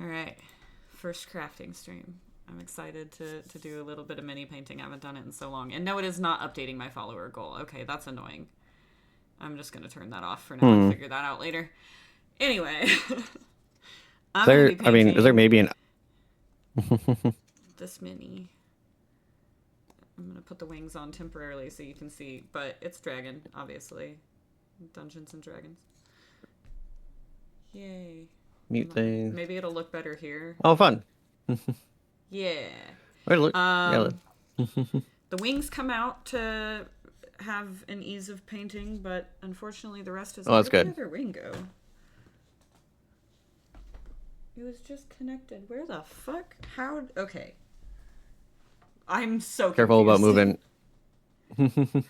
All right. First crafting stream. I'm excited to do a little bit of mini painting. I haven't done it in so long. And no, it is not updating my follower goal. Okay, that's annoying. I'm just going to turn that off for now and figure that out later. Anyway. Is there maybe an... this mini. I'm going to put the wings on temporarily so you can see. But it's dragon, obviously. Dungeons and Dragons. Yay. Mute thing. Maybe it'll look better here. Oh, fun. Yeah. Wait, look. Yeah, the wings come out to have an ease of painting, but unfortunately the rest is... Oh, that's good. Where did the other wing go? It was just connected. Where the fuck? How? Okay. I'm so careful confused. about moving.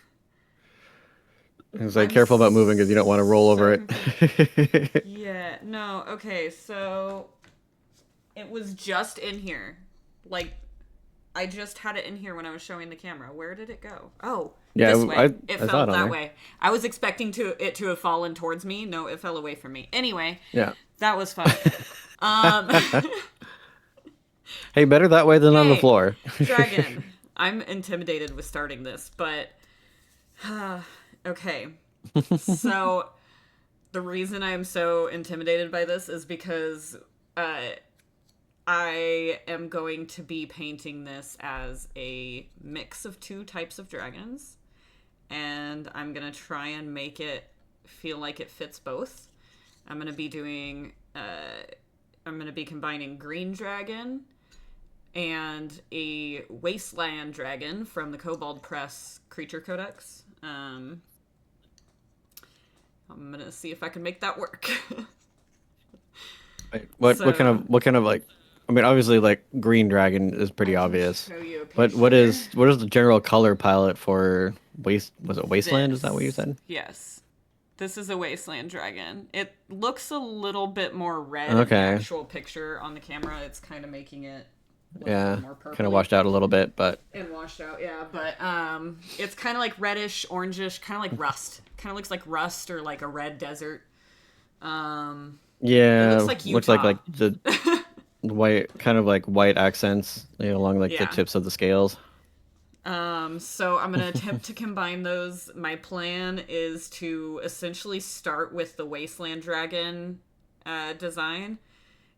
It's like careful about moving because you don't want to roll over it. Yeah, no, okay, so it was just in here. Like, I just had it in here when I was showing the camera. Where did it go? Oh, yeah, this way. It I fell that way. I was expecting it to have fallen towards me. No, it fell away from me. Anyway, yeah, that was fun. Hey, better that way than on the floor. Dragon. I'm intimidated with starting this, but okay. So the reason I'm so intimidated by this is because I am going to be painting this as a mix of two types of dragons, and I'm going to try and make it feel like it fits both. I'm going to be doing I'm going to be combining green dragon and a wasteland dragon from the Kobold Press creature codex. I'm gonna see if I can make that work. What kind of like? I mean, obviously, like green dragon is pretty obvious. But what is the general color palette for Was it wasteland? Is that what you said? Yes. This is a wasteland dragon. It looks a little bit more red in the actual picture on the camera. It's kind of making it look a little more purpley. Kind of washed out a little bit, but... And washed out, yeah. But it's kind of like reddish, orangish, kind of like rust. Kind of looks like rust or like a red desert. Yeah, it looks like Utah. Looks like the white, kind of like white accents, along like the tips of the scales. So I'm going to attempt to combine those. My plan is to essentially start with the Wasteland Dragon design.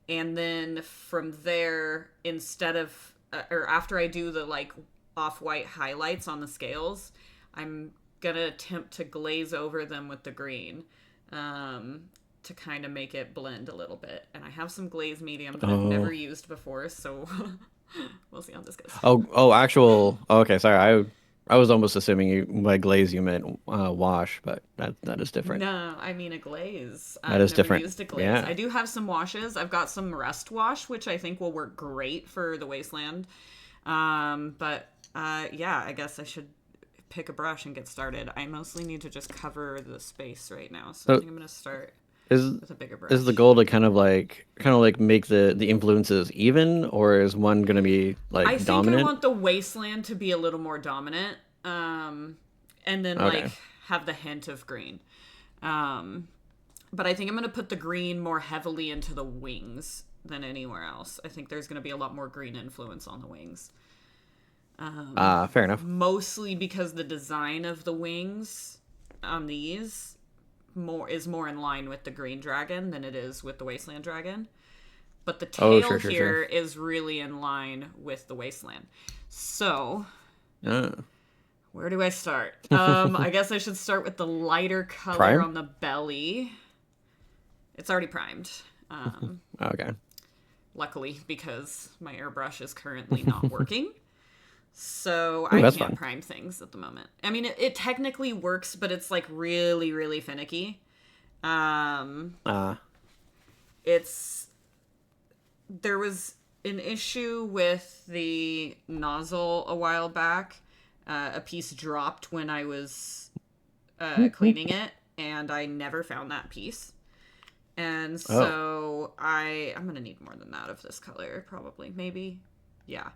And then from there, instead of, or after I do the like off-white highlights on the scales, I'm going to attempt to glaze over them with the green to kind of make it blend a little bit. And I have some glaze medium that I've never used before, so... We'll see how this goes. Okay, sorry. I was almost assuming by glaze you meant wash, but that is different. No, I mean a glaze. That is different. Used a glaze. Yeah. I do have some washes. I've got some rust wash, which I think will work great for the wasteland. But I guess I should pick a brush and get started. I mostly need to just cover the space right now, so I think I'm gonna start. With a bigger brush. Is the goal to kind of like make the influences even, or is one going to be like dominant? I think I want the wasteland to be a little more dominant, and then like have the hint of green. But I think I'm going to put the green more heavily into the wings than anywhere else. I think there's going to be a lot more green influence on the wings. Fair enough. Mostly because the design of the wings on these is more in line with the green dragon than it is with the wasteland dragon, but the tail here is really in line with the wasteland. So where do I start? I guess I should start with the lighter color on the belly. It's already primed. Okay, luckily, because my airbrush is currently not working. So I can't prime things at the moment. I mean, it technically works, but it's like really, really finicky. There was an issue with the nozzle a while back. A piece dropped when I was cleaning it, and I never found that piece. And so I'm gonna need more than that of this color, probably, maybe, yeah.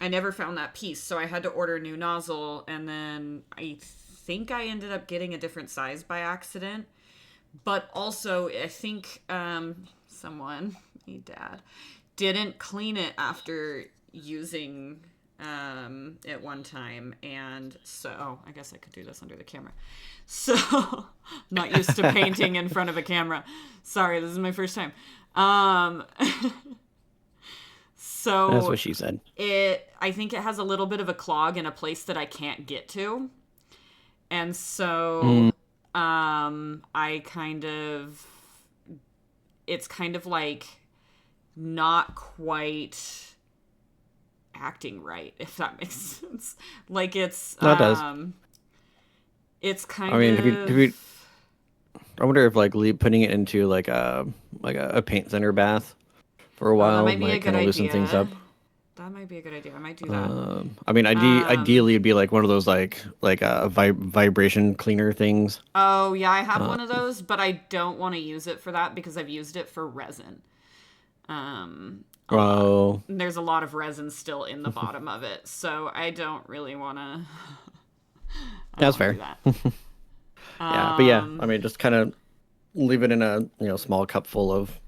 I never found that piece, so I had to order a new nozzle, and then I think I ended up getting a different size by accident. But also, I think someone, a dad, didn't clean it after using it one time, and so I guess I could do this under the camera. So I'm not used to painting in front of a camera. Sorry, this is my first time. So That's what she said. I think it has a little bit of a clog in a place that I can't get to. And so I kind of, it's kind of like not quite acting right, if that makes sense. Like it's That does. it's kind I mean, of have you I wonder if like putting it into like a paint thinner bath for a that while might be a might good kind of loosen things idea. up. That might be a good idea. I might do that. I mean, ideally it'd be like one of those like vibration cleaner things. Oh, yeah, I have one of those, but I don't want to use it for that because I've used it for resin. A lot. Oh, There's a lot of resin still in the bottom of it, so I don't really want to. I don't that's want to fair. do that. Yeah, but yeah, I mean, just kind of leave it in a small cup full of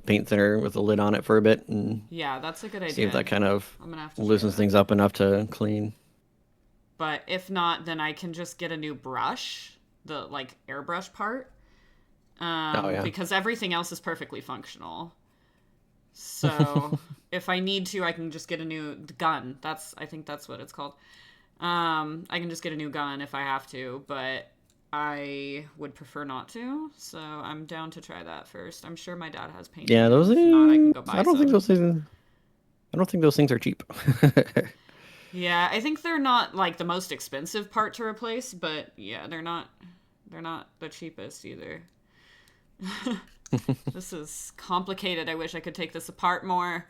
paint thinner with a lid on it for a bit and Yeah, that's a good see if idea. that kind of I'm gonna have to try loosens that. things up enough to clean. But if not, then I can just get a new brush, the like airbrush part, Oh yeah. because everything else is perfectly functional. So if I need to, I can just get a new gun. I think that's what it's called. I can just get a new gun if I have to, but I would prefer not to. So I'm down to try that first. I'm sure my dad has paint. Yeah, those If not, I can go things. buy some. I don't think those things are cheap. Yeah, I think they're not like the most expensive part to replace, but yeah, they're not the cheapest either. This is complicated. I wish I could take this apart more.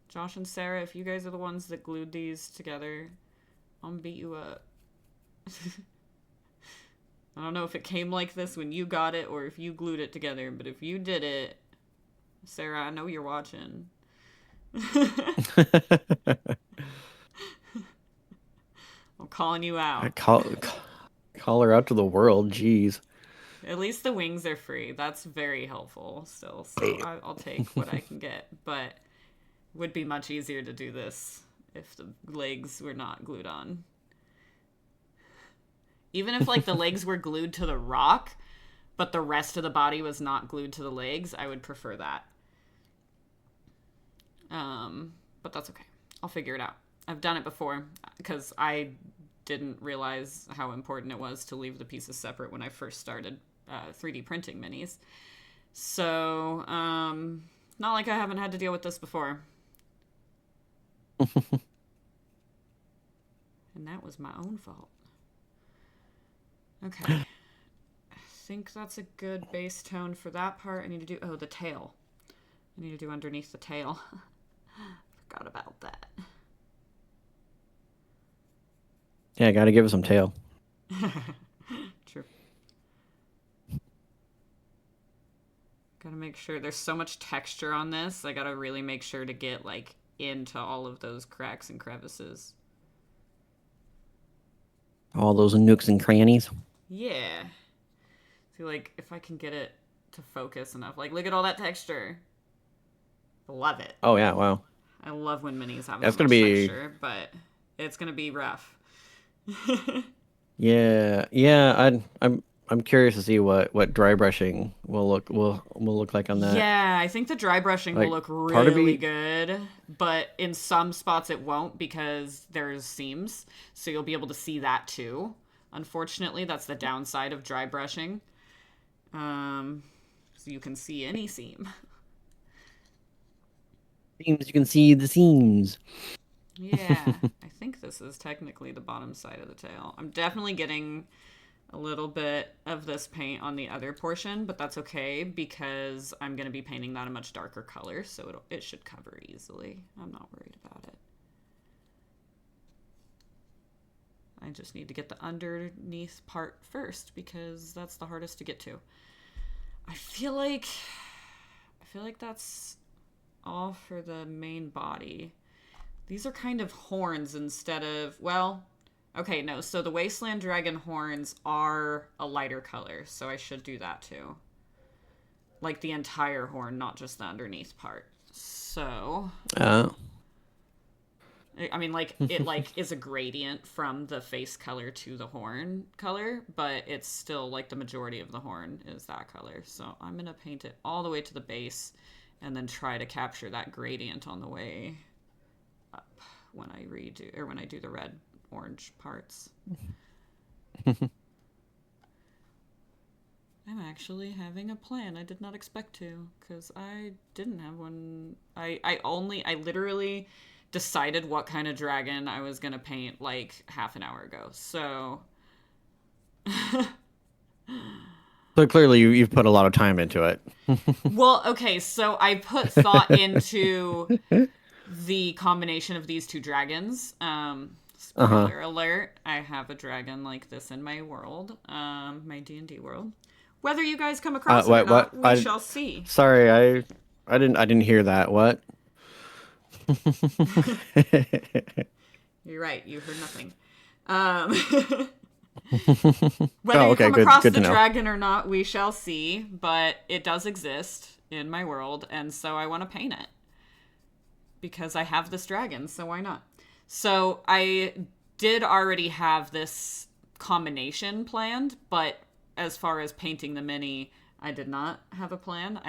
Josh and Sarah, if you guys are the ones that glued these together, I'm gonna beat you up. I don't know if it came like this when you got it or if you glued it together, but if you did it, Sarah, I know you're watching. I'm calling you out. Call her out to the world. Jeez. At least the wings are free. That's very helpful still. So I'll take what I can get. But it would be much easier to do this if the legs were not glued on. Even if like the legs were glued to the rock, but the rest of the body was not glued to the legs, I would prefer that. But that's okay. I'll figure it out. I've done it before because I didn't realize how important it was to leave the pieces separate when I first started 3D printing minis. So, not like I haven't had to deal with this before. And that was my own fault. Okay. I think that's a good base tone for that part. I need to do, the tail. I need to do underneath the tail. Forgot about that. Yeah, gotta give it some tail. True. Gotta make sure there's so much texture on this. I gotta really make sure to get like into all of those cracks and crevices. All those nooks and crannies. Yeah. See, like if I can get it to focus enough. Like, look at all that texture. Love it. Oh yeah, wow. I love when minis have That's that much gonna be texture, but it's gonna be rough. yeah. I'm curious to see what dry brushing will look like on that. Yeah, I think the dry brushing will Like look part of really me, good, but in some spots it won't because there's seams, so you'll be able to see that too. Unfortunately, that's the downside of dry brushing. So you can see any seam. seams you can see the seams. Yeah, I think this is technically the bottom side of the tail. I'm definitely getting a little bit of this paint on the other portion, but that's okay because I'm going to be painting that a much darker color, so it should cover easily. I'm not worried about it. I just need to get the underneath part first because that's the hardest to get to. I feel like that's all for the main body. These are kind of horns instead of, well, okay, no. So the wasteland dragon horns are a lighter color, so I should do that too. like the entire horn, not just the underneath part. So, Oh. I mean, like, it, like, is a gradient from the face color to the horn color, but it's still, like, the majority of the horn is that color. So I'm going to paint it all the way to the base and then try to capture that gradient on the way up when I do the red orange parts. I'm actually having a plan. I did not expect to, because I didn't have one. I literally decided what kind of dragon I was gonna paint like half an hour ago. So So clearly you've put a lot of time into it. well, okay, so I put thought into the combination of these two dragons. Uh-huh. Spoiler alert, I have a dragon like this in my world, my D&D world. Whether you guys come across it or What? not, we shall see. Sorry, I didn't hear that. What? You're right, you heard nothing. Whether Oh, you okay, come across good the to know. dragon or not, we shall see, but it does exist in my world, and so I want to paint it. Because I have this dragon, so why not? So I did already have this combination planned, but as far as painting the mini, I did not have a plan.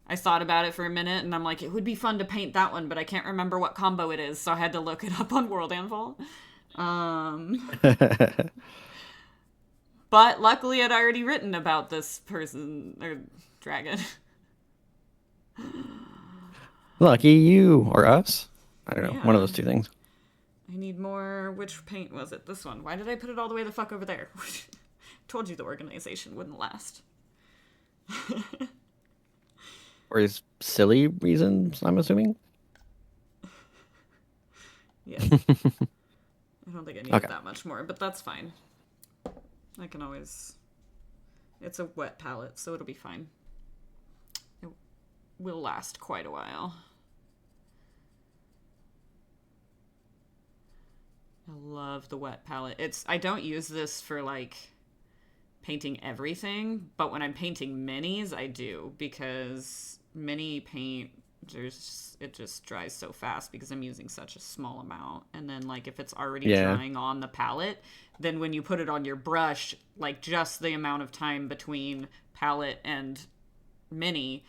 I thought about it for a minute, and I'm like, it would be fun to paint that one, but I can't remember what combo it is, so I had to look it up on World Anvil. But luckily I'd already written about this person, or dragon. Lucky you or us? I don't know. One of Yeah. those two things. I need more. Which paint was it? This one. Why did I put it all the way the fuck over there? Told you the organization wouldn't last. Or is silly reasons, I'm assuming? Yeah. I don't think I need Okay. that much more, but that's fine. I can always... It's a wet palette, so it'll be fine. It will last quite a while. I love the wet palette. I don't use this for, like, painting everything, but when I'm painting minis, I do, because mini paint, it just dries so fast because I'm using such a small amount. And then, like, if it's already drying on the palette, then when you put it on your brush, like, just the amount of time between palette and mini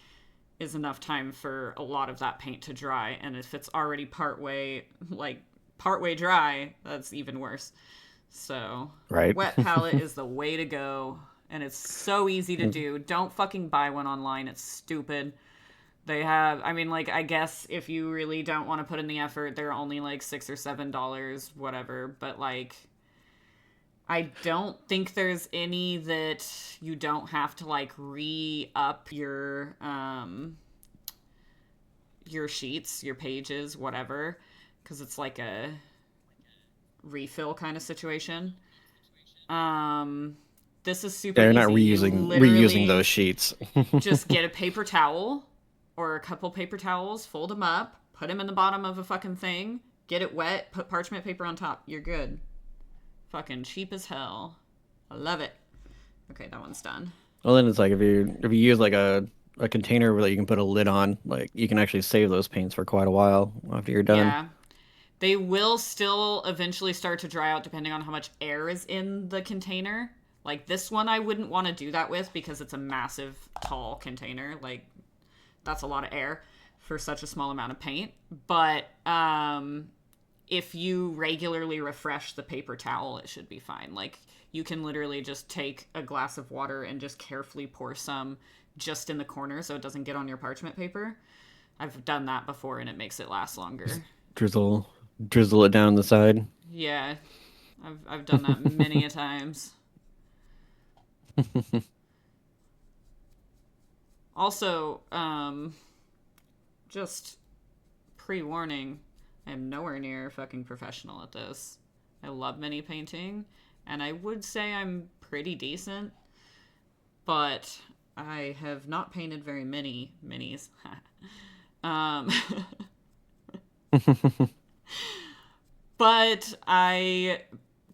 is enough time for a lot of that paint to dry. And if it's already partway dry, that's even worse. So, Right. wet palette is the way to go, and it's so easy to do. Don't fucking buy one online. It's stupid. They have, I mean, like, I guess if you really don't want to put in the effort, they're only like $6 or $7, whatever. But, like, I don't think there's any that you don't have to, like, re-up your sheets, your pages, whatever, because it's like a refill kind of situation. This is super They're easy. not reusing those sheets. Just get a paper towel or a couple paper towels, fold them up, put them in the bottom of a fucking thing, get it wet, put parchment paper on top. You're good. Fucking cheap as hell. I love it. Okay, that one's done. Well, then it's like if you use like a container that you can put a lid on, like you can actually save those paints for quite a while after you're done. Yeah. They will still eventually start to dry out depending on how much air is in the container. Like this one I wouldn't want to do that with because it's a massive, tall container. Like, that's a lot of air for such a small amount of paint. But if you regularly refresh the paper towel, it should be fine. Like, you can literally just take a glass of water and just carefully pour some just in the corner so it doesn't get on your parchment paper. I've done that before and it makes it last longer. Drizzle it down the side. Yeah, I've done that many a times. Also, just pre-warning, I am nowhere near fucking professional at this. I love mini painting, and I would say I'm pretty decent, but I have not painted very many minis. But I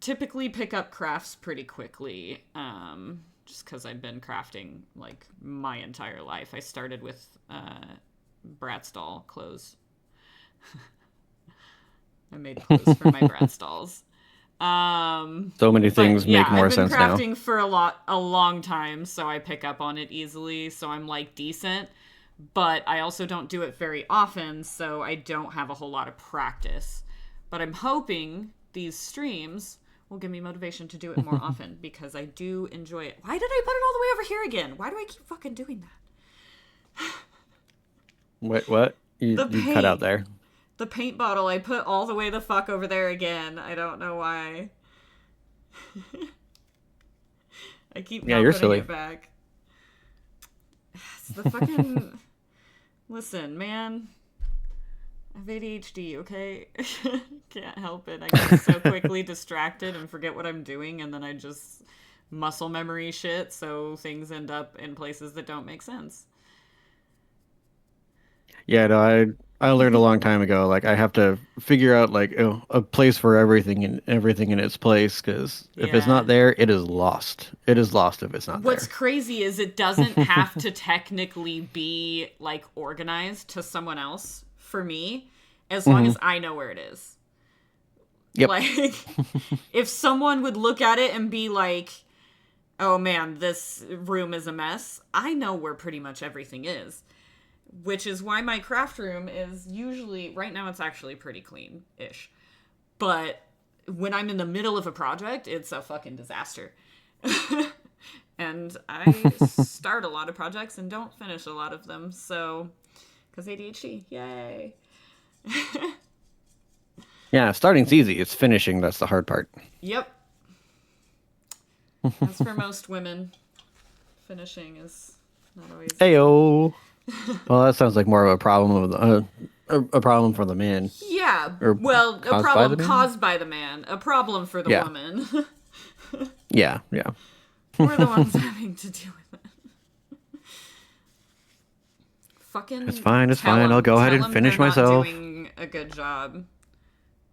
typically pick up crafts pretty quickly, just because I've been crafting like my entire life. I started with Bratz doll clothes. I made clothes for my Bratz dolls. So many things make more sense now. I've been crafting for a long time, so I pick up on it easily, so I'm like decent. But I also don't do it very often, so I don't have a whole lot of practice. But I'm hoping these streams will give me motivation to do it more often, because I do enjoy it. Why did I put it all the way over here again? Why do I keep fucking doing that? Wait, what? You cut out there. The paint bottle I put all the way the fuck over there again. I don't know why. I keep not you're putting silly. it back. It's the fucking... Listen, man. I have ADHD, okay? Can't help it. I get so quickly distracted and forget what I'm doing, and then I just muscle memory shit, so things end up in places that don't make sense. Yeah, no, I learned a long time ago. Like I have to figure out like a place for everything and everything in its place, because if it's not there, it is lost. It is lost if it's not there. What's crazy is it doesn't have to technically be like organized to someone else for me, as long as I know where it is. Yep. Like if someone would look at it and be like, "Oh man, this room is a mess," I know where pretty much everything is. Which is why my craft room is usually, right now it's actually pretty clean-ish. But when I'm in the middle of a project, it's a fucking disaster. And I start a lot of projects and don't finish a lot of them, so, because ADHD, yay. Yeah, starting's easy. It's finishing that's the hard part. Yep. As for most women, finishing is not always... Heyo. Well, that sounds like more of a problem of a problem for the man. Yeah, Or well, a caused problem by the man? caused by the man, a problem for the woman. Yeah. We're the ones having to deal with it. Fucking. It's fine. I'll go ahead and finish myself. Not doing a good job.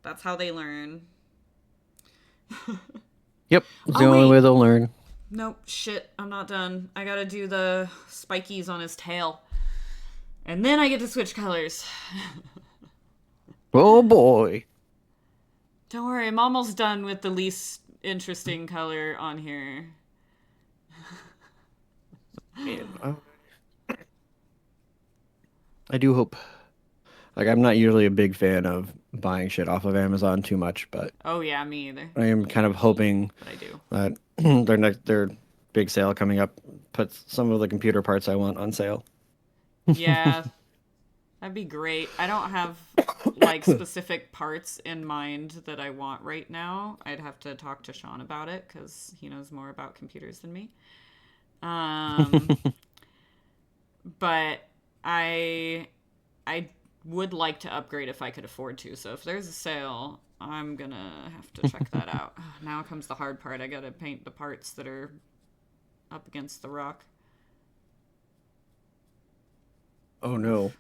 That's how they learn. Yep, it's the only way they'll learn. Nope, shit, I'm not done. I gotta do the spikies on his tail. And then I get to switch colors. Oh boy. Don't worry, I'm almost done with the least interesting color on here. Man, I do hope. Like, I'm not usually a big fan of buying shit off of Amazon too much, but oh yeah, me either. I am kind of hoping But I do. that their big sale coming up puts some of the computer parts I want on sale. Yeah, that'd be great. I don't have like specific parts in mind that I want right now. I'd have to talk to Sean about it because he knows more about computers than me. But I would like to upgrade if I could afford to. So if there's a sale, I'm gonna have to check that out. Now comes the hard part. I gotta paint the parts that are up against the rock. Oh no.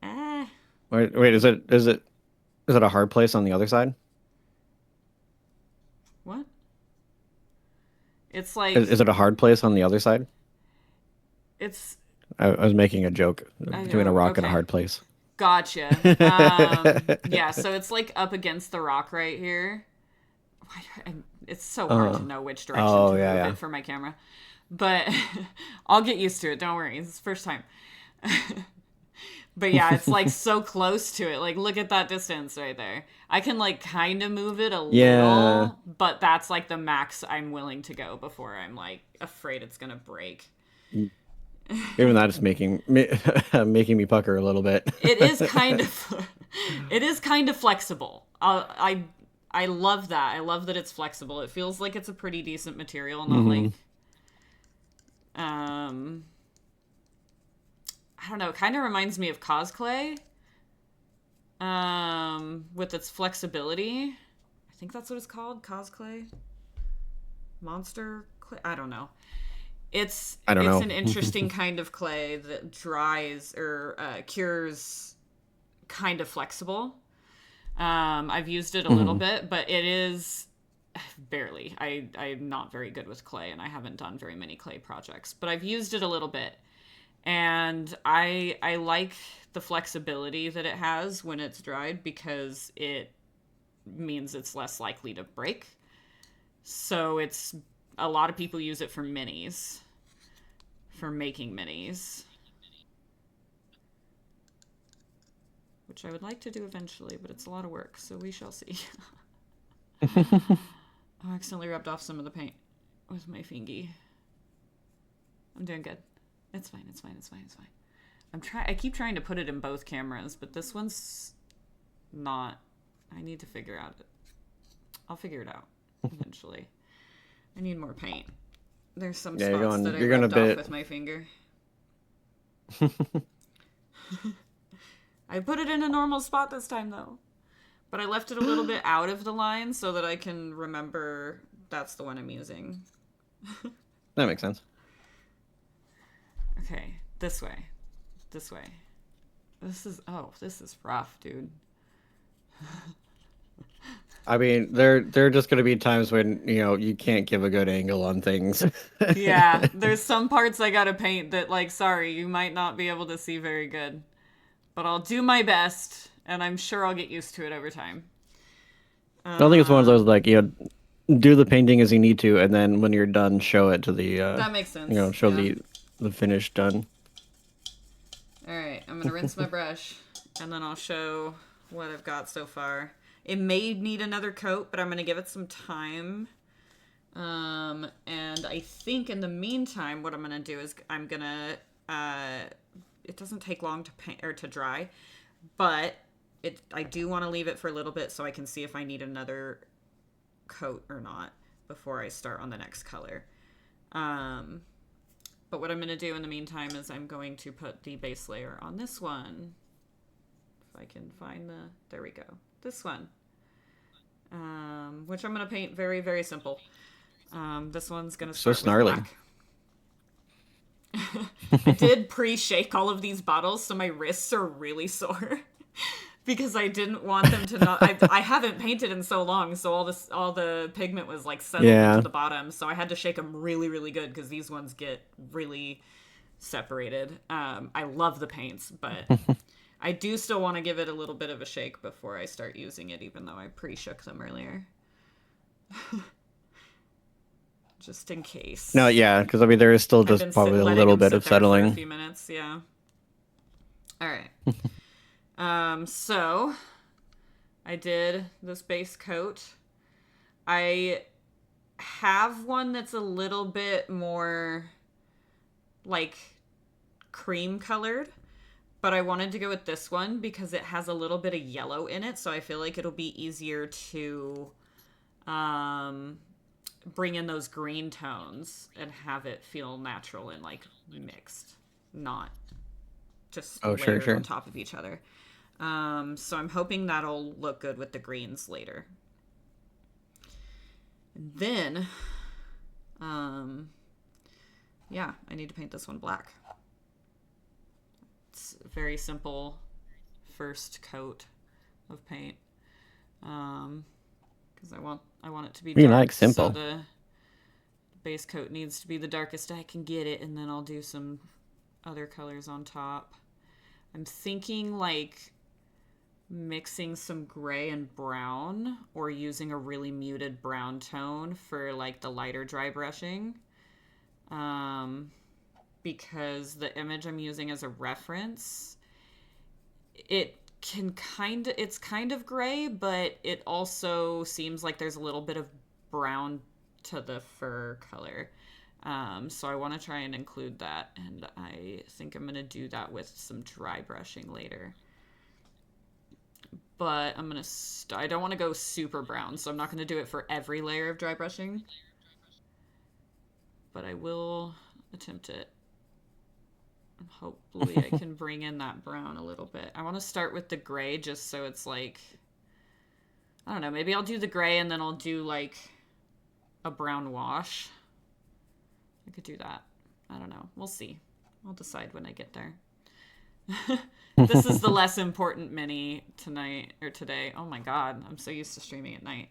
Eh. Wait, is it a hard place on the other side? What? It's like... Is it a hard place on the other side? It's... I was making a joke. Doing a rock in a hard place. Gotcha. Yeah, so it's like up against the rock right here. It's so hard to know which direction to move it for my camera. But I'll get used to it. Don't worry. It's the first time. But yeah, it's like so close to it. Like, look at that distance right there. I can like kind of move it a little, but that's like the max I'm willing to go before I'm like afraid it's gonna break. Even that is making me pucker a little bit. It is kind of flexible. I love that. I love that it's flexible. It feels like it's a pretty decent material, not like I don't know, it kind of reminds me of cosplay. With its flexibility. I think that's what it's called, cosplay. Monster clay. I don't know. It's an interesting kind of clay that dries or cures kind of flexible. I've used it a little bit, but it is barely. I'm not very good with clay, and I haven't done very many clay projects, but I've used it a little bit. And I like the flexibility that it has when it's dried because it means it's less likely to break. So it's a lot of people use it for minis, for making minis, which I would like to do eventually, but it's a lot of work, so we shall see. I accidentally rubbed off some of the paint with my fingy. I'm doing good. It's fine. It's fine. It's fine. It's fine. I keep trying to put it in both cameras, but this one's not. I need to figure out. I'll figure it out eventually. I need more paint. There's some spots that I rubbed off with my finger. I put it in a normal spot this time though, but I left it a little bit out of the line so that I can remember that's the one I'm using. That makes sense. Okay, this way. This way. This is rough, dude. I mean, there are just going to be times when, you can't give a good angle on things. Yeah, there's some parts I gotta paint that, like, sorry, you might not be able to see very good. But I'll do my best, and I'm sure I'll get used to it over time. I think it's one of those, like, do the painting as you need to, and then when you're done, show it to the... that makes sense. Show the finish done. Alright, I'm going to rinse my brush, and then I'll show what I've got so far. It may need another coat, but I'm going to give it some time. And I think in the meantime, what I'm going to do is I'm going to... it doesn't take long to paint or to dry, but I do want to leave it for a little bit so I can see if I need another coat or not before I start on the next color. But what I'm going to do in the meantime is I'm going to put the base layer on this one. If I can find there we go. This one. Which I'm going to paint very, very simple. This one's going to start so snarly. With black. I did pre-shake all of these bottles, so my wrists are really sore because I didn't want them to not. I haven't painted in so long, so all the pigment was like settled into the bottom, so I had to shake them really, really good because these ones get really separated. I love the paints, but I do still want to give it a little bit of a shake before I start using it, even though I pre-shook them earlier. Just in case. No, yeah, because I mean there is still just probably a little bit of settling. For a few minutes, yeah. All right. So I did this base coat. I have one that's a little bit more like cream colored, but I wanted to go with this one because it has a little bit of yellow in it, so I feel like it'll be easier to bring in those green tones and have it feel natural and like mixed, not just layered on top of each other. So I'm hoping that'll look good with the greens later. And then, yeah, I need to paint this one black. It's a very simple first coat of paint. Because I want it to be dark. You like simple. So the base coat needs to be the darkest I can get it, and then I'll do some other colors on top. I'm thinking like mixing some gray and brown, or using a really muted brown tone for like the lighter dry brushing. Because the image I'm using as a reference, it's kind of gray, but it also seems like there's a little bit of brown to the fur color. So I want to try and include that, and I think I'm going to do that with some dry brushing later. But I don't want to go super brown, so I'm not going to do it for every layer of dry brushing. But I will attempt it. Hopefully I can bring in that brown a little bit. I want to start with the gray just so it's like, I don't know, maybe I'll do the gray and then I'll do like a brown wash. I could do that. I don't know. We'll see. I'll decide when I get there. This is the less important mini tonight or today. Oh my god, I'm so used to streaming at night.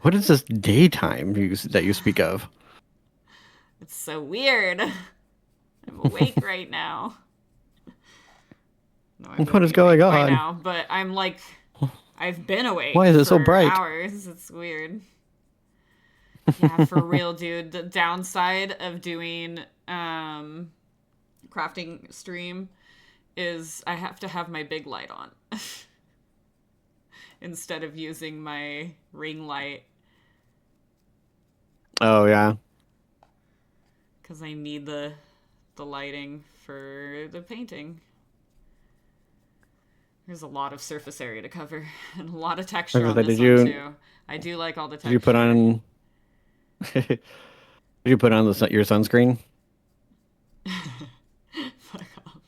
What is this daytime that you speak of? It's so weird. I'm awake right now. No, I What wouldn't is be awake going by on? now, but I'm like, I've been awake Why is it so for bright? hours. It's weird. Yeah, for real, dude. The downside of doing crafting stream is I have to have my big light on instead of using my ring light Oh yeah. because I need the lighting for the painting. There's a lot of surface area to cover and a lot of I texture was on gonna say, this one too. I do like all the did you put texture. on did you put on your sunscreen? Fuck off.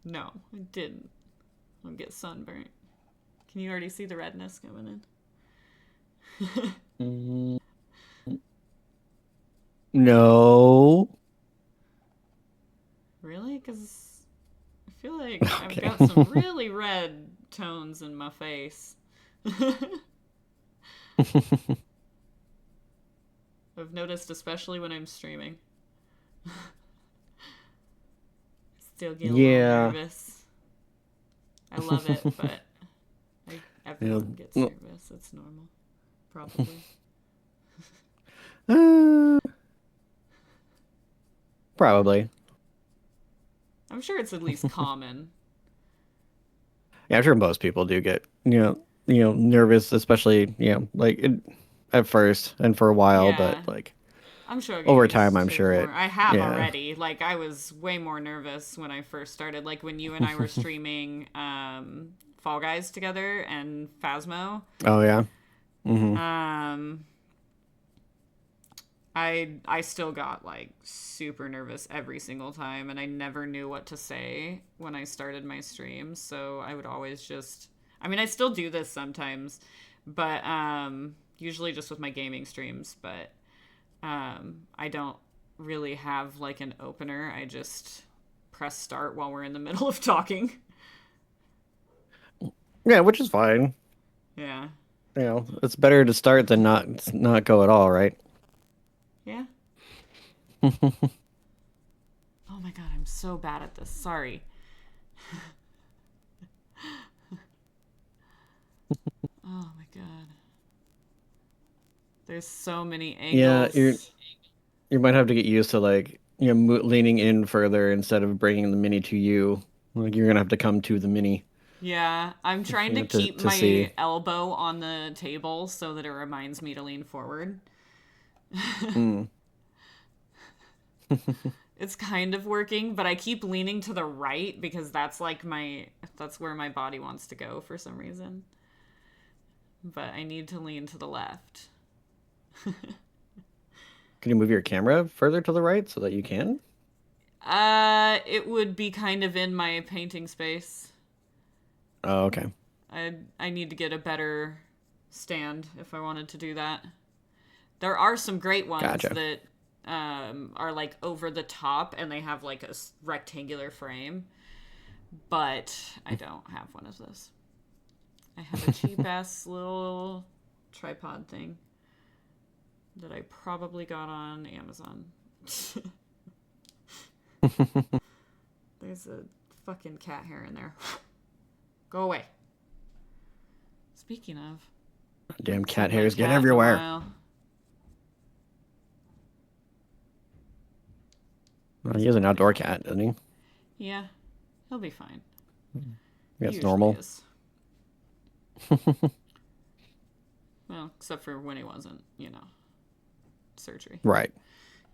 No, I didn't. I'll get sunburnt. Can you already see the redness coming in? Mm, no. Really? Because I feel like I've Okay. got some really red tones in my face. I've noticed, especially when I'm streaming. Still get a little Yeah. nervous. I love it, but Yeah. everyone gets nervous. It's normal. Probably. Uh, probably. I'm sure it's at least common. Yeah, I'm sure most people do get, nervous, especially, at first and for a while, but Yeah. like I'm sure I'll get over time, used I'm to it sure more. it, I have yeah. already. Like I was way more nervous when I first started. Like when you and I were streaming Fall Guys together and Phasmo. Oh yeah. Hmm. Um I still got like super nervous every single time and I never knew what to say when I started my streams. So I would always just I mean I still do this sometimes, but usually just with my gaming streams, but I don't really have like an opener. I just press start while we're in the middle of talking. Yeah, which is fine. Yeah. It's better to start than not go at all, right? Yeah. Oh my god, I'm so bad at this. Sorry. Oh my god. There's so many Yeah, angles. you might have to get used to like, leaning in further instead of bringing the mini to you. Like you're gonna have to come to the mini, Yeah, I'm trying to keep to see. my elbow on the table so that it reminds me to lean forward. Mm. It's kind of working, but I keep leaning to the right because that's where my body wants to go for some reason. But I need to lean to the left. Can you move your camera further to the right so that you can? It would be kind of in my painting space. Oh, okay. I need to get a better stand if I wanted to do that. There are some great ones Gotcha. that are like over the top and they have like a rectangular frame, but I don't have one of those. I have a cheap ass little tripod thing that I probably got on Amazon. There's a fucking cat hair in there. Go away. Speaking of, Damn haven't seen cat my hairs get cat in a everywhere. while. Well, He's he has an probably outdoor fine. cat, doesn't he? Yeah, he'll be fine. He That's usually normal. is. Well, except for when he wasn't, surgery. Right.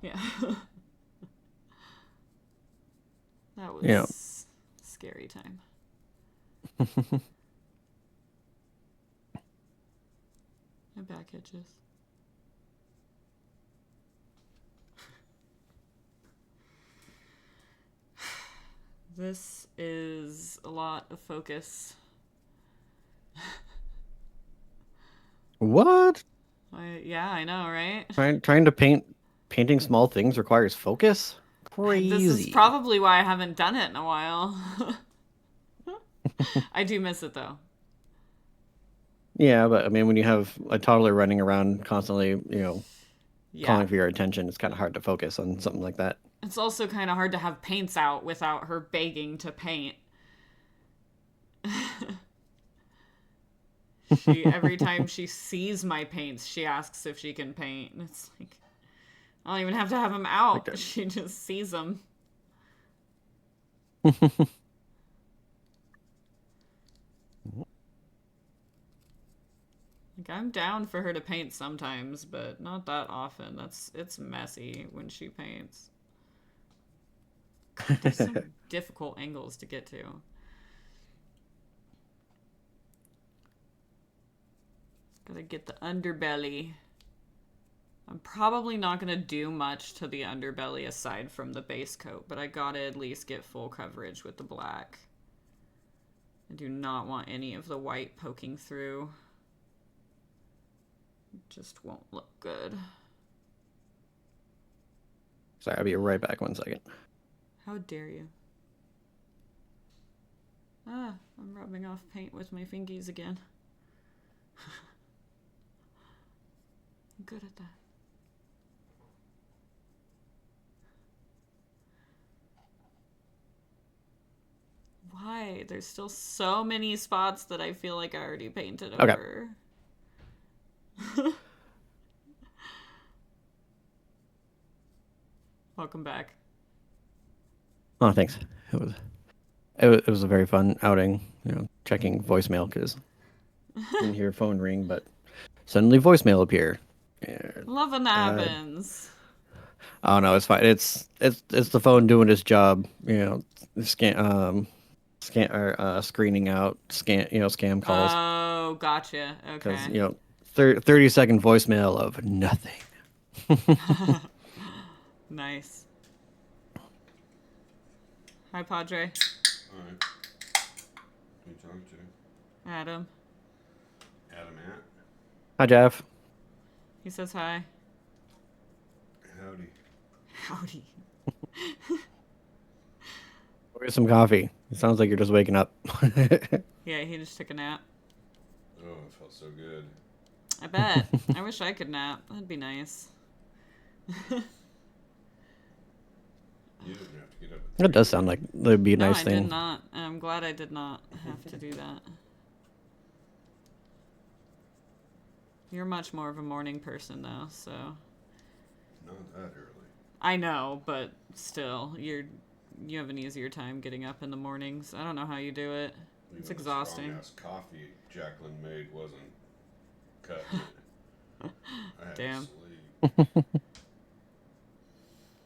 Yeah. That Yeah. was a scary time. My back itches. This is a lot of focus. What? Yeah, I know, right? Trying to painting small things requires focus? This is crazy. probably why I haven't done it in a while. I do miss it though. Yeah, but I mean, when you have a toddler running around constantly, Yeah. calling for your attention, it's kind of hard to focus on something like that. It's also kind of hard to have paints out without her begging to paint. She every time she sees my paints, she asks if she can paint. And it's like I don't even have to have them Like out. that. She just sees them. Like I'm down for her to paint sometimes, but not that often. It's messy when she paints. God, there's some difficult angles to get to. Gotta get the underbelly. I'm probably not gonna do much to the underbelly aside from the base coat, but I gotta at least get full coverage with the black. I do not want any of the white poking through. It just won't look good. Sorry, I'll be right back 1 second. How dare you? Ah, I'm rubbing off paint with my fingies again. I'm good at that. Why? There's still so many spots that I feel like I already painted Okay. over. Welcome back. Oh, thanks. It was it was a very fun outing. Checking voicemail because didn't hear phone ring, but suddenly voicemail appear. Yeah. Love when that Uh, happens. oh no, it's fine. It's the phone doing its job. Screening out scam calls Oh, gotcha. because Okay. 30-second voicemail of nothing. Nice. Hi, Padre. Alright. Who you talking to? Adam. Adam At? Hi, Jeff. He says hi. Howdy. Howdy. Where's some coffee? It sounds like you're just waking up. Yeah, he just took a nap. Oh, it felt so good. I bet. I wish I could nap. That'd be nice. You didn't have to get up at That 3 does sound a.m. like that'd be a No, nice I did thing. not. I'm glad I did not have to do that. You're much more of a morning person, though, so. Not that early. I know, but still, you have an easier time getting up in the mornings. I don't know how you do it. It's Even exhausting. the strong-ass coffee Jacqueline made wasn't cutting it. I had Damn. to sleep.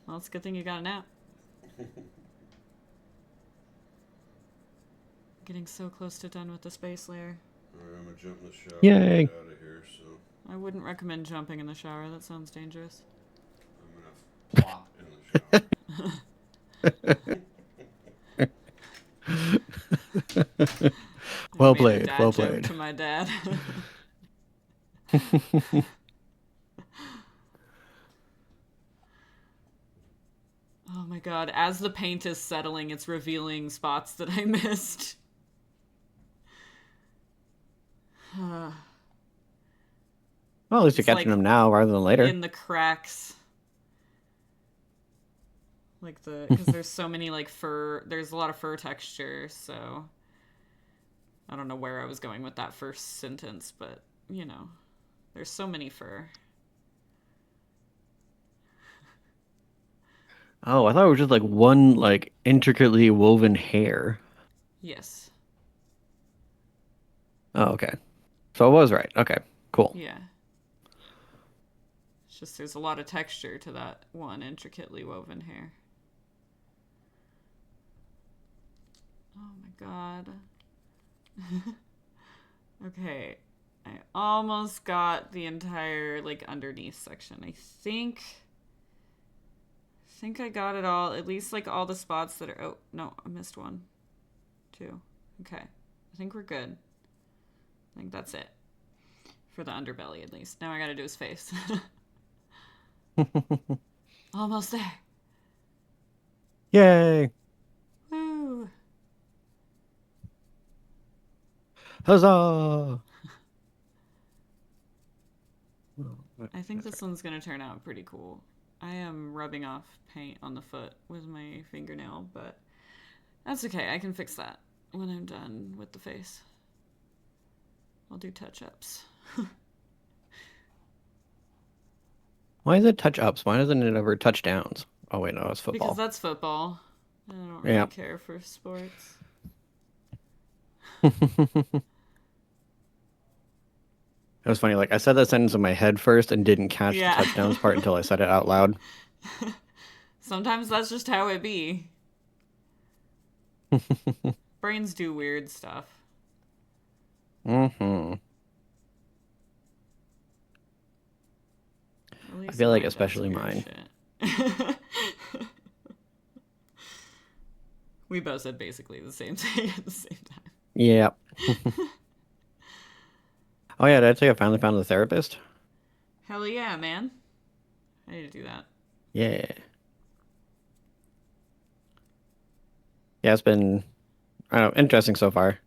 Well, it's a good thing you got a nap. Getting so close to done with the space layer. Alright, I'm gonna jump in the shower Yay. and get out of here, so I wouldn't recommend jumping in the shower. That sounds dangerous. I'm gonna plop in the shower. I Well made a played. dad Well joke played. to my dad. Oh my god, as the paint is settling, it's revealing spots that I missed. Well, at least you're It's catching like them now rather than later. in the cracks. Like because there's so many like there's a lot of fur texture, so I don't know where I was going with that first sentence, but there's so many fur. Oh, I thought it was just like one like intricately woven hair. Yes. Oh, okay. So I was right. Okay, cool. Yeah. It's just there's a lot of texture to that one intricately woven hair. Oh my god. Okay. I almost got the entire like underneath section. I think I got it all. At least like all the spots that are oh no, I missed one. Two. Okay. I think we're good. I think that's it. For the underbelly at least. Now I gotta do his face. Almost there. Yay! Woo! Huzzah! I think this one's gonna turn out pretty cool. I am rubbing off paint on the foot with my fingernail, but that's okay. I can fix that when I'm done with the face. I'll do touch-ups. Why is it touch ups? Why doesn't it ever touch downs? Oh wait, no, it's Because football. that's football. I don't really Yeah. care for sports. It was funny. Like I said that sentence in my head first and didn't catch the Yeah. touchdowns part until I said it out loud. Sometimes that's just how it be. Brains do weird stuff. Mm-hmm. At least feel like mine does especially weird mine. shit. We both said basically the same thing at the same time. Yeah. Oh yeah, did I tell you I finally found a therapist? Hell yeah, man. I need to do that. Yeah. Yeah, it's been I don't know, interesting so far.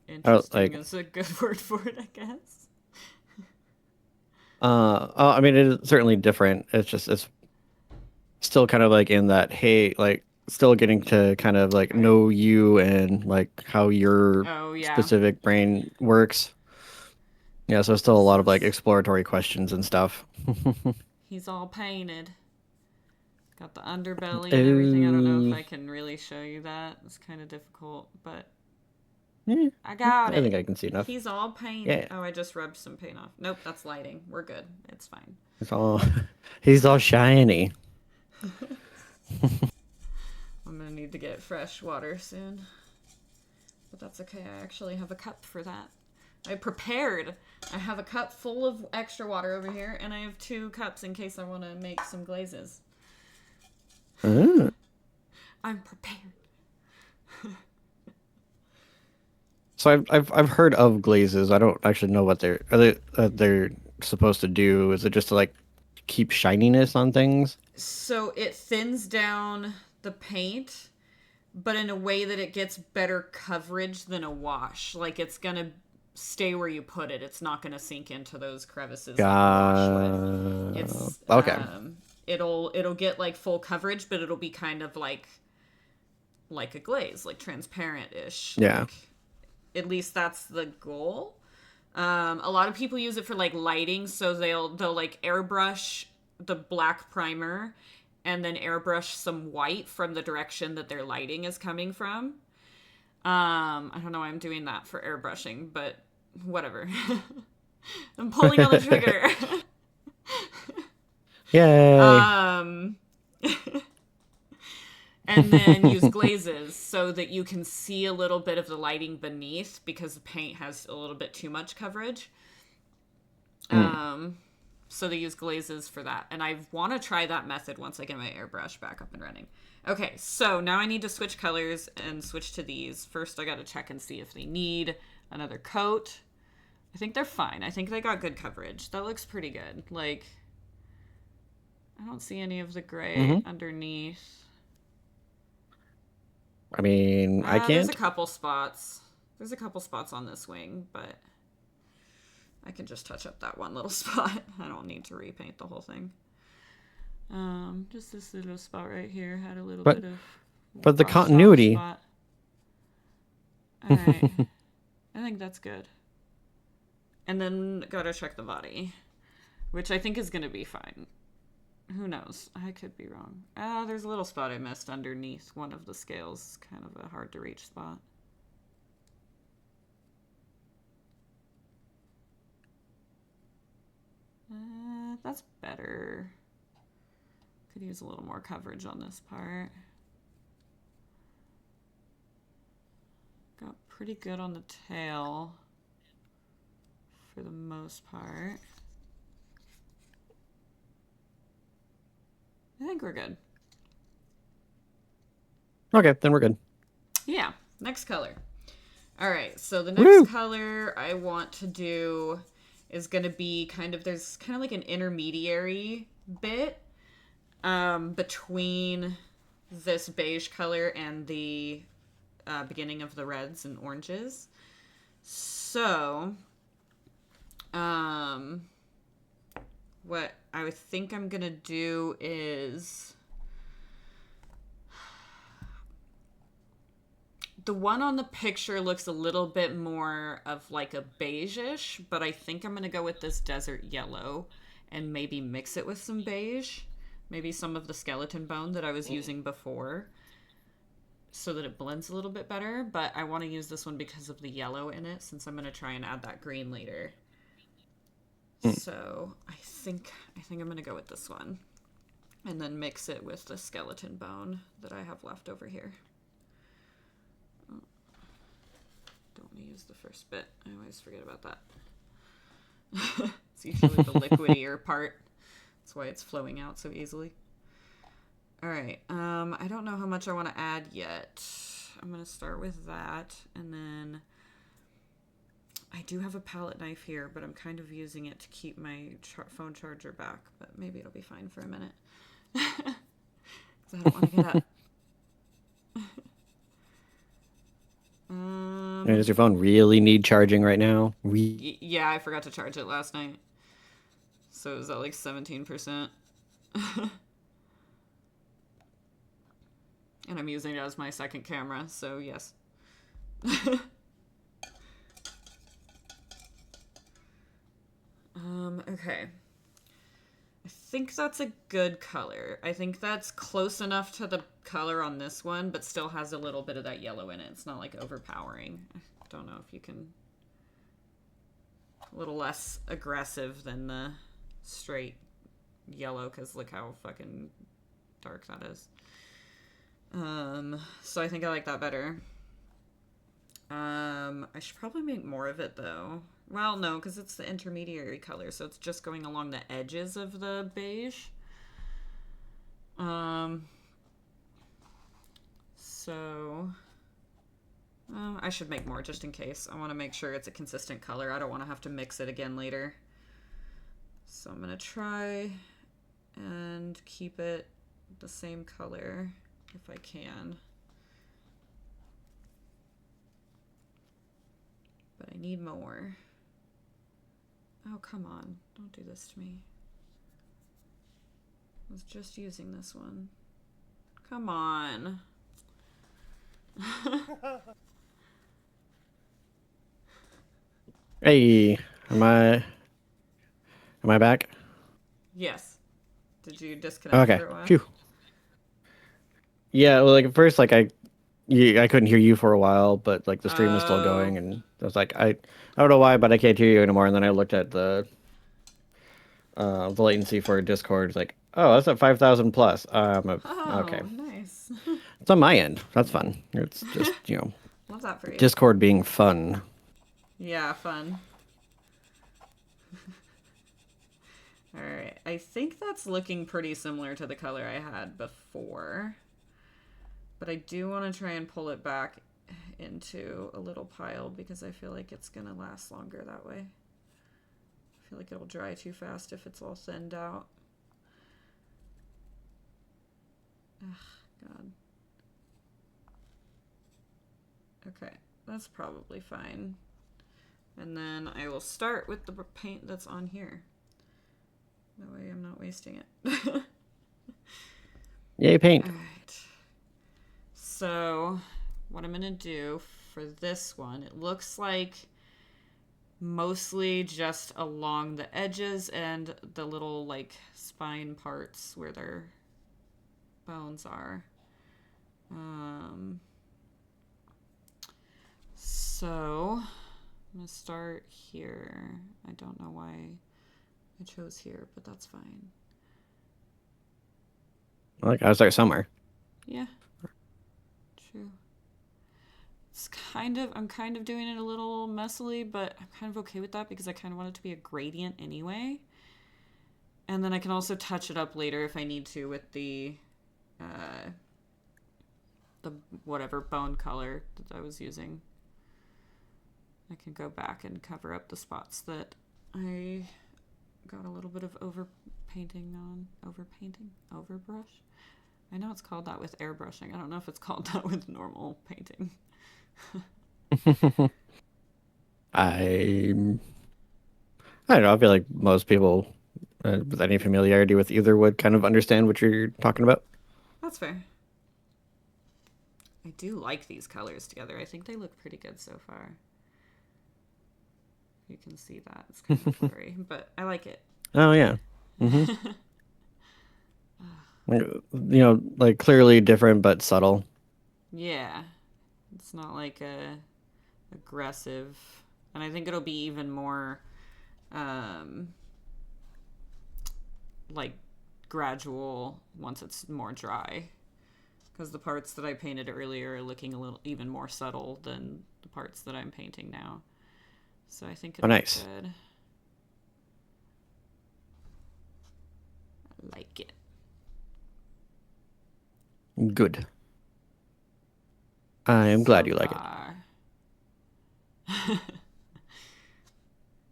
Interesting like is a good word for it, I guess. I mean it is certainly different. It's still kind of like in that hey, like still getting to kind of like know you and like how your Oh, yeah. specific brain works. Yeah, so still a lot of like exploratory questions and stuff. He's all painted. Got the underbelly and everything. I don't know if I can really show you that. It's kind of difficult, but Yeah, I got I think it. I can see enough. He's all painted. Yeah. Oh, I just rubbed some paint off. Nope, that's lighting. We're good. It's fine. It's all he's all shiny. I'm gonna need to get fresh water soon. But that's okay. I actually have a cup for that. I prepared. I have a cup full of extra water over here, and I have 2 cups in case I want to make some glazes. Ah. I'm prepared. So I've heard of glazes. I don't actually know what they're supposed to do. Is it just to like keep shininess on things? So it thins down the paint, but in a way that it gets better coverage than a wash. Like it's gonna stay where you put it. It's not gonna sink into those crevices like a wash would. It's Okay. It'll get like full coverage, but it'll be kind of like a glaze, like transparent-ish. Yeah. Like, at least that's the goal. A lot of people use it for like lighting, so they'll like airbrush the black primer and then airbrush some white from the direction that their lighting is coming from. I don't know why I'm doing that for airbrushing, but whatever. I'm pulling on the trigger. Yay. And then use glazes so that you can see a little bit of the lighting beneath because the paint has a little bit too much coverage. So they use glazes for that. And I want to try that method once I get my airbrush back up and running. Okay, so now I need to switch colors and switch to these. First, I got to check and see if they need another coat. I think they're fine. I think they got good coverage. That looks pretty good. Like, I don't see any of the gray underneath. I mean, I can't. There's a couple spots. There's a couple spots on this wing, but I can just touch up that one little spot. I don't need to repaint the whole thing. Just this little spot right here had a little bit of. But the continuity. All right, I think that's good. And then gotta check the body, which I think is gonna be fine. Who knows? I could be wrong. There's a little spot I missed underneath one of the scales. Kind of a hard to reach spot. That's better. Could use a little more coverage on this part. Got pretty good on the tail for the most part. I think we're good. Okay, then we're good. Yeah, next color. All right, so the next color I want to do is going to be there's kind of like an intermediary bit. between this beige color and the beginning of the reds and oranges. So, what I think I'm gonna do is the one on the picture looks a little bit more of like a beige-ish, but I think I'm gonna go with this desert yellow and maybe mix it with some beige, maybe some of the skeleton bone that I was using before, so that it blends a little bit better. But I want to use this one because of the yellow in it, since I'm going to try and add that green later. So I think I'm going to go with this one, and then mix it with the skeleton bone that I have left over here. Oh, don't want to use the first bit. I always forget about that. It's usually the liquidier part. That's why it's flowing out so easily. All right. I don't know how much I want to add yet. I'm going to start with that, and then I do have a palette knife here, but I'm kind of using it to keep my phone charger back, but maybe it'll be fine for a minute. Because I don't want to get up. Does your phone really need charging right now? Yeah, I forgot to charge it last night. So is that like 17%? And I'm using it as my second camera, so yes. Okay. I think that's a good color. I think that's close enough to the color on this one, but still has a little bit of that yellow in it. It's not like overpowering. I don't know if you can... A little less aggressive than the straight yellow, because look how fucking dark that is. So I think I like that better. I should probably make more of it though. Well, no, because it's the intermediary color, so it's just going along the edges of the beige. So I should make more just in case. I want to make sure it's a consistent color. I don't want to have to mix it again later. So I'm gonna try and keep it the same color if I can. But I need more. Oh, come on. Don't do this to me. I was just using this one. Come on. Hey, am I back? Yes. Did you disconnect Okay. for a while? Phew. Yeah, well, like at first, like I couldn't hear you for a while, but like the stream was still going, and I was like, I don't know why, but I can't hear you anymore. And then I looked at the latency for Discord. It's like, oh, that's at 5,000 plus. Okay, Nice. it's on my end. That's fun. It's just Love that for you. Discord being fun. Yeah, fun. Alright, I think that's looking pretty similar to the color I had before. But I do want to try and pull it back into a little pile because I feel like it's going to last longer that way. I feel like it'll dry too fast if it's all thinned out. Ugh, God. Okay, that's probably fine. And then I will start with the paint that's on here. That way I'm not wasting it. Yay, paint. All right. So what I'm going to do for this one, it looks like mostly just along the edges and the little like spine parts where their bones are. So I'm going to start here. I don't know why I chose here, but that's fine. Well, I gotta start somewhere. Yeah. True. I'm kind of doing it a little messily, but I'm kind of okay with that because I kind of want it to be a gradient anyway. And then I can also touch it up later if I need to with the whatever bone color that I was using. I can go back and cover up the spots that I got a little bit of overbrush. I know it's called that with airbrushing. I don't know if it's called that with normal painting. I I don't know. I feel like most people with any familiarity with either would kind of understand what you're talking about. That's fair. I do like these colors together. I think they look pretty good so far. You can see that. It's kind of blurry, but I like it. Oh yeah. Hmm. Like clearly different but subtle. Yeah. It's not like a aggressive. And I think it'll be even more um like gradual once it's more dry. Because the parts that I painted earlier are looking a little even more subtle than the parts that I'm painting now. So I think Oh, it'll nice. be good. I like it. Good. I am glad you like it. All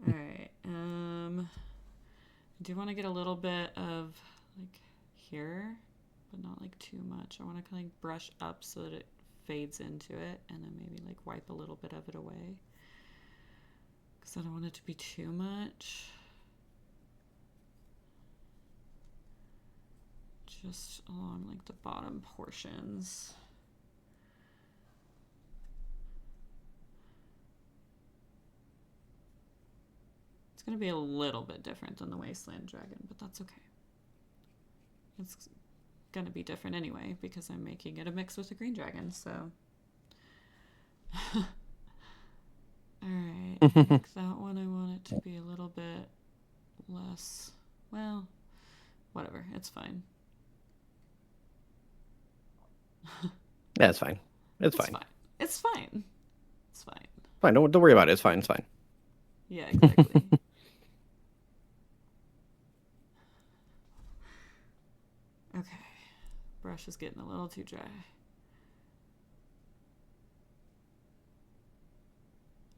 right. I do want to get a little bit of like here, but not like too much. I want to kind of like brush up so that it fades into it, and then maybe like wipe a little bit of it away because I don't want it to be too much. Just along like the bottom portions. It's going to be a little bit different than the Wasteland Dragon, but that's okay. It's going to be different anyway because I'm making it a mix with the Green Dragon, so. Alright, I think that one I want it to be a little bit less. Well, whatever, it's fine. Yeah, it's fine. It's It's fine. fine. It's fine. It's fine. Fine. Don't worry about it. It's fine. It's fine. Yeah, exactly. Okay. Brush is getting a little too dry.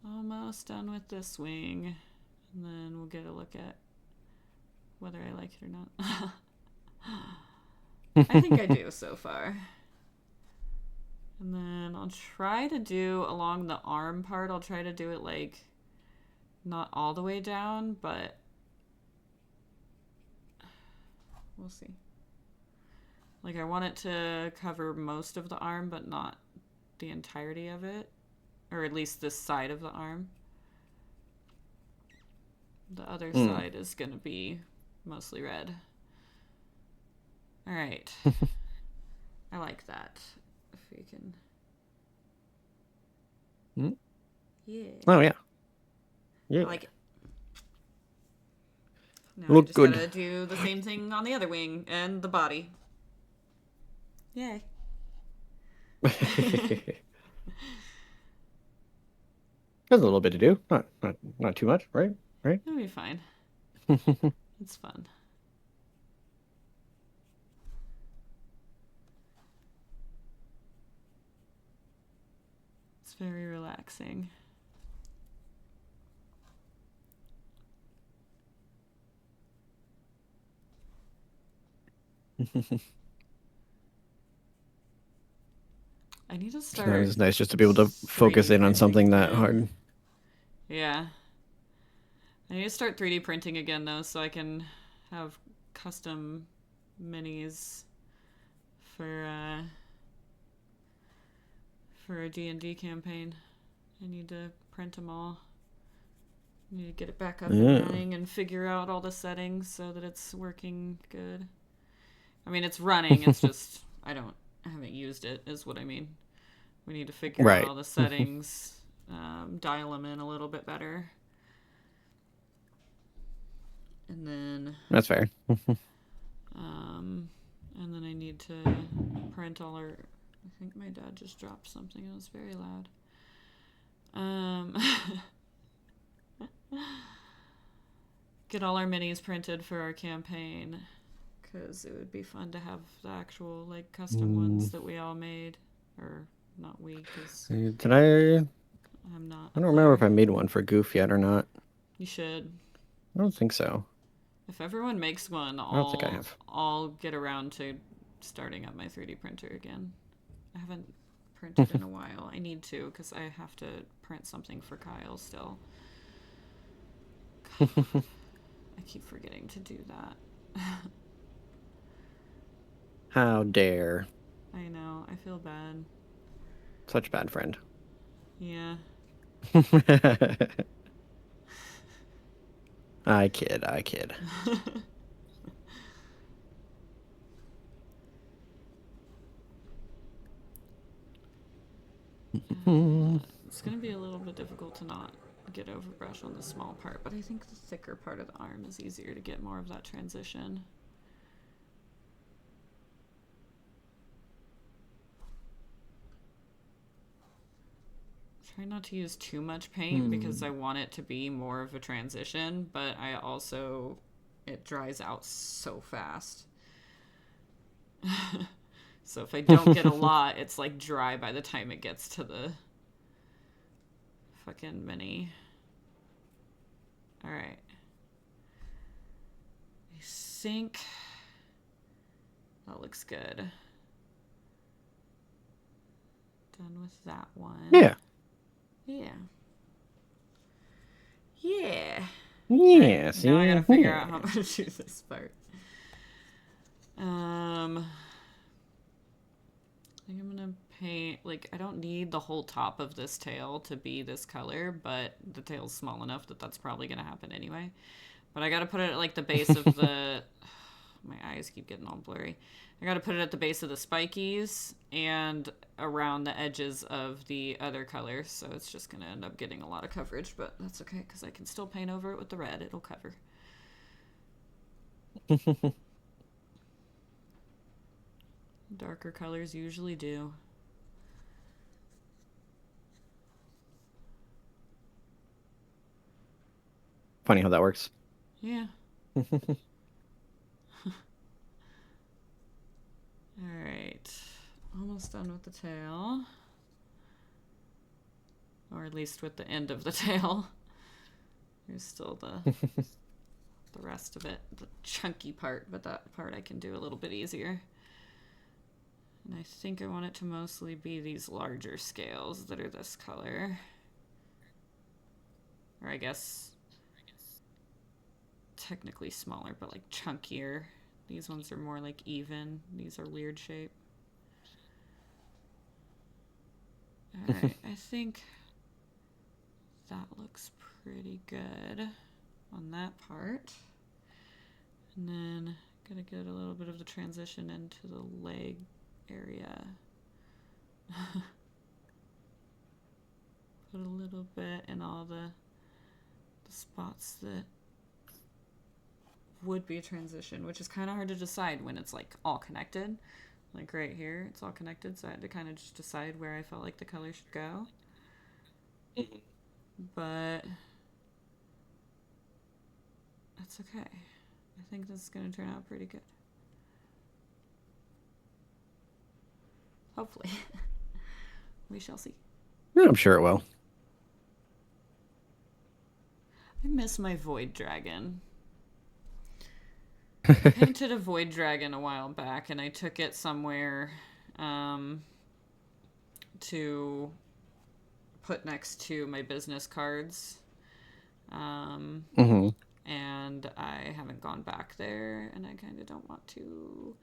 Almost done with this wing. And then we'll get a look at whether I like it or not. I think I do so far. And then I'll try to do along the arm part, I'll try to do it like not all the way down, but we'll see. Like I want it to cover most of the arm, but not the entirety of it. Or at least this side of the arm. The other side is going to be mostly red. All right. I like that. If we can. Yeah. Oh yeah. Yeah. I like it. Now I Look just good. gotta do the same thing on the other wing and the body. Yay. There's a little bit to do. Not too much, right? Right? It'll be fine. It's fun. It's very relaxing. I need to start. It's nice just to be able to focus in on something that hard. Yeah. I need to start 3D printing again though, so I can have custom minis for a D&D campaign. I need to print them all. I need to get it back up and running and figure out all the settings so that it's working good. I mean, it's running. It's just I haven't used it. Is what I mean. We need to figure out all the settings, dial them in a little bit better, and then That's fair. and then I need to print all our. I think my dad just dropped something. It was very loud. Get all our minis printed for our campaign, because it would be fun to have the actual like custom ones that we all made, or not we, because Did I? I'm not. I don't remember if I made one for Goof yet or not. You should. I don't think so. If everyone makes one, I don't think I have. I'll get around to starting up my 3D printer again. I haven't printed in a while. I need to because I have to print something for Kyle still. God, I keep forgetting to do that. How dare. I know. I feel bad. Such a bad friend. Yeah. I kid. It's going to be a little bit difficult to not get overbrush on the small part, but I think the thicker part of the arm is easier to get more of that transition. Try not to use too much paint because I want it to be more of a transition, but I also, it dries out so fast. So if I don't get a lot, it's like dry by the time it gets to the fucking mini. Alright. I think that looks good. Done with that one. Yeah. Yeah. Yeah. Yeah. Right, See? now I gotta figure out how to do this part. I think I'm gonna paint, like, I don't need the whole top of this tail to be this color, but the tail's small enough that that's probably gonna happen anyway. But I gotta put it at, like, the base of the... My eyes keep getting all blurry. I gotta put it at the base of the spikies and around the edges of the other colors, so it's just gonna end up getting a lot of coverage, but that's okay, because I can still paint over it with the red. It'll cover. Darker colors usually do. Funny how that works. Yeah. Alright. Almost done with the tail. Or at least with the end of the tail. There's still the rest of it, the chunky part, but that part I can do a little bit easier. And I think I want it to mostly be these larger scales that are this color. Or I guess technically smaller, but like chunkier. These ones are more like even. These are weird shape. Alright, I think that looks pretty good on that part. And then gotta get a little bit of the transition into the leg area. Put a little bit in all the spots that would be a transition, which is kind of hard to decide when it's like all connected. Like right here, it's all connected, so I had to kind of just decide where I felt like the color should go. But that's okay. I think this is going to turn out pretty good. Hopefully. We shall see. Yeah, I'm sure it will. I miss my void dragon. I painted a void dragon a while back, and I took it somewhere to put next to my business cards. And I haven't gone back there, and I kind of don't want to.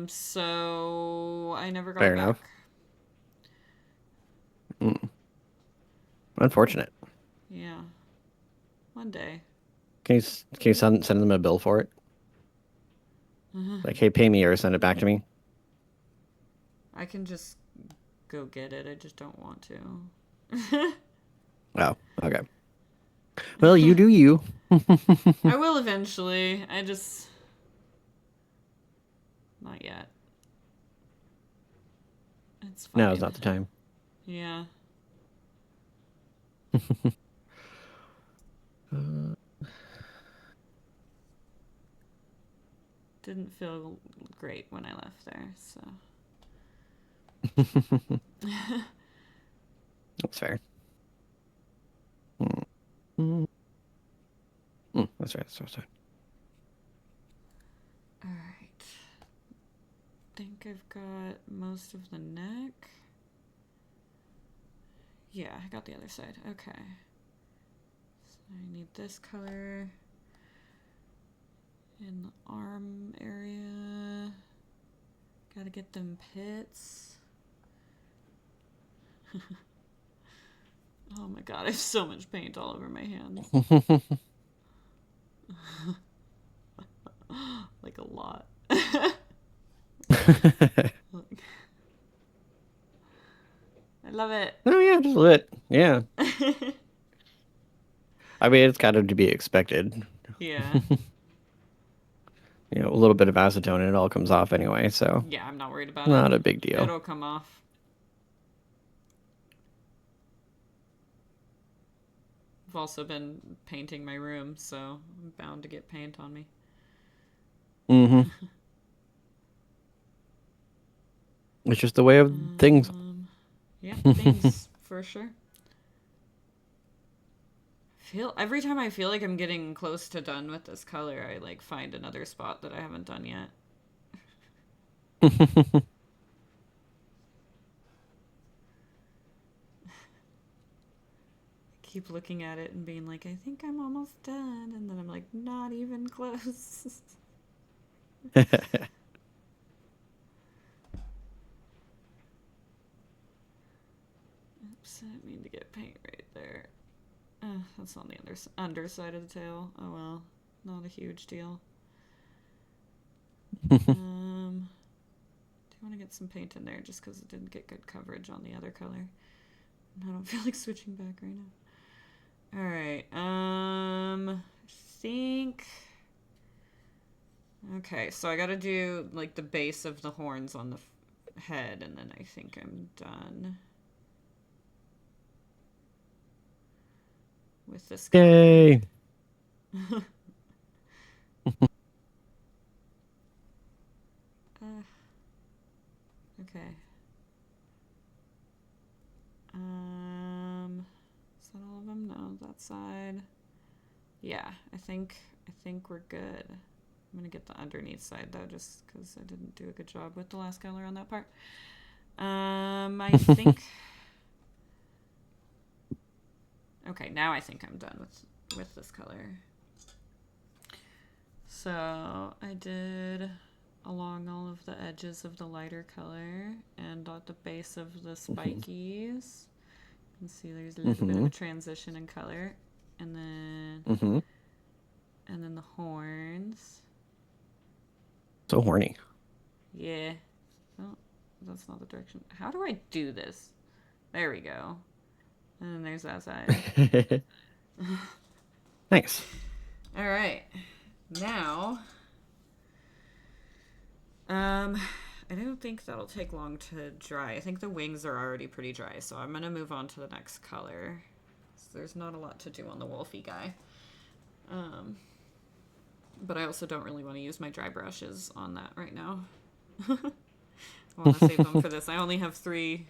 So I never got Fair back. enough. Unfortunate. Yeah. One day. Can you send them a bill for it? Like, hey, pay me or send it back to me? I can just go get it. I just don't want to. Oh, okay. Well, you do you. I will eventually. I just... Not yet. It's fine. Now is not the time. Yeah. Didn't feel great when I left there, so... That's fair. That's right. That's right. All right. Think I've got most of the neck. Yeah, I got the other side. Okay. So I need this color in the arm area. Gotta get them pits. Oh my god, I have so much paint all over my hands. Like a lot. I love it. Oh yeah, just a little bit. Yeah. I mean, it's kind of to be expected. Yeah. You know, a little bit of acetone and it all comes off anyway, so Yeah, I'm not worried about not it. a big deal. It'll come off. I've also been painting my room, so I'm bound to get paint on me. Mm-hmm. It's just the way of things. Yeah, things for sure. Every time I feel like I'm getting close to done with this color, I like find another spot that I haven't done yet. Keep looking at it and being like, I think I'm almost done, and then I'm like, not even close. Oops, I didn't mean to get paint right there. That's on the underside of the tail. Oh well, not a huge deal. Do you want to get some paint in there just because it didn't get good coverage on the other color? I don't feel like switching back right now. All right. I think. Okay, so I gotta do like the base of the horns on the head, and then I think I'm done with this color. Yay! Okay. Is that all of them? No, that side. Yeah, I think we're good. I'm gonna get the underneath side though, just because I didn't do a good job with the last color on that part. I think. Okay, now I think I'm done with this color. So I did along all of the edges of the lighter color and at the base of the spikies. You can see there's a little bit of a transition in color, and then the horns. So horny. Yeah. Oh, that's not the direction. How do I do this? There we go. And then there's that side. Nice. All right. Now, I don't think that'll take long to dry. I think the wings are already pretty dry, so I'm gonna move on to the next color. So there's not a lot to do on the wolfy guy. But I also don't really want to use my dry brushes on that right now. I want to save them for this. I only have 3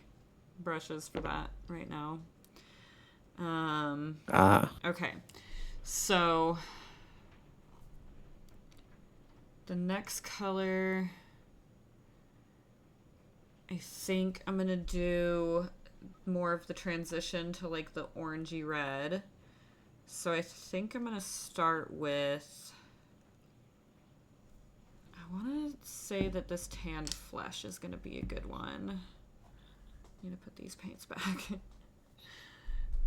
brushes for that right now. Okay. So the next color, I think I'm going to do more of the transition to like the orangey red. So I think I'm going to start with, I want to say that this tanned flesh is going to be a good one. I need to put these paints back.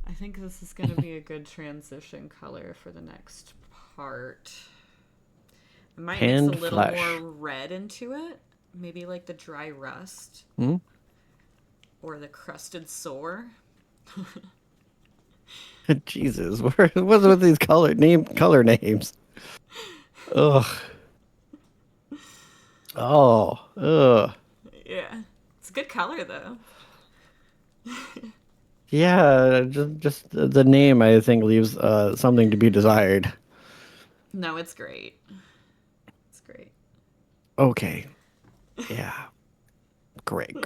I think this is going to be a good transition color for the next part. I might mix a little more red into it. Maybe like the dry rust. Or the crusted sore. Jesus, what's with these color names? Ugh. Oh, ugh. Yeah. It's a good color though. Yeah, just the name I think leaves something to be desired. No, it's great. It's great. Okay. Yeah. Great.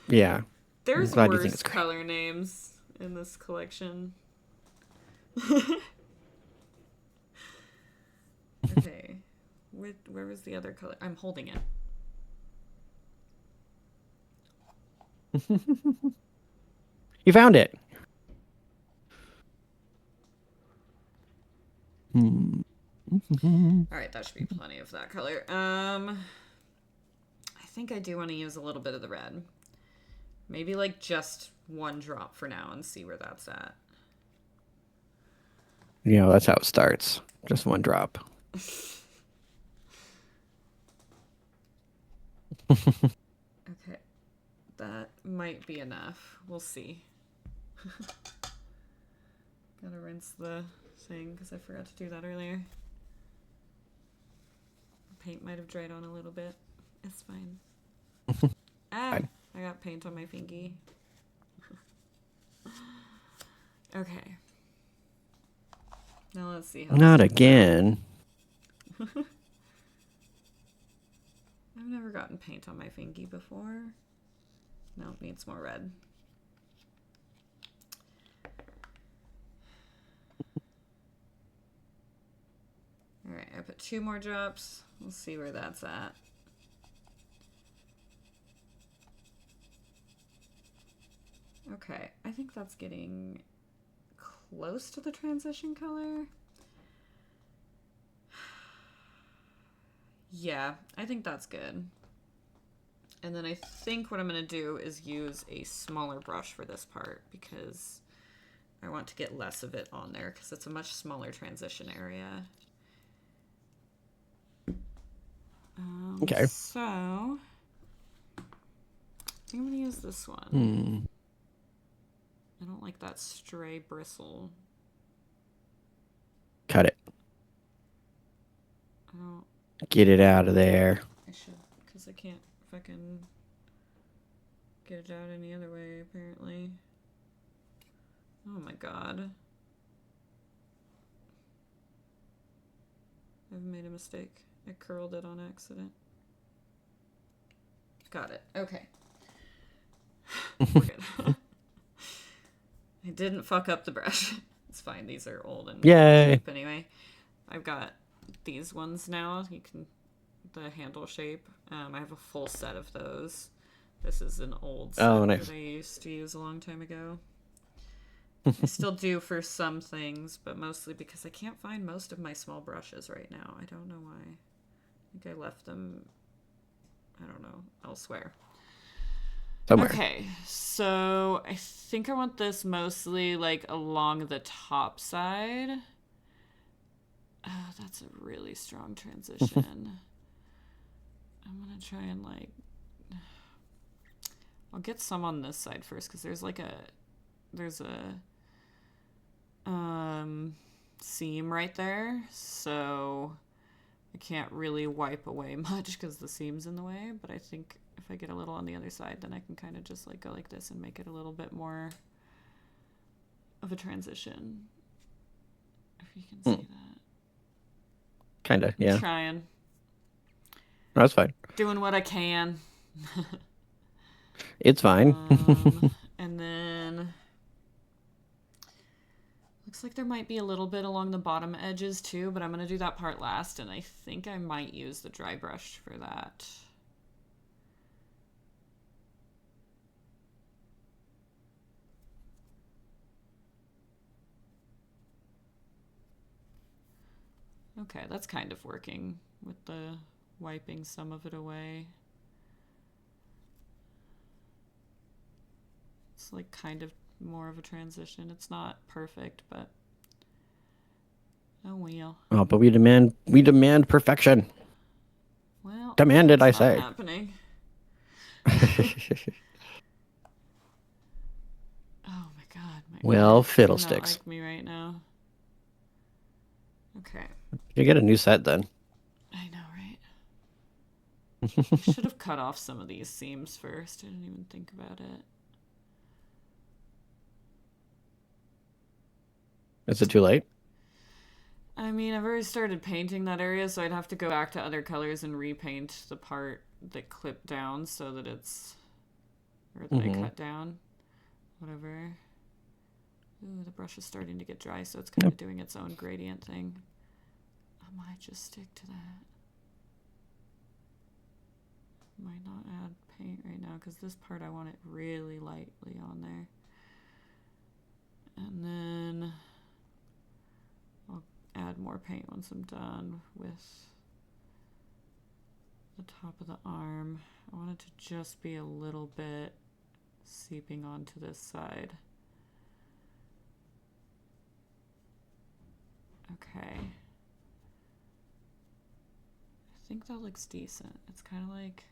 Yeah. There's I'm glad you worse think it's great. color names in this collection. Where was the other color? I'm holding it. You found it. All right, that should be plenty of that color. I think I do want to use a little bit of the red. Maybe like just 1 drop for now and see where that's at. You know, that's how it starts. Just 1 drop. Okay. That might be enough. We'll see. Gotta rinse the thing because I forgot to do that earlier. Paint might have dried on a little bit. It's fine. Fine. I got paint on my fingy. Okay. Now let's see how. Not again. I've never gotten paint on my fingy before. No, needs more red. Alright, I put 2 more drops. We'll see where that's at. Okay, I think that's getting close to the transition color. Yeah, I think that's good. And then I think what I'm going to do is use a smaller brush for this part because I want to get less of it on there because it's a much smaller transition area. Okay. So, I'm going to use this one. I don't like that stray bristle. Cut it. I don't... Get it out of there. I should, because I can't fucking get it out any other way, apparently. Oh my god. I've made a mistake. I curled it on accident. Got it. Okay. We're good. I didn't fuck up the brush. It's fine. These are old and Yay. cheap anyway. I've got these ones now. You can, the handle shape. I have a full set of those. This is an old set nice. that I used to use a long time ago. I still do for some things, but mostly because I can't find most of my small brushes right now. I don't know why. I think I left them, I don't know, elsewhere. Somewhere. Okay, so I think I want this mostly like along the top side. Oh, that's a really strong transition. I'm gonna try and like, I'll get some on this side first because there's a seam right there, so I can't really wipe away much because the seam's in the way, but I think if I get a little on the other side, then I can kind of just like go like this and make it a little bit more of a transition. If you can see that. Kinda, yeah. I'm trying. No, that's fine. Doing what I can. It's fine. And then looks like there might be a little bit along the bottom edges too, but I'm going to do that part last, and I think I might use the dry brush for that. Okay, that's kind of working with the wiping some of it away. It's like kind of more of a transition. It's not perfect, but oh well. Oh, but we demand perfection. Well, Demand it, I it's not say. happening. Oh my god, my Well, eyes do not fiddlesticks. like me right now. Okay. You get a new set then. I know, right? I should have cut off some of these seams first. I didn't even think about it. Is it too late? I mean, I've already started painting that area, so I'd have to go back to other colors and repaint the part that clipped down so that it's... or that I cut down. Whatever. Ooh, the brush is starting to get dry, so it's kind of doing its own gradient thing. I might just stick to that. Might not add paint right now because this part I want it really lightly on there. And then I'll add more paint once I'm done with the top of the arm. I want it to just be a little bit seeping onto this side. Okay. I think that looks decent. It's kind of like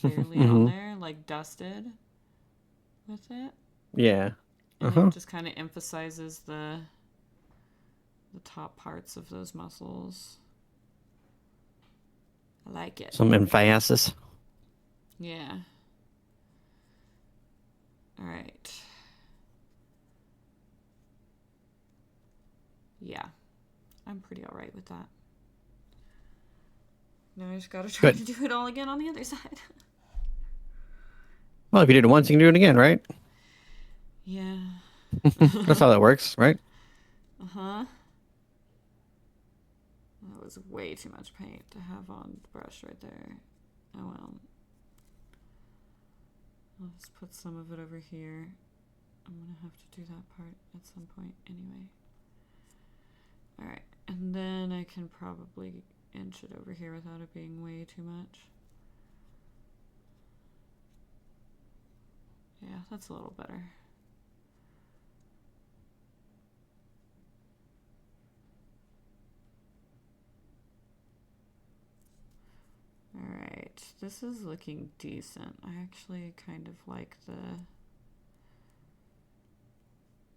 barely on there, like dusted with it. Yeah. And it just kind of emphasizes the top parts of those muscles. I like it. Some emphasis. Yeah. All right. Yeah. I'm pretty all right with that. Now I just gotta try to do it all again on the other side. Well, if you did it once, you can do it again, right? Yeah. That's how that works, right? Uh-huh. That was way too much paint to have on the brush right there. Oh well. I'll just put some of it over here. I'm gonna have to do that part at some point anyway. Alright, and then I can probably inch it over here without it being way too much. Yeah, that's a little better. Alright, this is looking decent. I actually kind of like the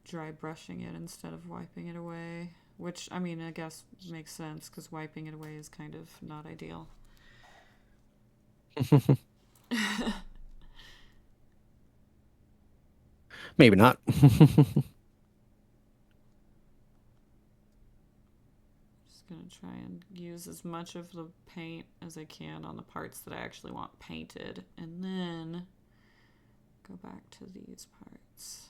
dry brushing it instead of wiping it away. Which, I mean, I guess makes sense because wiping it away is kind of not ideal. Maybe not. Just gonna try and use as much of the paint as I can on the parts that I actually want painted, and then go back to these parts.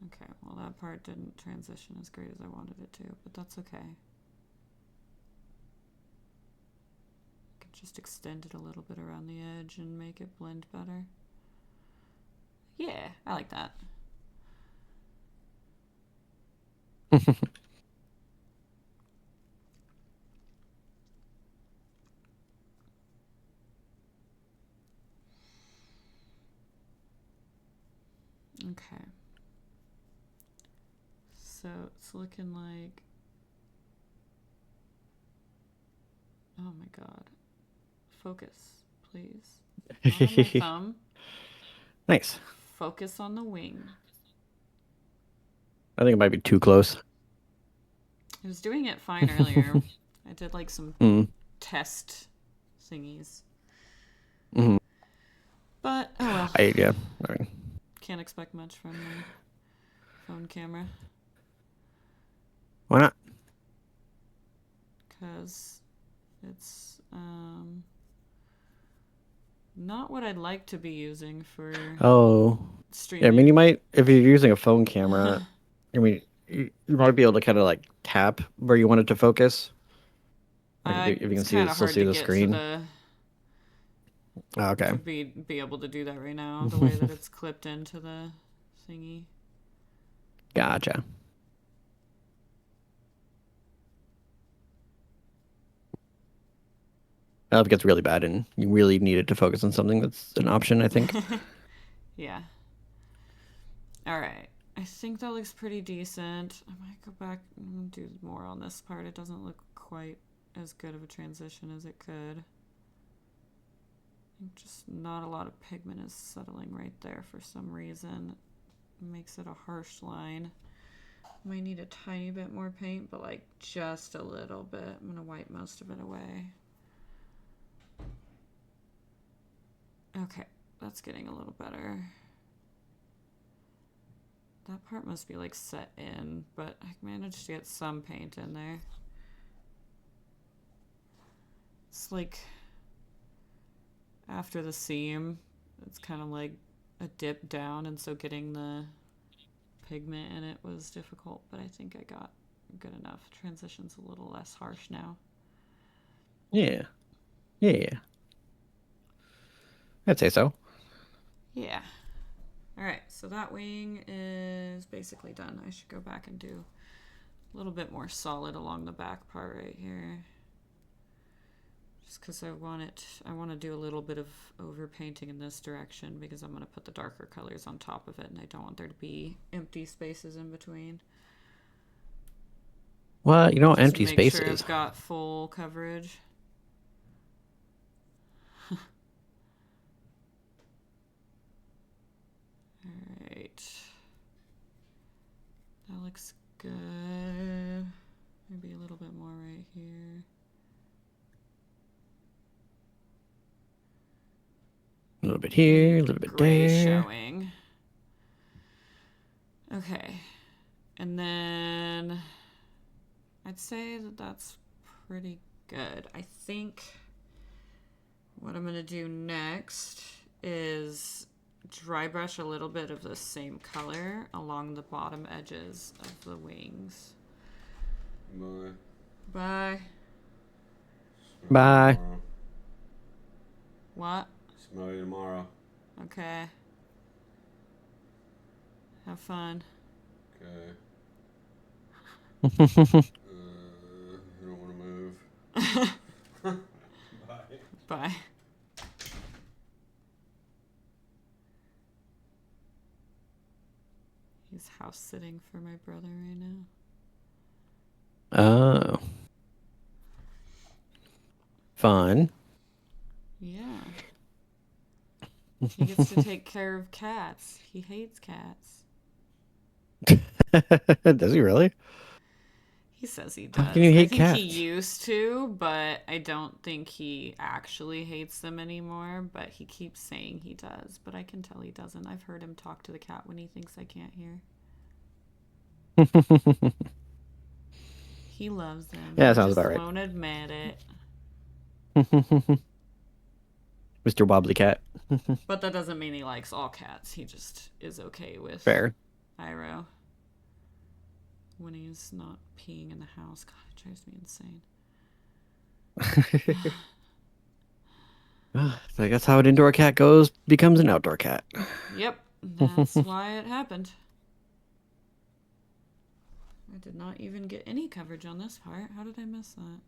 Okay, well that part didn't transition as great as I wanted it to, but that's okay. I could just extend it a little bit around the edge and make it blend better. Yeah, I like that. Okay. So it's looking like, oh my god. Focus, please. Not on my thumb. Nice. Focus on the wing. I think it might be too close. I was doing it fine earlier. I did like some test thingies. Mm-hmm. But, oh well. Yeah. I mean, Can't expect much from the phone camera. why not? Because it's not what I'd like to be using for streaming. Yeah, I mean, you might, if you're using a phone camera, I mean, you might be able to kind of like tap where you want it to focus. Like, if you can still see the screen. Okay. To be able to do that right now, the way that it's clipped into the thingy. Gotcha. Well, if it gets really bad and you really need it to focus on something, that's an option, I think. Yeah. All right. I think that looks pretty decent. I might go back and do more on this part. It doesn't look quite as good of a transition as it could. Just not a lot of pigment is settling right there for some reason. It makes it a harsh line. Might need a tiny bit more paint, but like just a little bit. I'm gonna wipe most of it away. Okay, that's getting a little better. That part must be like set in, but I managed to get some paint in there. It's like after the seam, it's kind of like a dip down, and so getting the pigment in it was difficult, but I think I got good enough. Transition's a little less harsh now. Yeah. Yeah. I'd say so. Yeah. All right, so that wing is basically done. I should go back and do a little bit more solid along the back part right here. Just because I want to do a little bit of overpainting in this direction because I'm going to put the darker colors on top of it, and I don't want there to be empty spaces in between. Well, Just empty make spaces. sure I've got full coverage. Alright. That looks good. Maybe a little bit more right here. A little bit here, a little bit Gray there. showing. Okay. And then I'd say that that's pretty good. I think what I'm going to do next is dry brush a little bit of the same color along the bottom edges of the wings. Bye. Bye. Bye. Tomorrow. What? Smell you tomorrow. Okay. Have fun. Okay. I don't want to move. Bye. Bye. He's house sitting for my brother right now. Oh. Fun. Yeah. He gets to take care of cats. He hates cats. Does he really? He says he does. How can you hate I think cats? he used to, but I don't think he actually hates them anymore. But he keeps saying he does. But I can tell he doesn't. I've heard him talk to the cat when he thinks I can't hear. He loves them. Yeah, He sounds just about right. won't admit it. Mr. Wobbly Cat. But that doesn't mean he likes all cats. He just is okay with Fair. Iroh when he's not peeing in the house. God, it drives me insane. I guess how an indoor cat goes becomes an outdoor cat. Yep, that's why it happened. I did not even get any coverage on this part. How did I miss that?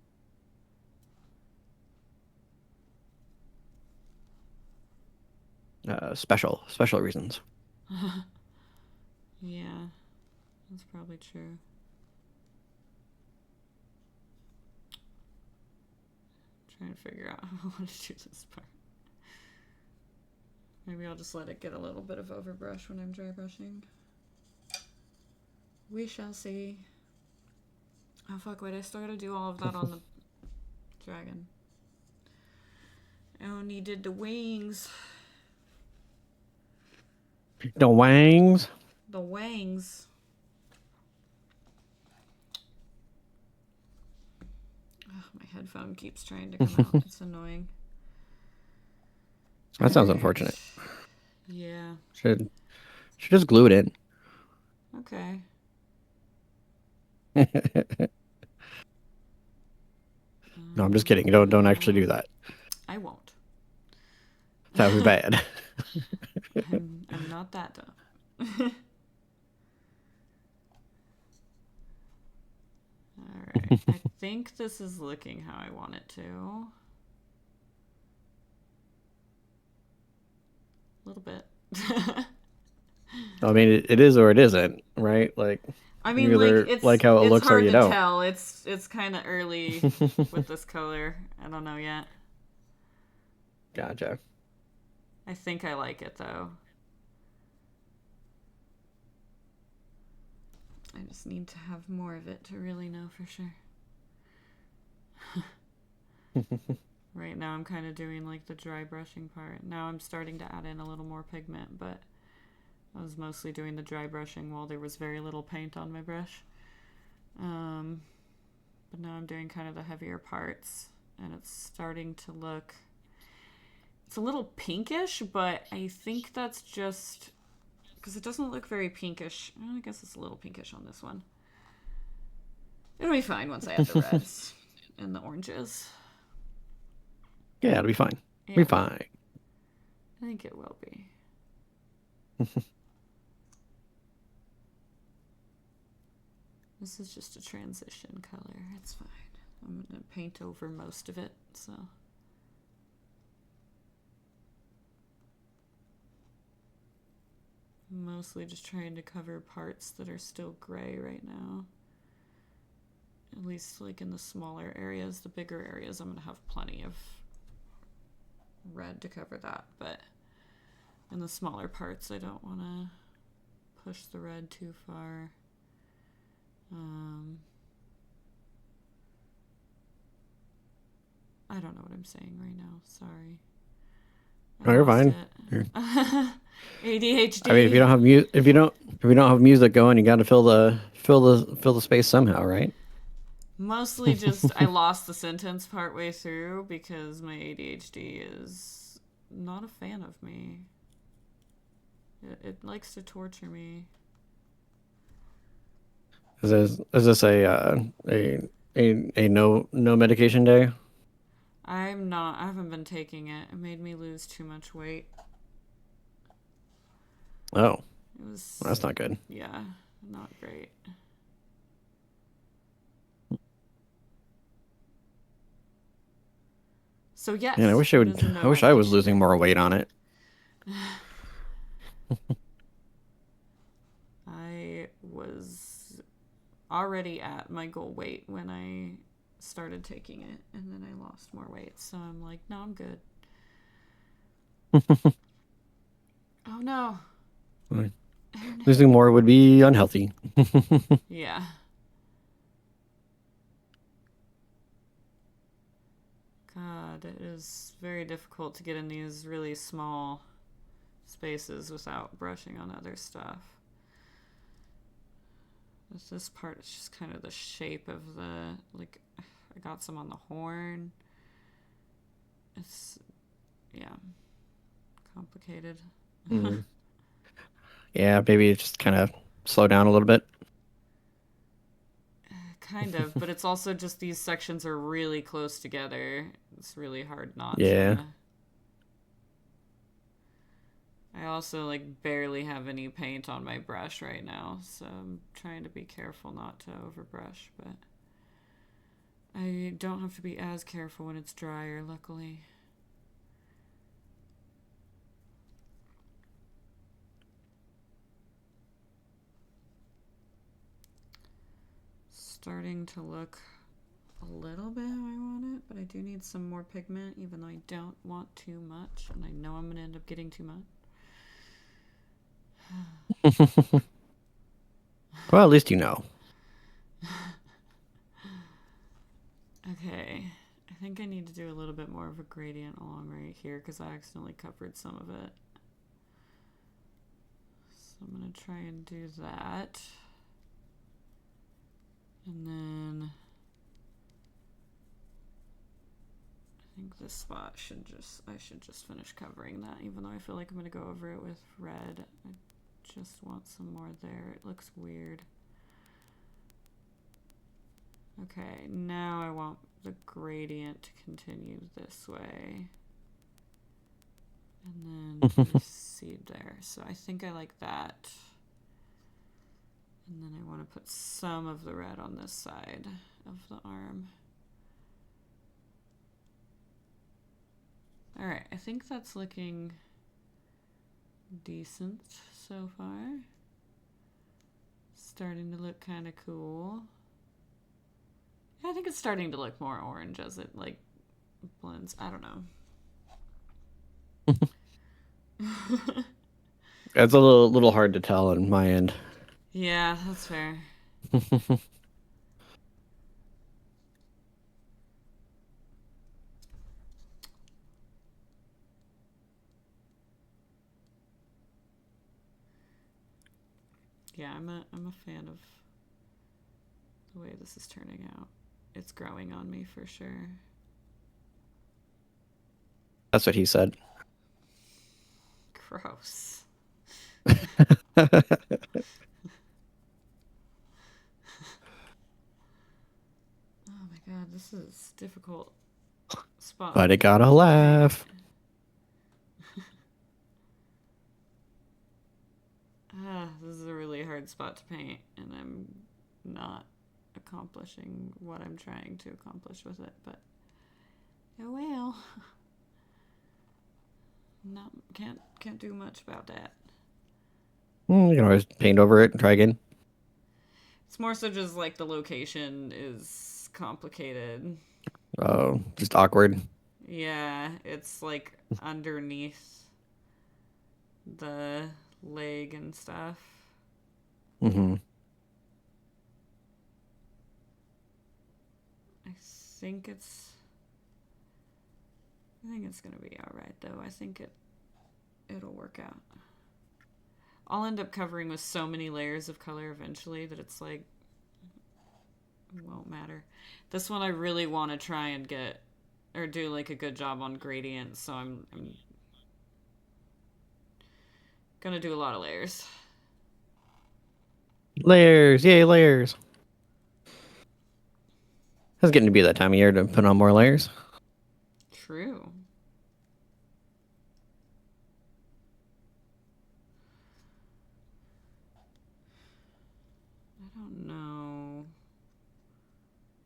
Special reasons. Yeah, that's probably true. Trying to figure out how I want to do this part. Maybe I'll just let it get a little bit of overbrush when I'm dry brushing. We shall see. Oh fuck, wait, I still gotta do all of that on the dragon. I only did the wings. The wangs. The wings. Oh, my headphone keeps trying to come out. It's annoying. That sounds unfortunate. Yeah. Should just glue it in. Okay. No, I'm just kidding. Don't actually do that. I won't. That would be bad. I'm not that dumb. Alright. I think this is looking how I want it to. A little bit. I mean, it is or it isn't, right? Like, I mean, you either it's like how it looks or you don't. Tell. It's kind of early with this color. I don't know yet. Gotcha. I think I like it though. I just need to have more of it to really know for sure. Right now I'm kind of doing like the dry brushing part. Now I'm starting to add in a little more pigment, but I was mostly doing the dry brushing while there was very little paint on my brush. But now I'm doing kind of the heavier parts, and it's starting to look... It's a little pinkish, but I think that's just Because it doesn't look very pinkish. I guess it's a little pinkish on this one. It'll be fine once I add the reds and the oranges. Yeah, it'll be fine. Yeah. Be fine. I think it will be. This is just a transition color. It's fine. I'm going to paint over most of it, so... Mostly just trying to cover parts that are still gray right now. At least like in the smaller areas. The bigger areas I'm going to have plenty of red to cover that, but in the smaller parts I don't want to push the red too far. I don't know what I'm saying right now. Sorry. No, you're fine. ADHD. I mean, if you don't have music going, you got to fill the space somehow, right? Mostly just I lost the sentence partway through because my ADHD is not a fan of me. It likes to torture me. Is this a no medication day? I'm not. I haven't been taking it. It made me lose too much weight. Oh, it was. Well, that's not good. Yeah, not great. So yes. Man, I wish I was losing more weight on it. I was already at my goal weight when I started taking it, and then I lost more weight, so I'm like, no, I'm good. Oh no. Right. Losing more would be unhealthy. Yeah. God, it is very difficult to get in these really small spaces without brushing on other stuff. This part is just kind of the shape of the, like, I got some on the horn. It's, yeah, complicated. Mm-hmm. Yeah, maybe just kind of slow down a little bit. Kind of, but it's also just these sections are really close together. It's really hard not to. I also like barely have any paint on my brush right now, so I'm trying to be careful not to overbrush, but I don't have to be as careful when it's drier, luckily. Starting to look a little bit how I want it, but I do need some more pigment, even though I don't want too much, and I know I'm going to end up getting too much. Well, at least you know. Okay, I think I need to do a little bit more of a gradient along right here because I accidentally covered some of it. So I'm going to try and do that. And then I think this spot I should just finish covering that, even though I feel like I'm going to go over it with red. I just want some more there. It looks weird. Okay, now I want the gradient to continue this way. And then proceed there. So I think I like that. And then I want to put some of the red on this side of the arm. Alright, I think that's looking decent so far. Starting to look kind of cool. I think it's starting to look more orange as it like blends. I don't know. It's a little hard to tell on my end. Yeah, that's fair. Yeah, I'm a fan of the way this is turning out. It's growing on me for sure. That's what he said. Gross. Oh my god, this is a difficult spot. But it gotta laugh. This is a really hard spot to paint, and I'm not accomplishing what I'm trying to accomplish with it, but oh well. Not can't do much about that. You can always paint over it and try again. It's more so just like the location is complicated. Oh, just awkward. Yeah, it's like underneath the leg and stuff. Mm-hmm. I think it's gonna be alright though. I think it'll work out. I'll end up covering with so many layers of color eventually that it's like it won't matter. This one I really want to try and get or do like a good job on gradients, so I'm gonna do a lot of layers. Layers, yay, layers. It's getting to be that time of year to put on more layers. True. I don't know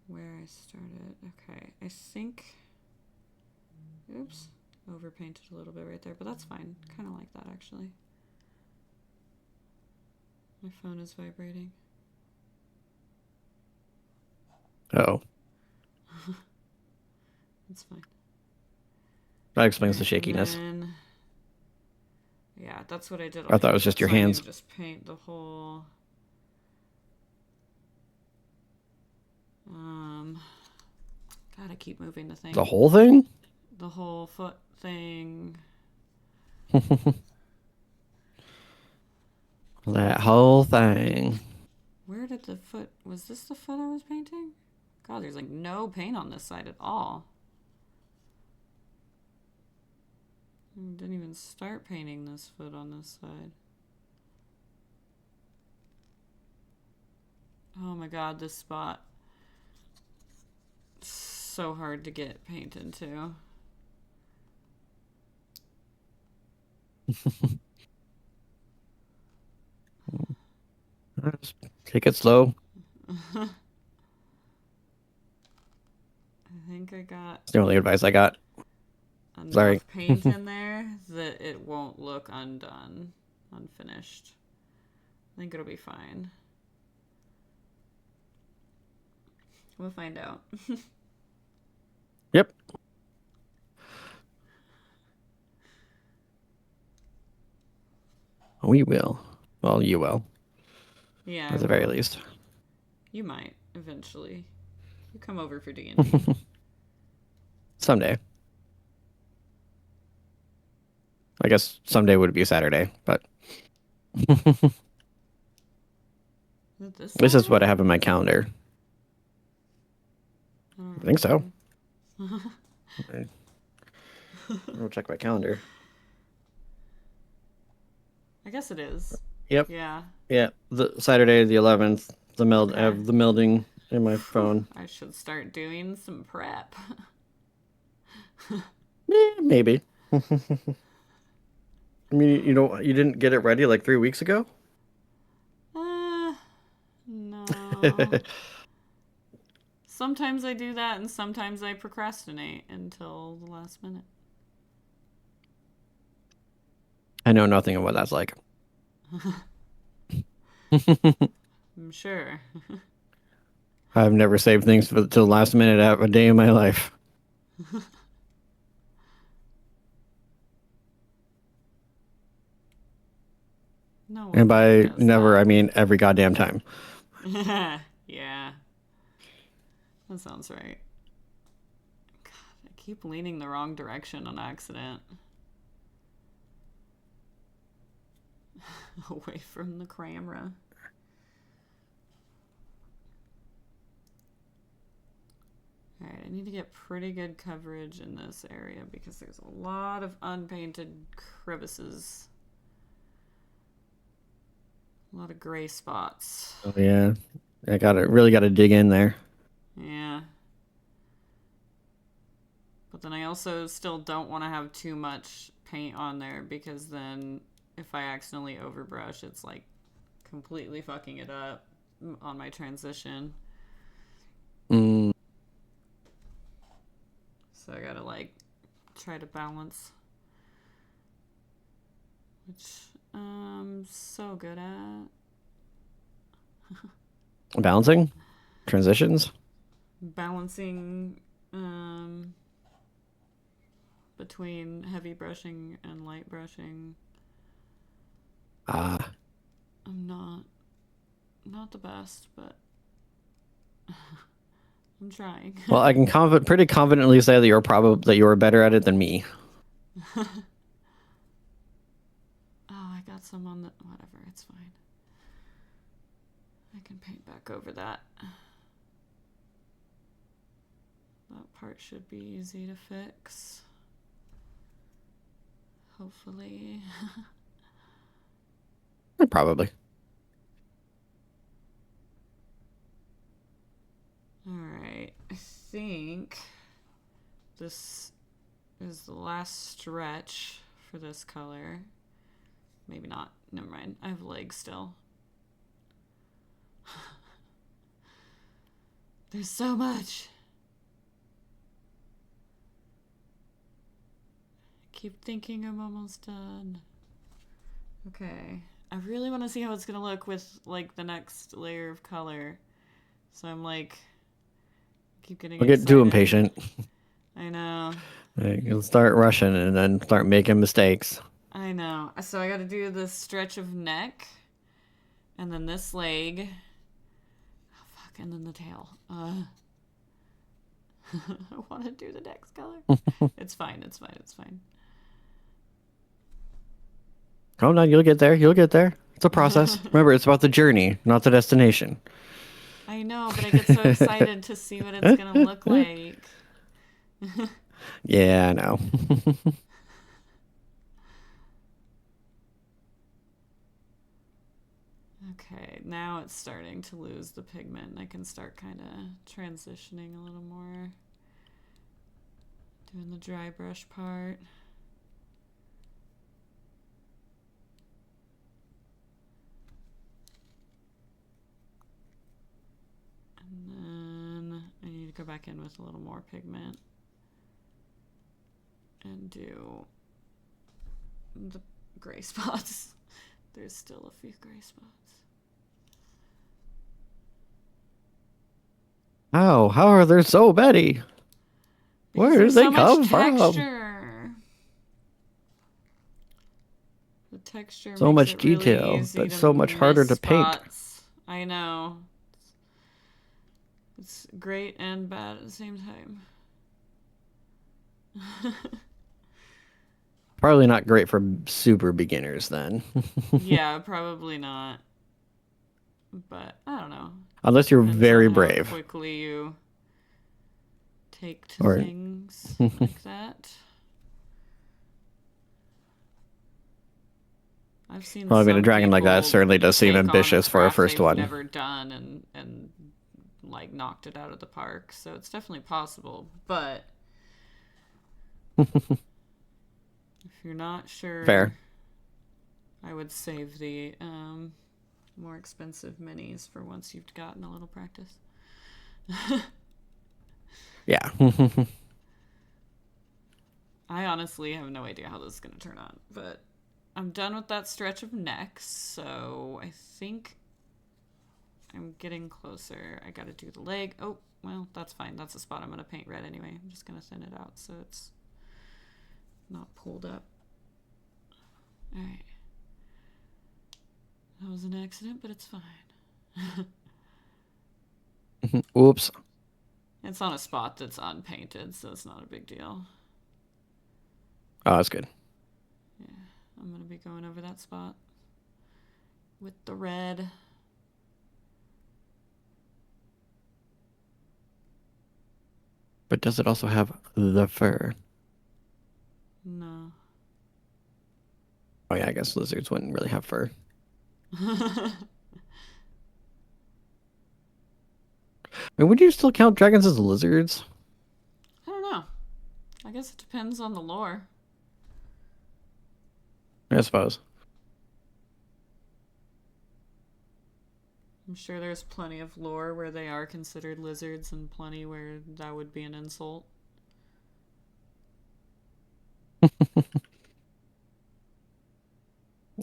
where I started. Okay, I think. Oops, overpainted a little bit right there, but that's fine. Kind of like that actually. My phone is vibrating. Oh, It's fine. that explains the Alright, shakiness. then, yeah, that's what I did. I thought it was just your So I need hands. to just paint the whole. God, I keep moving the thing. The whole thing? The whole foot thing. That whole thing. Where did the foot? Was this the foot I was painting? God, there's like no paint on this side at all. I didn't even start painting this foot on this side. Oh my god, this spot. It's so hard to get paint into. Just take it slow. I think I got It's the only advice I got. enough Sorry. paint in there that it won't look unfinished. I think it'll be fine. We'll find out. Yep. We will. Well, you will. Yeah, At the very least. you might eventually. You come over for D&D. Someday. I guess someday would be Saturday, but this is what I have in my calendar. I think so. I'll check my calendar. I guess it is. Yep. Yeah. Yeah. The Saturday the 11th. I Okay. have the melding in my phone. I should start doing some prep. Maybe. I mean, you didn't get it ready like 3 weeks ago? No. Sometimes I do that, and sometimes I procrastinate until the last minute. I know nothing of what that's like. I'm sure. I've never saved things till the last minute of a day in my life. No. And by never, I mean every goddamn time. Yeah. That sounds right. God, I keep leaning the wrong direction on accident. Away from the camera. Alright, I need to get pretty good coverage in this area because there's a lot of unpainted crevices. A lot of gray spots. Oh yeah, really got to dig in there. Yeah. But then I also still don't want to have too much paint on there because then if I accidentally overbrush, it's like completely fucking it up on my transition. Mm. So I gotta like try to balance, which I'm so good at. Balancing, transitions. Balancing between heavy brushing and light brushing. Ah, I'm not the best, but I'm trying. well, I can pretty confidently say that you were better at it than me. Oh, I got some on the whatever. It's fine. I can paint back over that. That part should be easy to fix. Hopefully. Probably. Alright. I think this is the last stretch for this color. Maybe not. Never mind. I have legs still. There's so much. I keep thinking I'm almost done. Okay. I really want to see how it's going to look with like the next layer of color. So I'm like keep getting Don't get too impatient. I know. You'll start rushing and then start making mistakes. I know. So I got to do this stretch of neck and then this leg. Oh, fuck. And then the tail. I want to do the next color. It's fine. It's fine. It's fine. Oh no, you'll get there. You'll get there. It's a process. Remember, it's about the journey, not the destination. I know, but I get so excited to see what it's going to look like. Yeah, I know. Okay, now it's starting to lose the pigment. I can start kind of transitioning a little more. Doing the dry brush part. And then I need to go back in with a little more pigment. And do the gray spots. There's still a few gray spots. How are there so many? Where did they come from? The texture So makes much it really detail, easy but to so much harder miss to paint. spots. I know. It's great and bad at the same time. Probably not great for super beginners then. Yeah, probably not. But I don't know. Unless you're Depends very on how brave. quickly you take to things like that. I've seen Well, I mean, a some dragon like that people certainly does seem take on ambitious for a craft first they've one. never done and like knocked it out of the park. So it's definitely possible, but if you're not sure, Fair. I would save the more expensive minis for once you've gotten a little practice. Yeah. I honestly have no idea how this is going to turn out, but I'm done with that stretch of neck, so I think I'm getting closer. I gotta do the leg. Oh, well, that's fine. That's a spot I'm gonna paint red anyway. I'm just gonna thin it out so it's not pulled up. Alright. That was an accident, but it's fine. Oops. It's on a spot that's unpainted, so it's not a big deal. Oh, that's good. Yeah, I'm gonna be going over that spot with the red. But does it also have the fur? No. Oh yeah, I guess lizards wouldn't really have fur. I mean, would you still count dragons as lizards? I don't know. I guess it depends on the lore. I suppose. I'm sure there's plenty of lore where they are considered lizards and plenty where that would be an insult.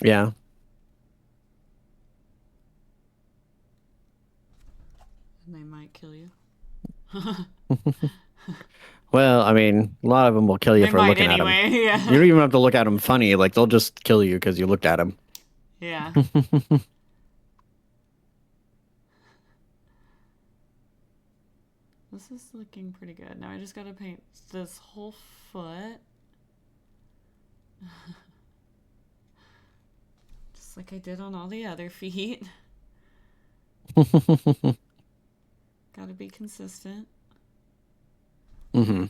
Yeah. And they might kill you. Well, I mean, a lot of them will kill you They for might looking at them. anyway, You yeah. don't even have to look at them funny. Like, they'll just kill you because you looked at them. Yeah. This is looking pretty good. Now I just gotta paint this whole foot. Just like I did on all the other feet. Gotta be consistent. Mm-hmm.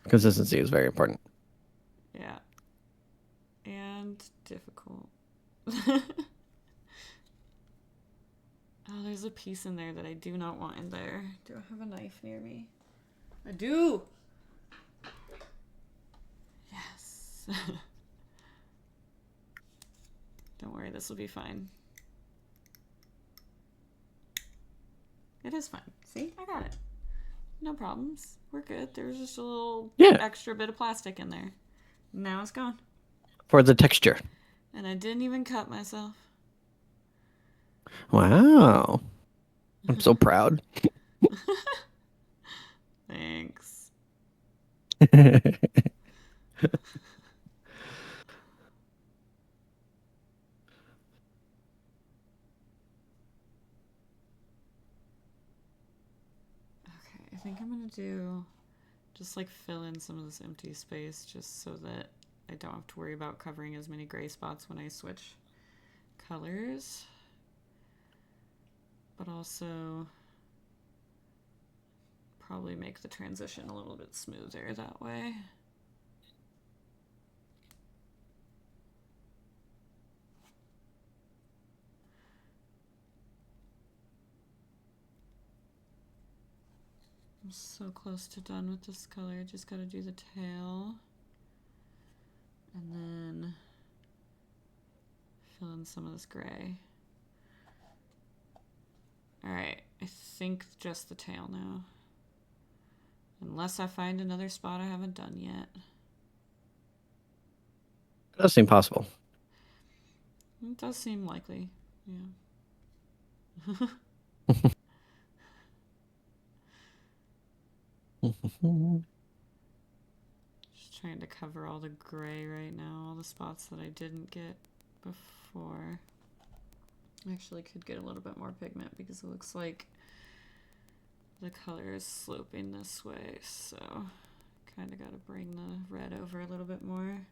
Consistency is very important. Yeah. And difficult. Oh, there's a piece in there that I do not want in there. Do I have a knife near me? I do! Yes. Don't worry, this will be fine. It is fine. See? I got it. No problems. We're good. There was just a little extra bit of plastic in there. Now it's gone. For the texture. And I didn't even cut myself. Wow. I'm so proud. Thanks. Okay, I think I'm gonna do just like fill in some of this empty space just so that I don't have to worry about covering as many gray spots when I switch colors. But also probably make the transition a little bit smoother that way. I'm so close to done with this color. Just gotta do the tail. And then fill in some of this gray. Alright, I think just the tail now. Unless I find another spot I haven't done yet. It does seem possible. It does seem likely, yeah. Just trying to cover all the gray right now, all the spots that I didn't get before. Actually could get a little bit more pigment because it looks like the color is sloping this way, so kind of got to bring the red over a little bit more.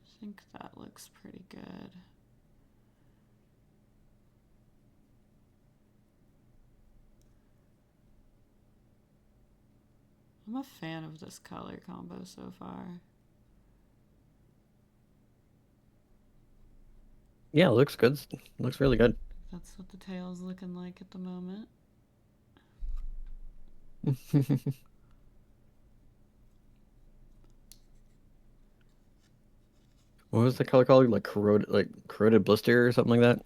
I think that looks pretty good. I'm a fan of this color combo so far. Yeah, it looks good. Looks really good. That's what the tail's looking like at the moment. What was the color called? Like corroded blister or something like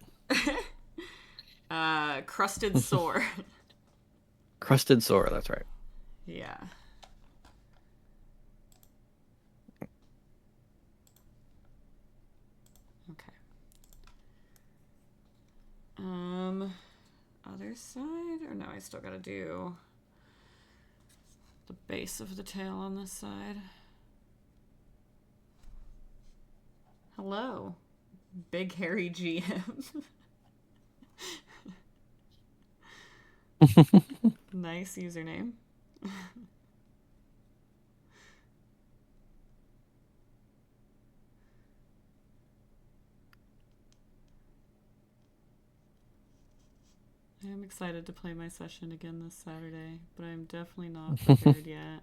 that? Crusted sore. Crusted sore, that's right. Yeah. Okay. Other side? Or no, I still gotta do the base of the tail on this side. Hello, big hairy GM. Nice username. I am excited to play my session again this Saturday, but I'm definitely not prepared yet.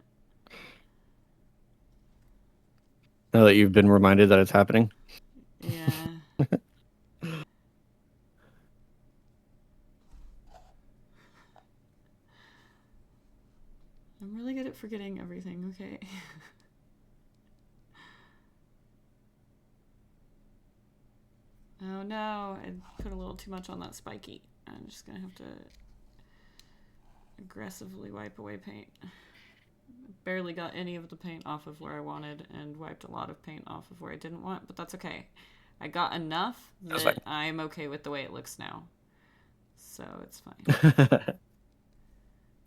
Now that you've been reminded that it's happening. Yeah. I'm really good at forgetting everything, okay? Oh no, I put a little too much on that spiky. I'm just gonna have to aggressively wipe away paint. Barely got any of the paint off of where I wanted and wiped a lot of paint off of where I didn't want, but that's okay. I got enough that I'm okay with the way it looks now. So it's fine.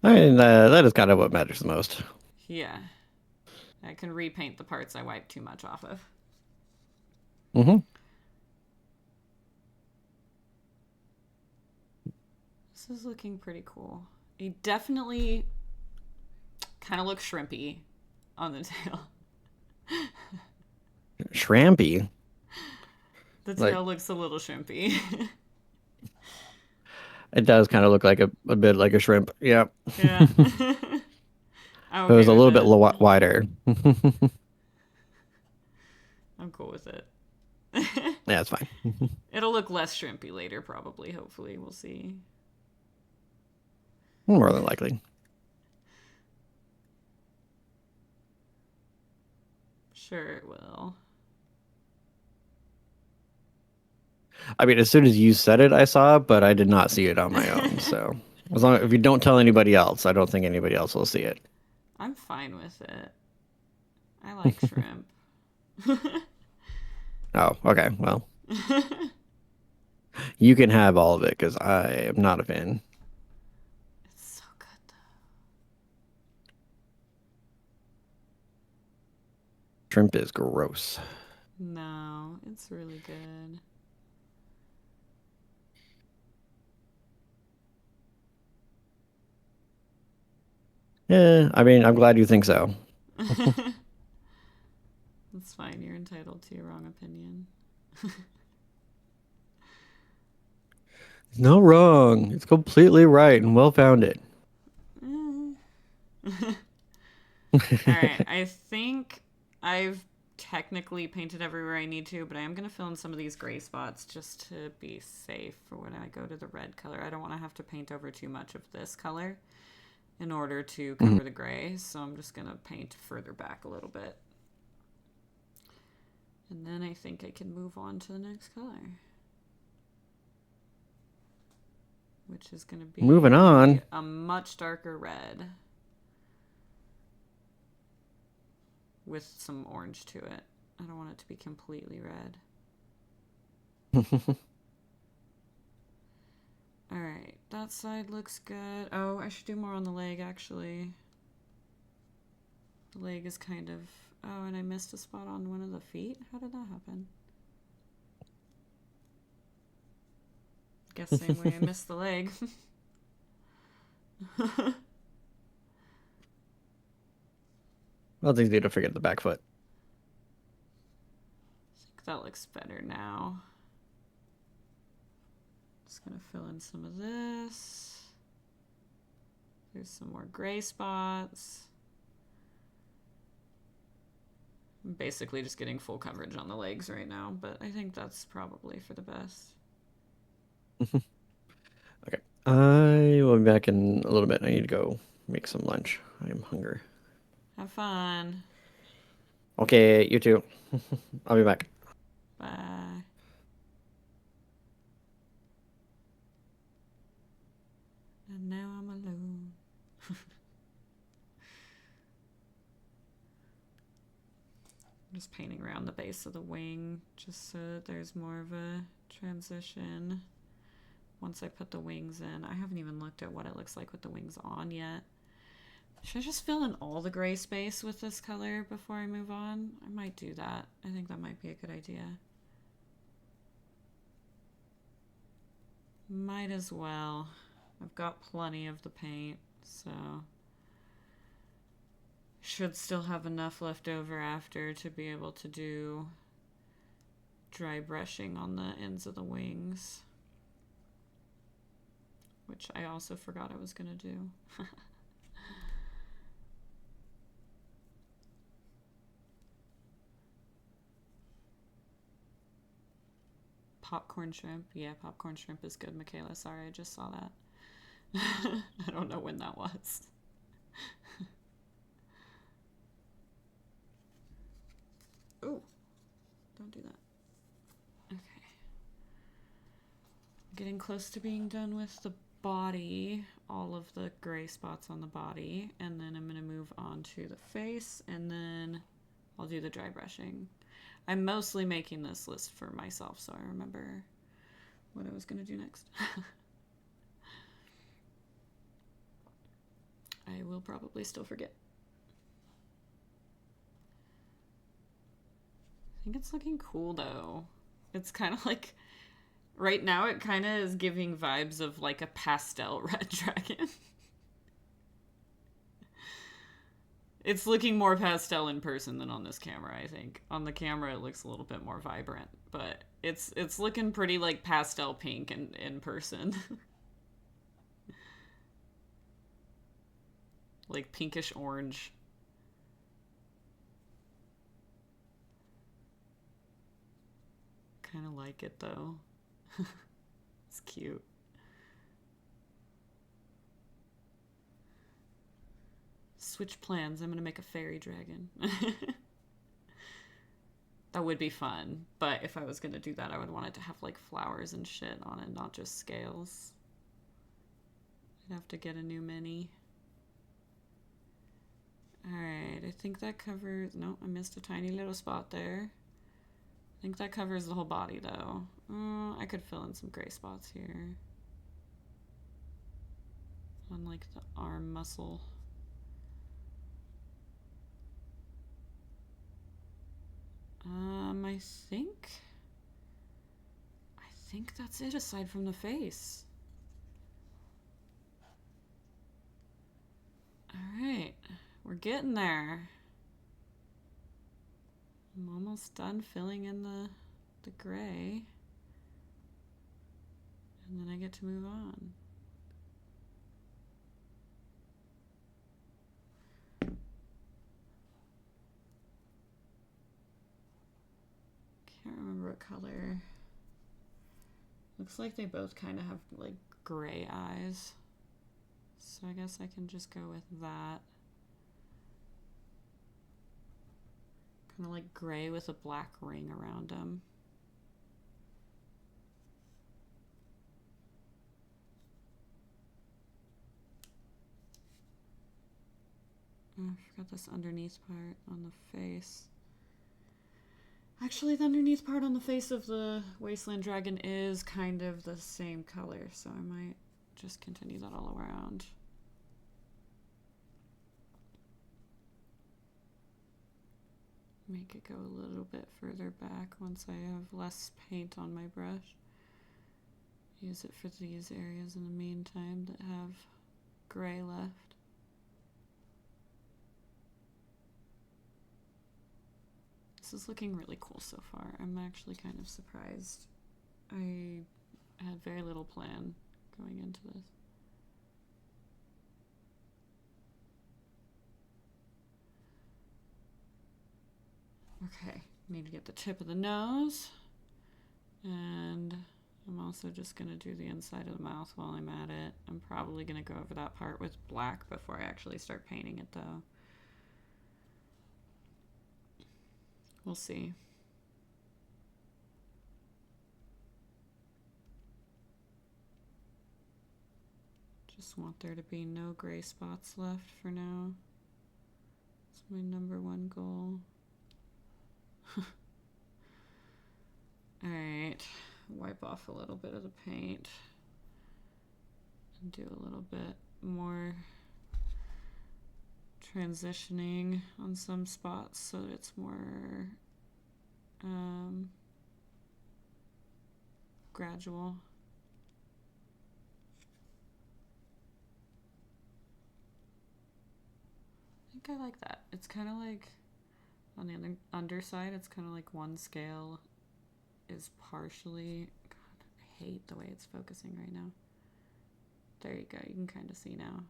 I mean, that is kind of what matters the most. Yeah. I can repaint the parts I wiped too much off of. Mm-hmm. This is looking pretty cool. He definitely kind of looks shrimpy on the tail. Shrampy. The tail looks a little shrimpy. It does kind of look like a bit like a shrimp. Yeah. Yeah. It was a little bit wider. I'm cool with it. Yeah, it's fine. It'll look less shrimpy later, probably. Hopefully, we'll see. More than likely. Sure, it will. I mean, as soon as you said it, I saw it, but I did not see it on my own. So, if you don't tell anybody else, I don't think anybody else will see it. I'm fine with it. I like shrimp. Oh, okay. Well, you can have all of it because I am not a fan. It's so good, though. Shrimp is gross. No, it's really good. Yeah, I mean, I'm glad you think so. That's fine. You're entitled to your wrong opinion. No wrong. It's completely right and well founded. All right. I think I've technically painted everywhere I need to, but I am going to fill in some of these gray spots just to be safe for when I go to the red color. I don't want to have to paint over too much of this color in order to cover the gray, so I'm just going to paint further back a little bit. And then I think I can move on to the next color, which is going to be moving on. A much darker red with some orange to it. I don't want it to be completely red. Alright, that side looks good. Oh, I should do more on the leg, actually. The leg is kind of... Oh, and I missed a spot on one of the feet? How did that happen? Guess same way I missed the leg. Well, it's easy to forget the back foot. I think that looks better now. Just gonna fill in some of this. There's some more gray spots. I'm basically just getting full coverage on the legs right now, but I think that's probably for the best. Okay. I will be back in a little bit. I need to go make some lunch. I am hungry. Have fun. Okay, you too. I'll be back. Bye. And now I'm alone. I'm just painting around the base of the wing just so that there's more of a transition. Once I put the wings in, I haven't even looked at what it looks like with the wings on yet. Should I just fill in all the gray space with this color before I move on? I might do that. I think that might be a good idea. Might as well. I've got plenty of the paint, so should still have enough left over after to be able to do dry brushing on the ends of the wings, which I also forgot I was gonna do. Popcorn shrimp. Yeah, popcorn shrimp is good, Michaela. Sorry, I just saw that. I don't know when that was. Ooh, don't do that. Okay. Getting close to being done with the body, all of the gray spots on the body, and then I'm going to move on to the face, and then I'll do the dry brushing. I'm mostly making this list for myself, so I remember what I was going to do next. I will probably still forget. I think it's looking cool, though. It's kind of like... Right now, it kind of is giving vibes of like a pastel red dragon. It's looking more pastel in person than on this camera, I think. On the camera, it looks a little bit more vibrant, but it's looking pretty like pastel pink in person. Like pinkish orange. Kind of like it, though. It's cute. Switch plans. I'm going to make a fairy dragon. That would be fun. But if I was going to do that, I would want it to have like flowers and shit on it, not just scales. I'd have to get a new mini. Alright, I think that covers... No, I missed a tiny little spot there. I think that covers the whole body, though. I could fill in some gray spots here. On, like, the arm muscle. I think that's it, aside from the face. Alright, we're getting there. I'm almost done filling in the gray. And then I get to move on. Can't remember what color. Looks like they both kind of have like gray eyes. So I guess I can just go with that. Kind of like gray with a black ring around them. Oh, I forgot this underneath part on the face. Actually, the underneath part on the face of the wasteland dragon is kind of the same color, so I might just continue that all around. Make it go a little bit further back once I have less paint on my brush. Use it for these areas in the meantime that have gray left. This is looking really cool so far. I'm actually kind of surprised. I had very little plan going into this. Okay, need to get the tip of the nose. And I'm also just going to do the inside of the mouth while I'm at it. I'm probably going to go over that part with black before I actually start painting it, though. We'll see. Just want there to be no gray spots left for now. It's my #1 goal. Alright, wipe off a little bit of the paint and do a little bit more transitioning on some spots so that it's more gradual. I think I like that. It's kind of like on the underside, it's kind of like one scale is partially... God, I hate the way it's focusing right now. There you go. You can kind of see now.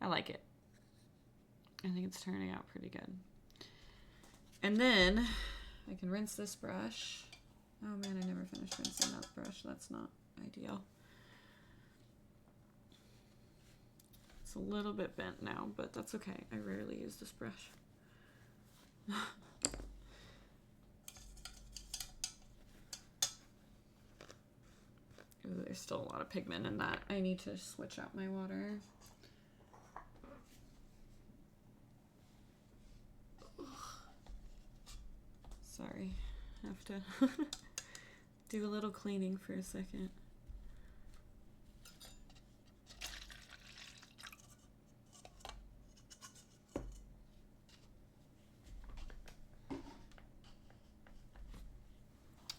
I like it. I think it's turning out pretty good. And then I can rinse this brush Oh man, I never finished rinsing that brush. That's not ideal. It's a little bit bent now, but that's okay. I rarely use this brush. Ooh, there's still a lot of pigment in that. I need to switch out my water. Sorry, I have to do a little cleaning for a second.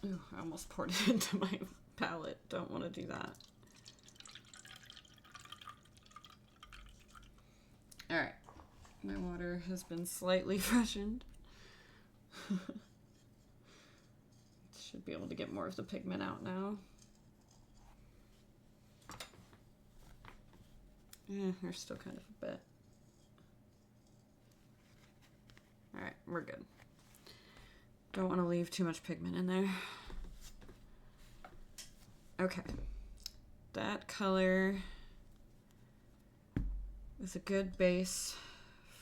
Ooh, I almost poured it into my palette. Don't want to do that. Alright, my water has been slightly freshened. Should be able to get more of the pigment out now. There's still kind of a bit. Alright, we're good. Don't want to leave too much pigment in there. Okay. That color is a good base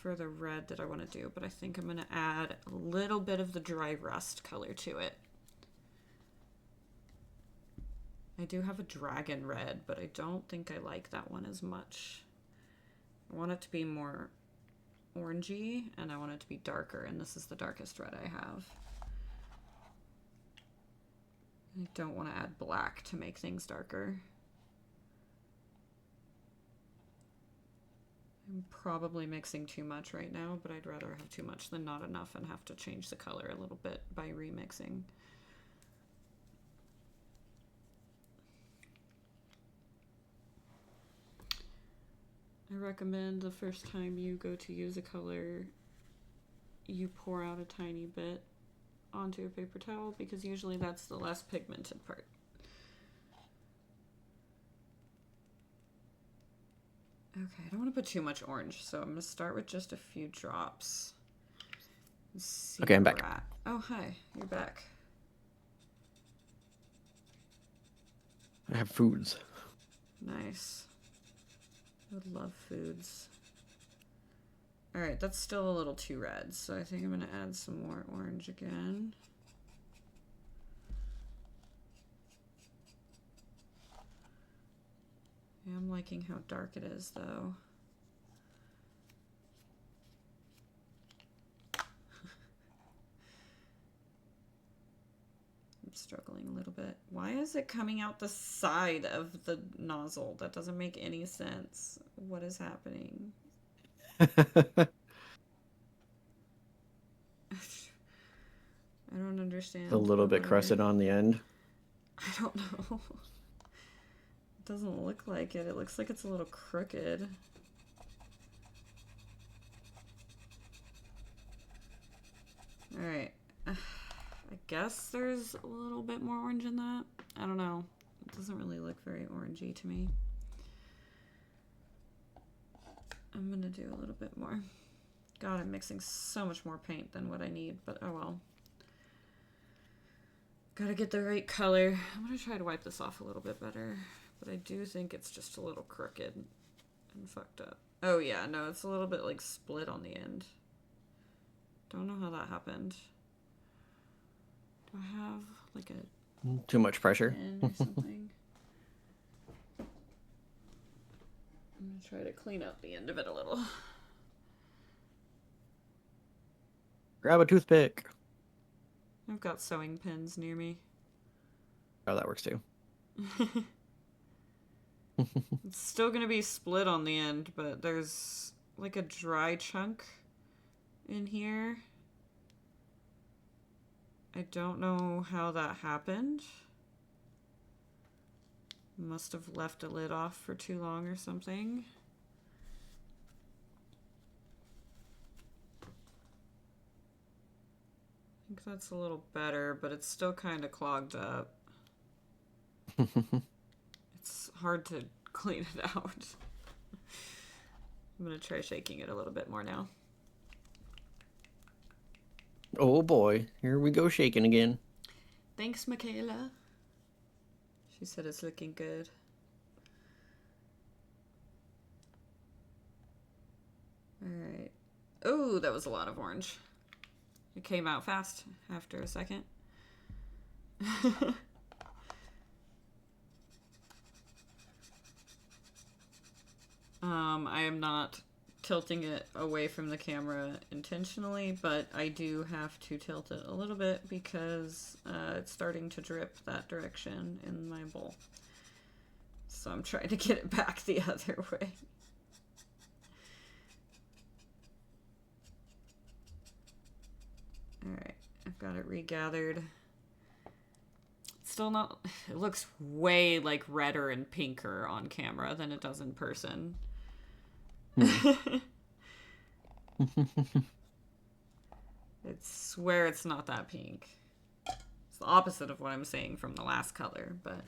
for the red that I want to do, but I think I'm going to add a little bit of the dry rust color to it. I do have a dragon red, but I don't think I like that one as much. I want it to be more orangey, and I want it to be darker, and this is the darkest red I have. I don't want to add black to make things darker. I'm probably mixing too much right now, but I'd rather have too much than not enough and have to change the color a little bit by remixing. I recommend the first time you go to use a color, you pour out a tiny bit onto a paper towel, because usually that's the less pigmented part. Okay, I don't want to put too much orange, so I'm going to start with just a few drops. Okay, I'm back. Oh, hi, you're back. I have foods. Nice. I would love foods. Alright, that's still a little too red, so I think I'm going to add some more orange again. Yeah, I'm liking how dark it is, though. I'm struggling a little bit. Why is it coming out the side of the nozzle? That doesn't make any sense. What is happening? I don't understand. It's a little bit crusted on the end. I don't know. It doesn't look like it. It looks like it's a little crooked. Alright. I guess there's a little bit more orange in that. I don't know. It doesn't really look very orangey to me. I'm gonna do a little bit more. God, I'm mixing so much more paint than what I need, but oh well. Gotta get the right color. I'm gonna try to wipe this off a little bit better, but I do think it's just a little crooked and fucked up. Oh yeah, no, it's a little bit like split on the end. Don't know how that happened. Do I have like a Too much pressure. pen or something? I'm gonna try to clean up the end of it a little. Grab a toothpick. I've got sewing pins near me. Oh, that works too. It's still gonna be split on the end, but there's like a dry chunk in here. I don't know how that happened. Must have left a lid off for too long or something. I think that's a little better, but it's still kind of clogged up. It's hard to clean it out. I'm gonna try shaking it a little bit more now. Oh boy, here we go shaking again. Thanks, Michaela. She said it's looking good. Alright. Oh, that was a lot of orange. It came out fast after a second. I am not tilting it away from the camera intentionally, but I do have to tilt it a little bit because it's starting to drip that direction in my bowl. So I'm trying to get it back the other way. Alright, I've got it regathered. Still not... It looks way, like, redder and pinker on camera than it does in person. I swear it's not that pink. It's the opposite of what I'm saying from the last color, but...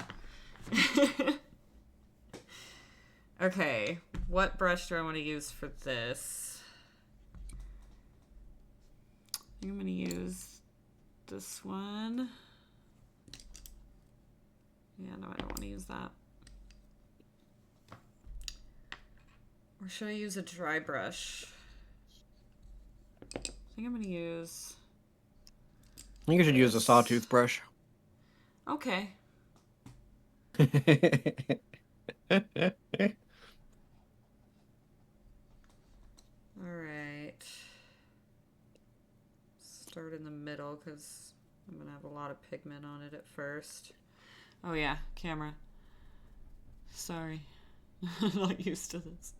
Okay, what brush do I want to use for this? I think I'm going to use this one. Yeah, no, I don't want to use that. Or should I use a dry brush? I think I'm going to use... I think you should use a sawtooth brush. Okay. Alright. Start in the middle because I'm going to have a lot of pigment on it at first. Oh yeah, camera. Sorry. I'm not used to this.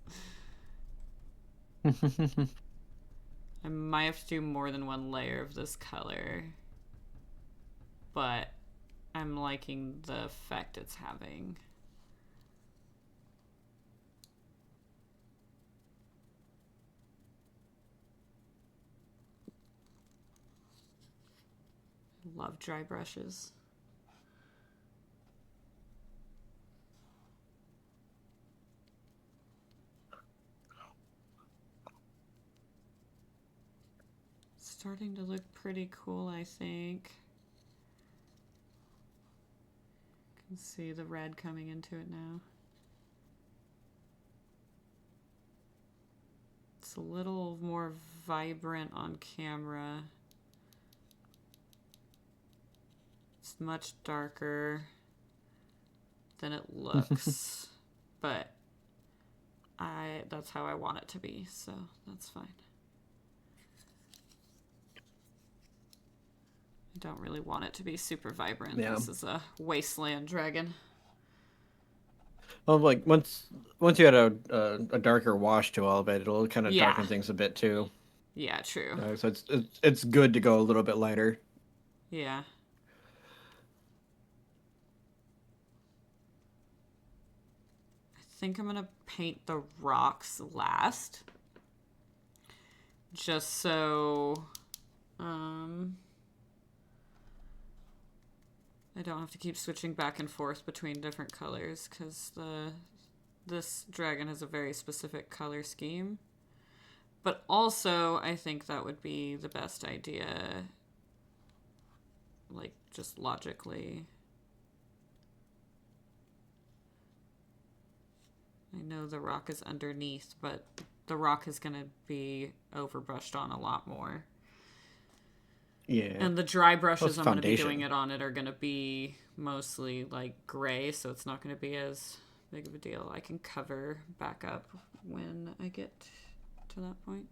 I might have to do more than one layer of this color. But I'm liking the effect it's having. Love dry brushes. Starting to look pretty cool, I think. Can see the red coming into it now. It's a little more vibrant on camera. It's much darker than it looks, but that's how I want it to be, so that's fine. I don't really want it to be super vibrant. Yeah. This is a wasteland dragon. Well, like once you had a darker wash to all of it, it'll kind of darken things a bit too. Yeah, true. So it's good to go a little bit lighter. Yeah. I think I'm gonna paint the rocks last, just so I don't have to keep switching back and forth between different colors, because this dragon has a very specific color scheme. But also, I think that would be the best idea, like, just logically. I know the rock is underneath, but the rock is going to be overbrushed on a lot more. Yeah. And the dry brushes I'm going to be doing it on are going to be mostly like gray, so it's not going to be as big of a deal. I can cover back up when I get to that point.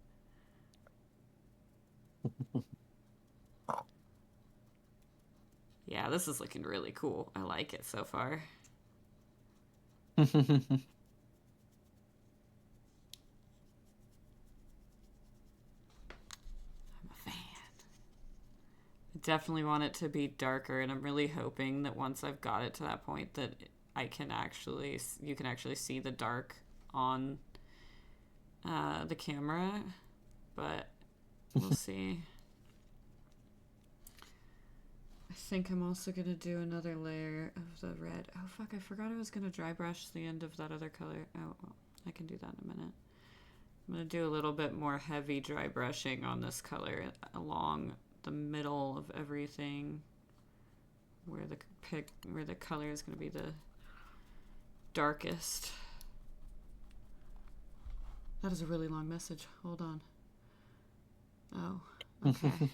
Yeah, this is looking really cool. I like it so far. Definitely want it to be darker, and I'm really hoping that once I've got it to that point that you can actually see the dark on the camera, but we'll see. I think I'm also gonna do another layer of the red. Oh fuck, I forgot I was gonna dry brush the end of that other color. Oh, well, I can do that in a minute. I'm gonna do a little bit more heavy dry brushing on this color along the middle of everything, where the color is going to be the darkest. That is a really long message. Hold on. Oh, okay.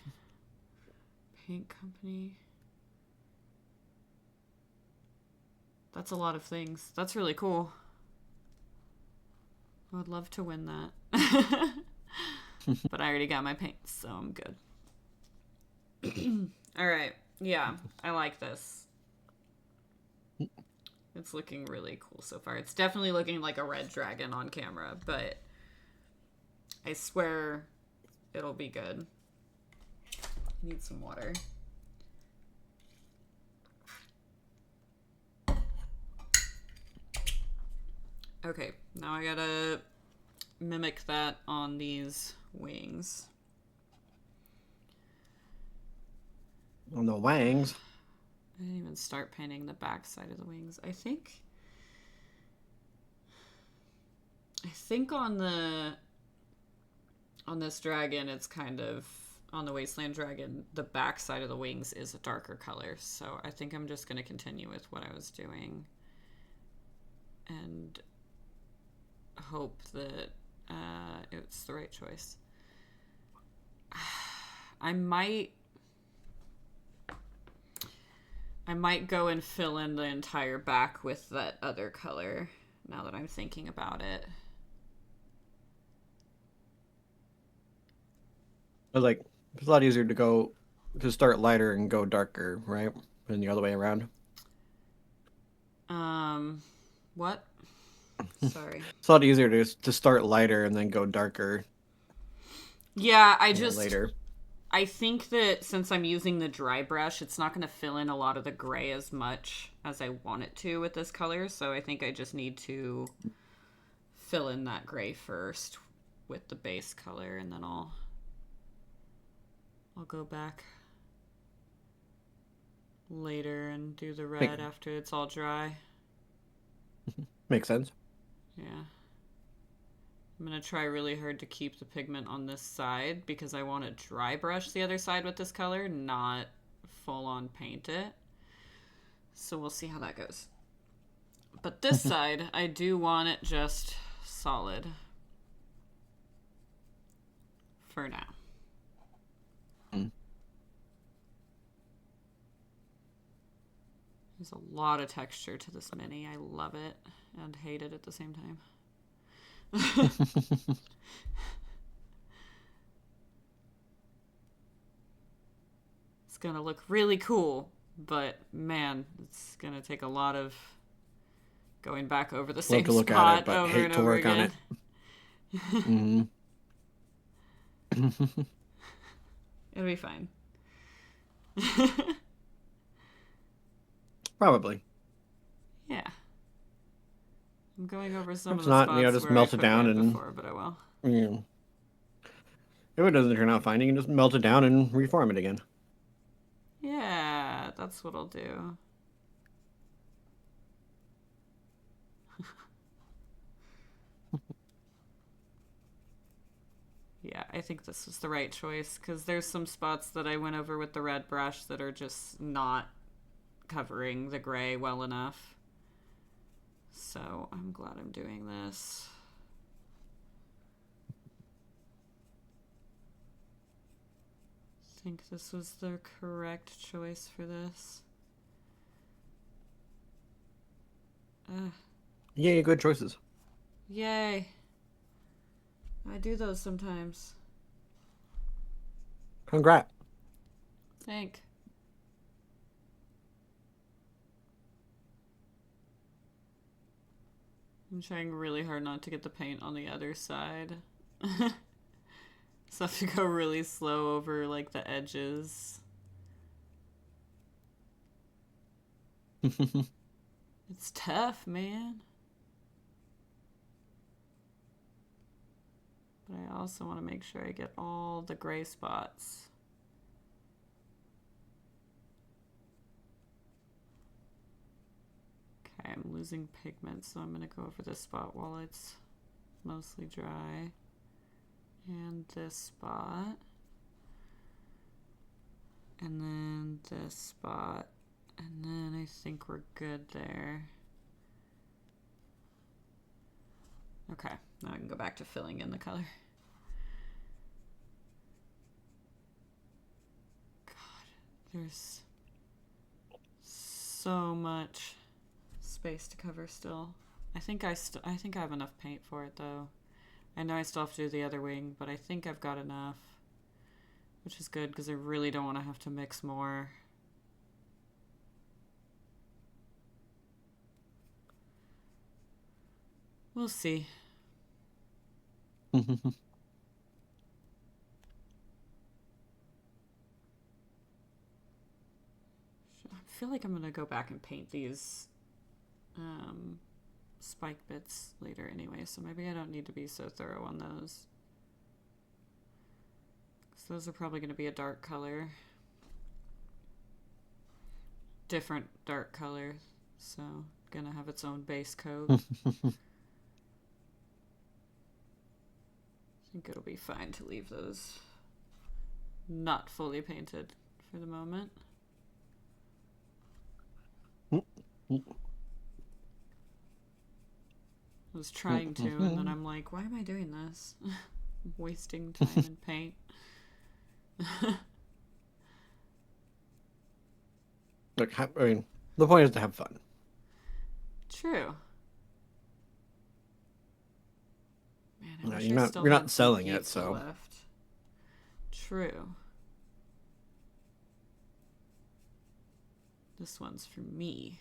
Paint company. That's a lot of things. That's really cool. I would love to win that. But I already got my paints, so I'm good. All right. Yeah, I like this. It's looking really cool so far. It's definitely looking like a red dragon on camera, but I swear it'll be good. I need some water. Okay, now I gotta mimic that on these wings. On the wangs. I didn't even start painting the back side of the wings. I think on this dragon, it's kind of, on the wasteland dragon, the back side of the wings is a darker color. So I think I'm just going to continue with what I was doing and hope that it's the right choice. I might go and fill in the entire back with that other color now that I'm thinking about it. But like, it's a lot easier to start lighter and go darker, right? Than the other way around. What? Sorry. It's a lot easier to start lighter and then go darker. Yeah, I just later. I think that since I'm using the dry brush, it's not going to fill in a lot of the gray as much as I want it to with this color. So I think I just need to fill in that gray first with the base color, and then I'll go back later and do the red after it's all dry. Makes sense. Yeah. I'm going to try really hard to keep the pigment on this side because I want to dry brush the other side with this color, not full on paint it. So we'll see how that goes. But this side, I do want it just solid for now. There's a lot of texture to this mini. I love it and hate it at the same time. It's gonna look really cool, but man, it's gonna take a lot of going back over the same spot over and over again. Mm-hmm. It'll be fine. Probably. Yeah. I'm going over some of If the not, spots just where melt I it put down red and before, but I will. Yeah. If it doesn't turn out fine, you can just melt it down and reform it again. Yeah, that's what I'll do. Yeah, I think this was the right choice because there's some spots that I went over with the red brush that are just not covering the gray well enough. So I'm glad I'm doing this. I think this was the correct choice for this. Yay, good choices. Yay. I do those sometimes. Congrats. Thank. I'm trying really hard not to get the paint on the other side. So I have to go really slow over like the edges. It's tough, man. But I also want to make sure I get all the gray spots. Okay, I'm losing pigment, so I'm going to go over this spot while it's mostly dry. And this spot. And then this spot. And then I think we're good there. Okay, now I can go back to filling in the color. God, there's so much space to cover still. I think I have enough paint for it though. I know I still have to do the other wing, but I think I've got enough, which is good because I really don't want to have to mix more. We'll see. I feel like I'm gonna go back and paint these spike bits later anyway, so maybe I don't need to be so thorough on those. So those are probably going to be a dark color. Different dark color, so gonna have its own base coat. I think it'll be fine to leave those not fully painted for the moment. I was trying to, and then I'm like, why am I doing this? I'm wasting time in paint. Look, I mean, the point is to have fun. True. Man, I No, wish you're I not. still You're had not some selling it, pizza so. left. True. This one's for me.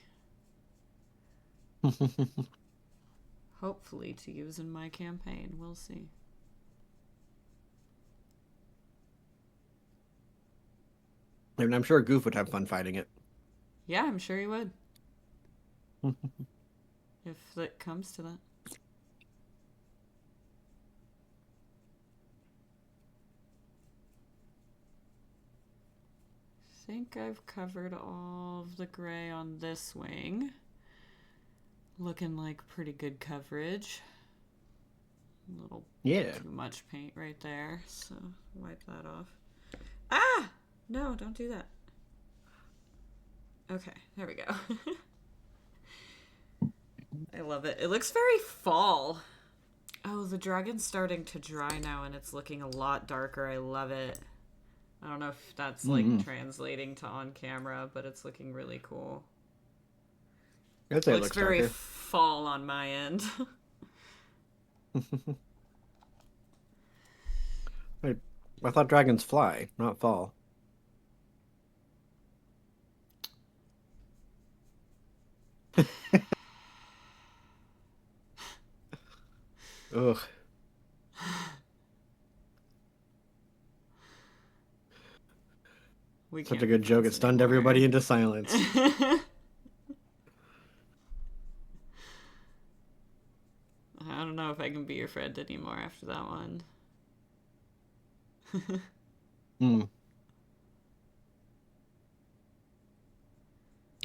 Hopefully to use in my campaign. We'll see. I mean, I'm sure Goof would have fun fighting it. Yeah, I'm sure he would. If it comes to that. I think I've covered all of the gray on this wing. Looking like pretty good coverage. A little too much paint right there, so wipe that off. Ah! No, don't do that. Okay, there we go. I love it. It looks very fall. Oh, the dragon's starting to dry now and it's looking a lot darker. I love it. I don't know if that's like translating to on camera, but it's looking really cool. I'd say It looks very fall on my end. I thought dragons fly, not fall. Ugh. Such a good joke. It stunned everybody into silence. I don't know if I can be your friend anymore after that one.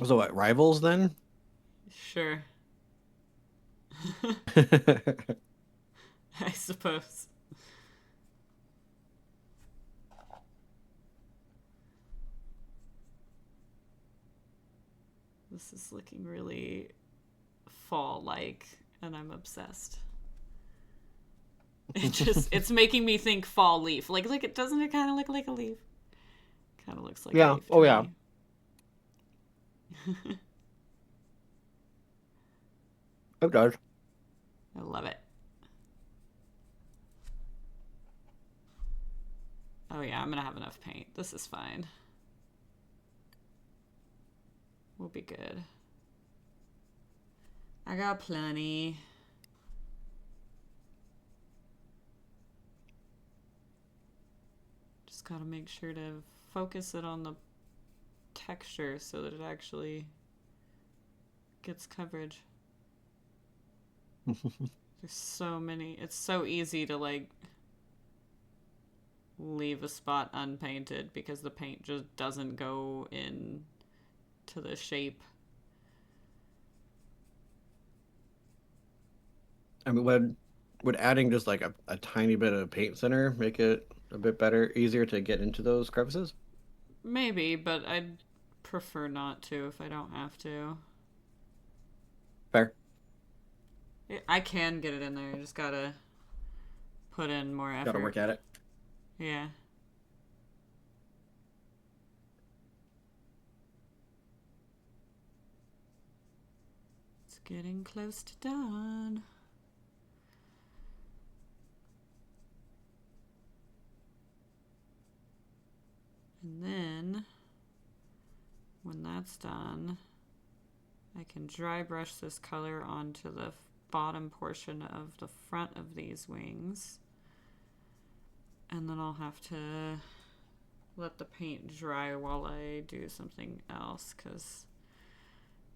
So what, rivals then? Sure. I suppose. This is looking really fall-like, and I'm obsessed. It's making me think fall leaf. Like, look, doesn't it kind of look like a leaf? Kind of looks like a leaf. Oh, yeah. It does. I love it. Oh yeah, I'm gonna have enough paint. This is fine. We'll be good. I got plenty. Just gotta make sure to focus it on the texture so that it actually gets coverage. There's so many. It's so easy to like leave a spot unpainted because the paint just doesn't go in to the shape. I mean, would adding just like a tiny bit of paint thinner make it a bit better, easier to get into those crevices? Maybe, but I'd prefer not to if I don't have to. Fair. I can get it in there. I just gotta put in more effort. Gotta work at it. Yeah. It's getting close to done. And then, when that's done, I can dry brush this color onto the bottom portion of the front of these wings. And then I'll have to let the paint dry while I do something else, because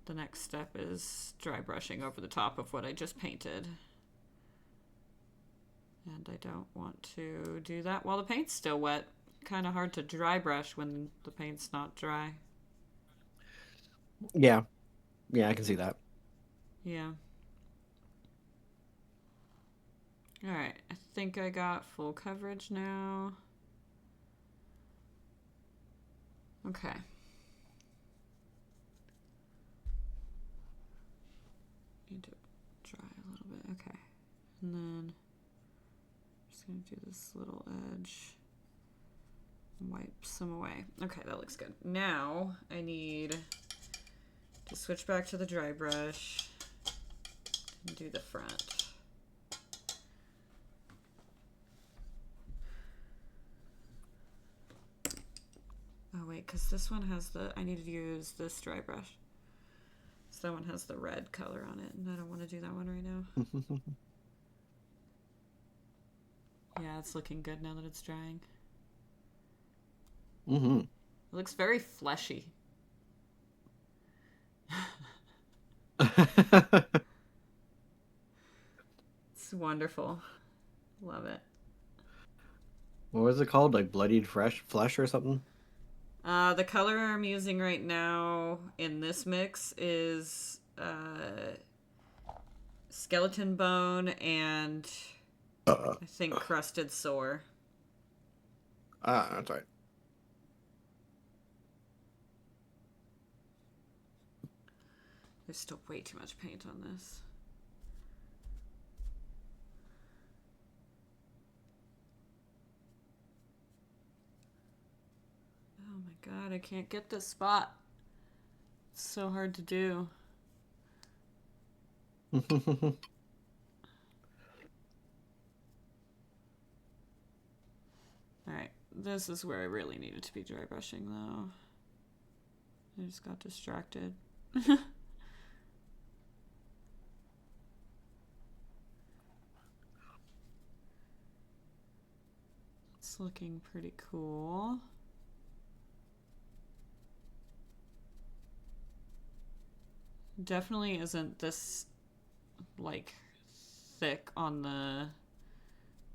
the next step is dry brushing over the top of what I just painted. And I don't want to do that while the paint's still wet. Kind of hard to dry brush when the paint's not dry. Yeah. Yeah, I can see that. Yeah. Alright, I think I got full coverage now. Okay. Need to dry a little bit. Okay. And then I'm just going to do this little edge. Wipe some away. Okay, that looks good. Now I need to switch back to the dry brush and do the front. Oh wait, because this one has the, I need to use this dry brush. So that one has the red color on it, and I don't want to do that one right now. Yeah, it's looking good now that it's drying. Mm-hmm. It looks very fleshy. It's wonderful. Love it. What was it called? Like bloodied flesh or something? The color I'm using right now in this mix is skeleton bone and I think crusted sore. That's right. There's still way too much paint on this. Oh my god, I can't get this spot. It's so hard to do. Alright, this is where I really needed to be dry brushing though. I just got distracted. It's looking pretty cool. Definitely isn't this like thick on the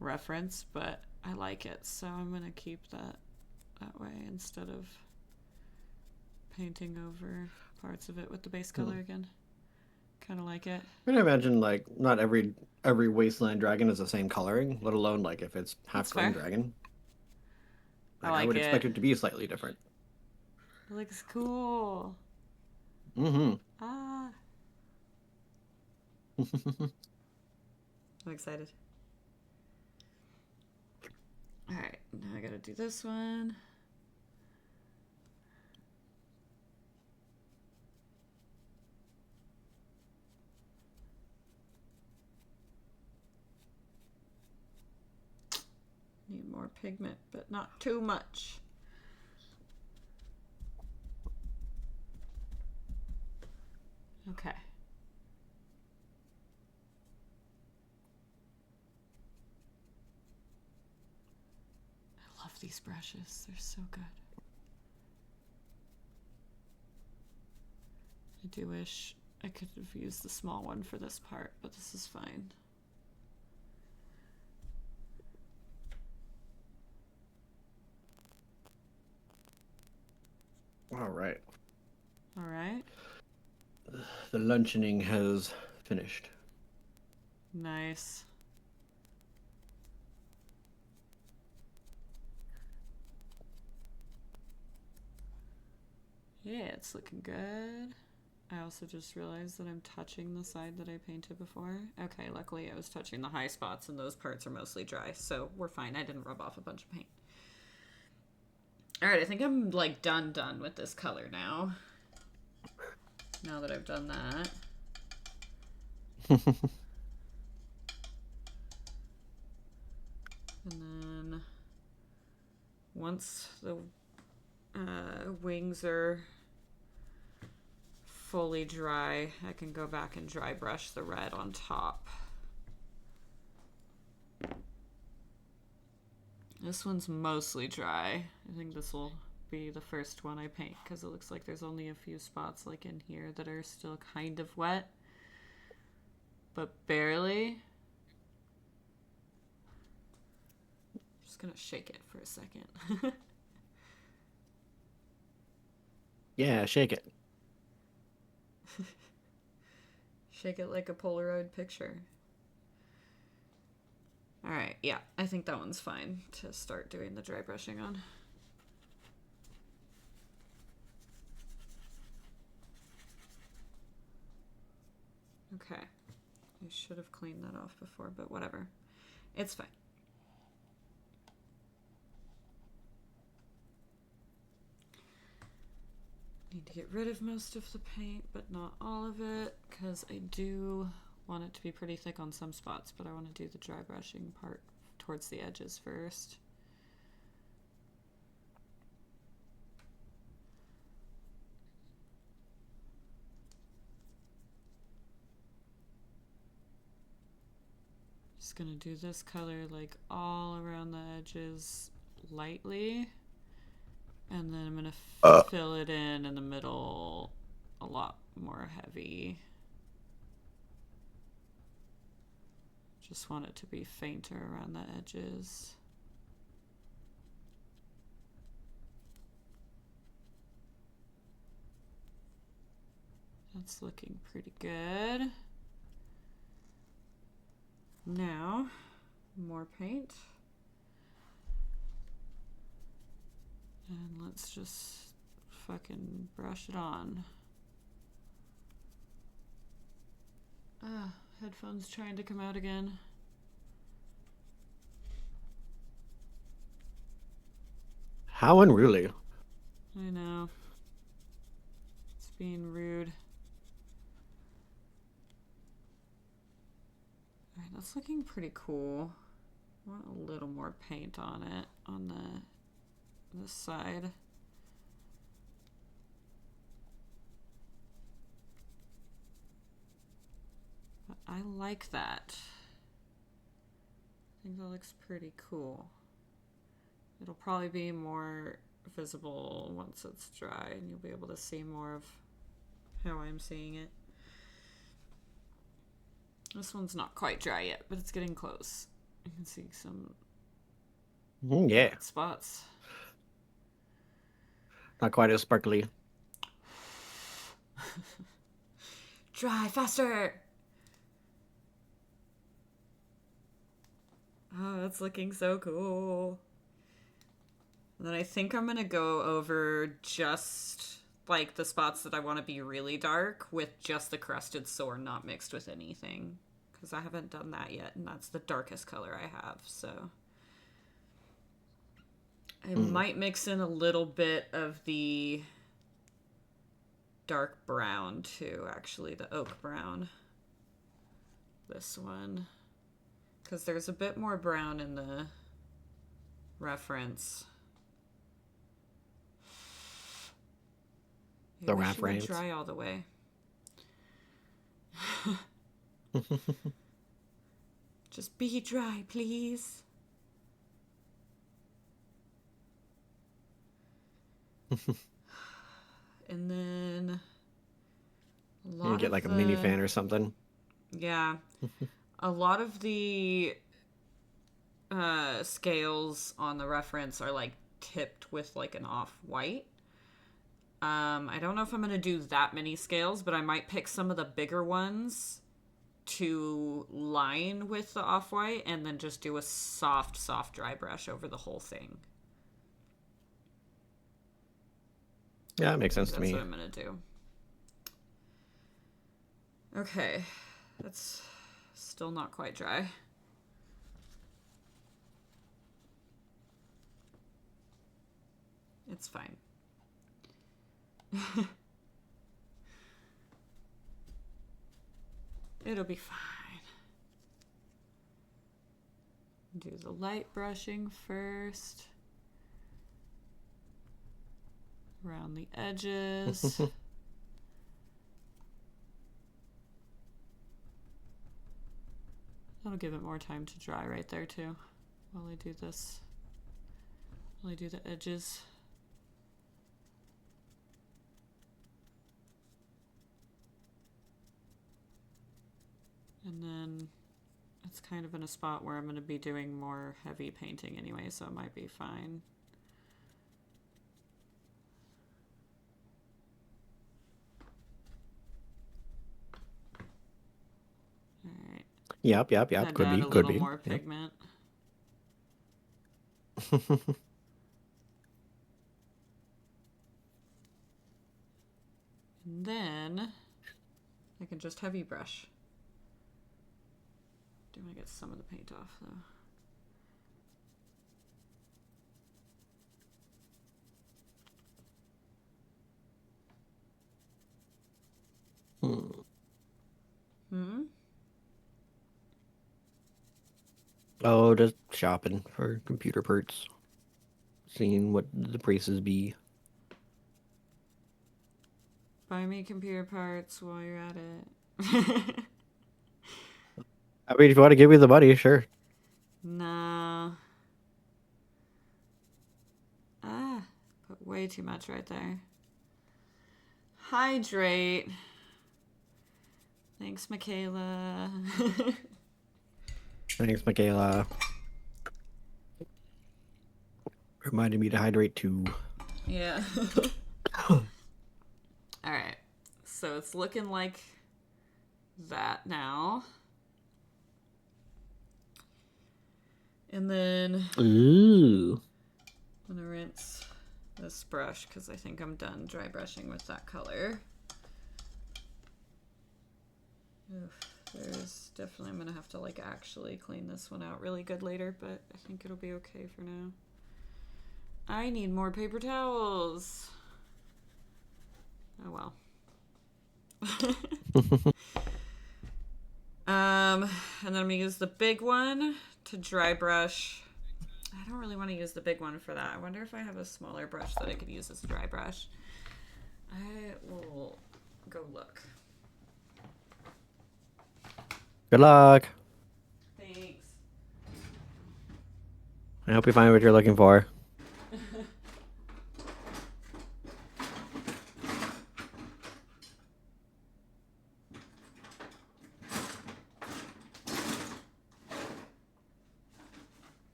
reference, but I like it, so I'm gonna keep that way instead of painting over parts of it with the base color again. Kind of like it. I can imagine like not every wasteland dragon is the same coloring, let alone like if it's half That's green fair. dragon. I I like would it. expect it to be slightly different. It looks cool. Mm-hmm. Ah. I'm excited. Alright, now I gotta do this one. Need more pigment, but not too much. Okay. I love these brushes. They're so good. I do wish I could have used the small one for this part, but this is fine. All right. All right. The luncheoning has finished. Nice. Yeah, it's looking good. I also just realized that I'm touching the side that I painted before. Okay, luckily I was touching the high spots and those parts are mostly dry, so we're fine. I didn't rub off a bunch of paint. Alright, I think I'm like done with this color now. Now that I've done that. And then once the wings are fully dry, I can go back and dry brush the red on top. This one's mostly dry. I think this will be the first one I paint because it looks like there's only a few spots like in here that are still kind of wet, but barely. Just gonna shake it for a second. Yeah, shake it. Shake it like a Polaroid picture. Alright, yeah, I think that one's fine to start doing the dry brushing on. Okay. I should have cleaned that off before, but whatever. It's fine. Need to get rid of most of the paint, but not all of it, because I do want it to be pretty thick on some spots, but I want to do the dry brushing part towards the edges first. Just gonna do this color like all around the edges lightly. And then I'm going to fill it in the middle a lot more heavy. Just want it to be fainter around the edges. That's looking pretty good. Now, more paint. And let's just fucking brush it on. Ah, headphones trying to come out again. How unruly. I know. It's being rude. Alright, that's looking pretty cool. I want a little more paint on it, on this side. But I like that. I think that looks pretty cool. It'll probably be more visible once it's dry and you'll be able to see more of how I'm seeing it. This one's not quite dry yet, but it's getting close. You can see some Yeah. spots. Not quite as sparkly. Dry faster! Oh, that's looking so cool. And then I think I'm gonna go over just like the spots that I want to be really dark with just the crusted sore, not mixed with anything. Because I haven't done that yet, and that's the darkest color I have, so. I might mix in a little bit of the dark brown too, actually, the oak brown. This one. Because there's a bit more brown in the reference. The reference. Dry all the way. Just be dry, please. And then You get like a mini fan or something. Yeah. A lot of the scales on the reference are like tipped with like an off-white. I don't know if I'm going to do that many scales, but I might pick some of the bigger ones to line with the off-white and then just do a soft dry brush over the whole thing. Yeah, that makes sense to That's me. what I'm gonna do. Okay, that's still not quite dry. It's fine. It'll be fine. Do the light brushing first. Around the edges. That'll give it more time to dry right there too. While I do this. While I do the edges. And then it's kind of in a spot where I'm going to be doing more heavy painting anyway, so it might be fine. Alright. Yep. Had Could to be. add a Could little be. more pigment. And then I can just heavy brush. Do want to get some of the paint off though. Oh, just shopping for computer parts. Seeing what the prices be. Buy me computer parts while you're at it. I mean, if you want to give me the money, sure. Nah. Put way too much right there. Hydrate. Thanks, Michaela. Thanks, Michaela. Reminded me to hydrate too. Yeah. Alright. So it's looking like that now. And then Ooh. I'm gonna rinse this brush because I think I'm done dry brushing with that color. Oof, there's definitely, I'm gonna have to like actually clean this one out really good later, but I think it'll be okay for now. I need more paper towels. Oh well. And then I'm gonna use the big one to dry brush. I don't really want to use the big one for that. I wonder if I have a smaller brush that I could use as a dry brush. I will go look. Good luck. Thanks. I hope you find what you're looking for.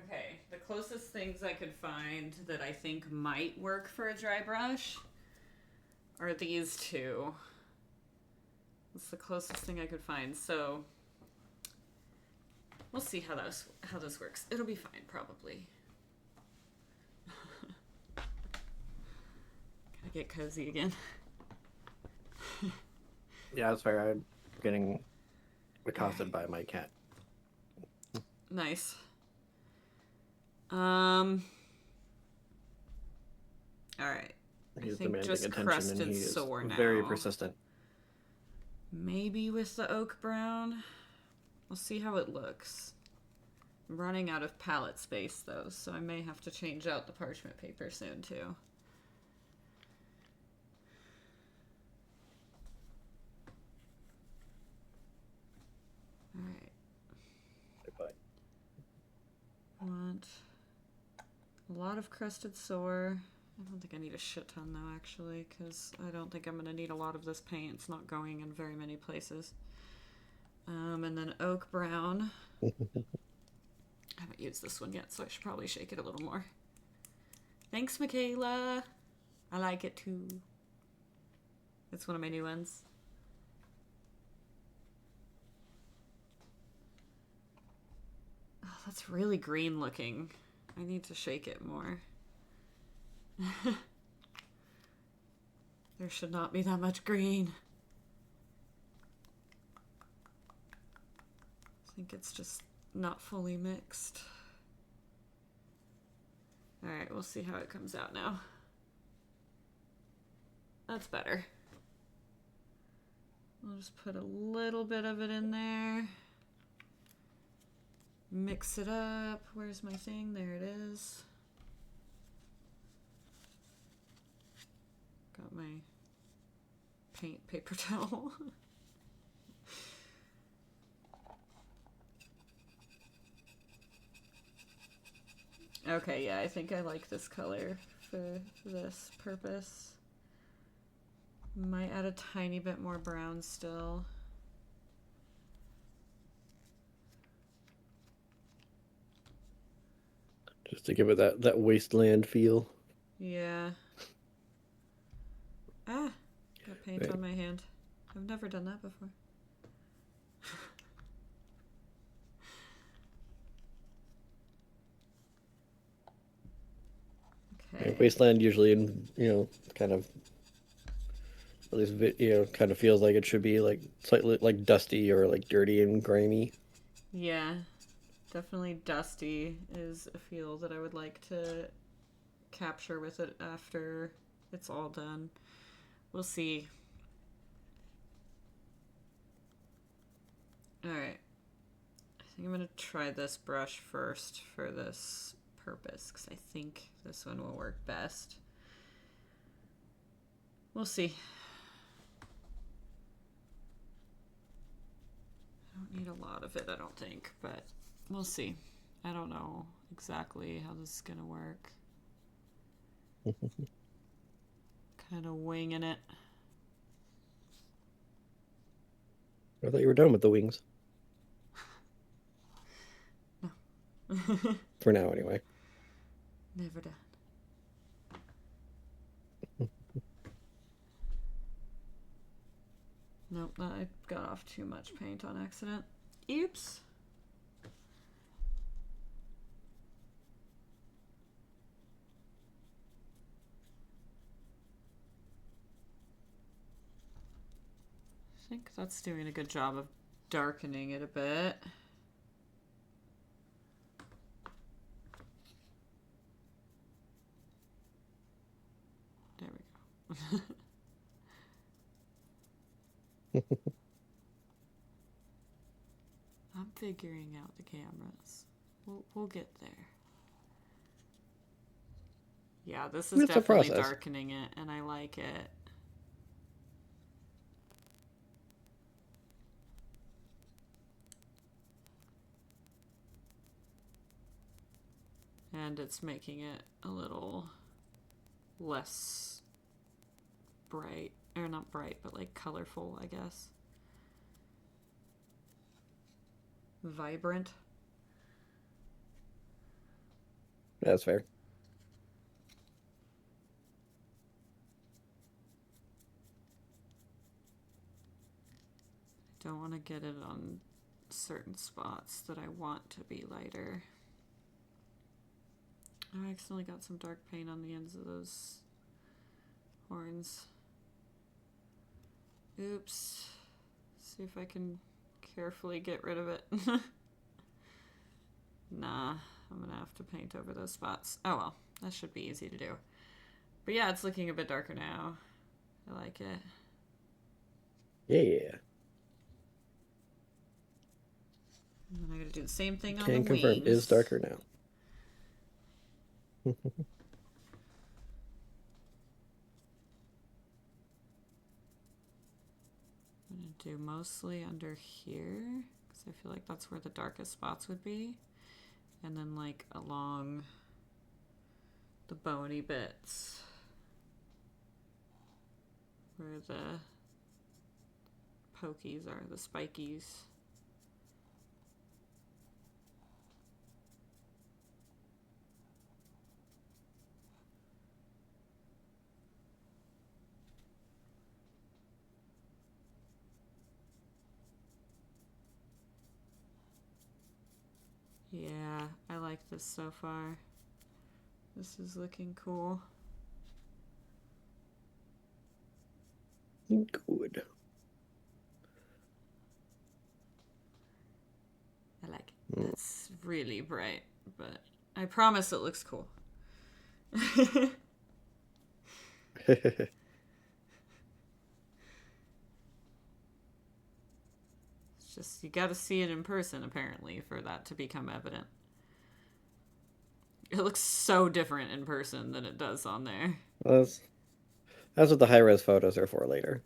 Okay, the closest things I could find that I think might work for a dry brush are these two. It's the closest thing I could find, so we'll see how this works. It'll be fine, probably. Gotta get cozy again. Yeah, that's fair. I'm getting accosted by my cat. Nice. All right. He's I think demanding just attention, crusted and he is sore now. very persistent. Maybe with the oak brown. We'll see how it looks. I'm running out of palette space though, so I may have to change out the parchment paper soon too. Alright. Want a lot of crusted sore. I don't think I need a shit ton though, actually, because I don't think I'm going to need a lot of this paint. It's not going in very many places. And then oak brown. I haven't used this one yet, so I should probably shake it a little more. Thanks, Michaela. I like it too. It's one of my new ones. That's really green looking. I need to shake it more. There should not be that much green. I think it's just not fully mixed. Alright, we'll see how it comes out now. That's better. I'll just put a little bit of it in there. Mix it up. Where's my thing? There it is. Got my paint paper towel. Okay, yeah, I think I like this color for this purpose. Might add a tiny bit more brown still. Just to give it that wasteland feel. Yeah. Ah, got paint on my hand. I've never done that before. Okay. Wasteland usually, kind of, at least, kind of feels like it should be like slightly like dusty or like dirty and grimy. Yeah, definitely dusty is a feel that I would like to capture with it after it's all done. We'll see. Alright. I think I'm going to try this brush first for this purpose, because I think this one will work best. We'll see. I don't need a lot of it, I don't think, but we'll see. I don't know exactly how this is going to work. Kind of winging it. I thought you were done with the wings. No. For now, anyway. Never done. Nope, I got off too much paint on accident. Oops. I think that's doing a good job of darkening it a bit. There we go. I'm figuring out the cameras. We'll get there. Yeah, this is It's a definitely process. darkening it, and I like it. And it's making it a little less bright, or not bright, but like colorful, I guess. Vibrant. That's fair. I don't want to get it on certain spots that I want to be lighter. I accidentally got some dark paint on the ends of those horns. Oops. See if I can carefully get rid of it. Nah, I'm gonna have to paint over those spots. Oh well, that should be easy to do. But yeah, it's looking a bit darker now. I like it. Yeah. And then I gotta do the same thing on Can the confirm wings. it is darker now. I'm gonna do mostly under here, because I feel like that's where the darkest spots would be. And then like along the bony bits where the pokies are, the spikies. Yeah, like this so far. This is looking cool. Good. I like it. That's really bright, but I promise it looks cool. It's just, you gotta see it in person, apparently, for that to become evident. It looks so different in person than it does on there. That's what the high-res photos are for later.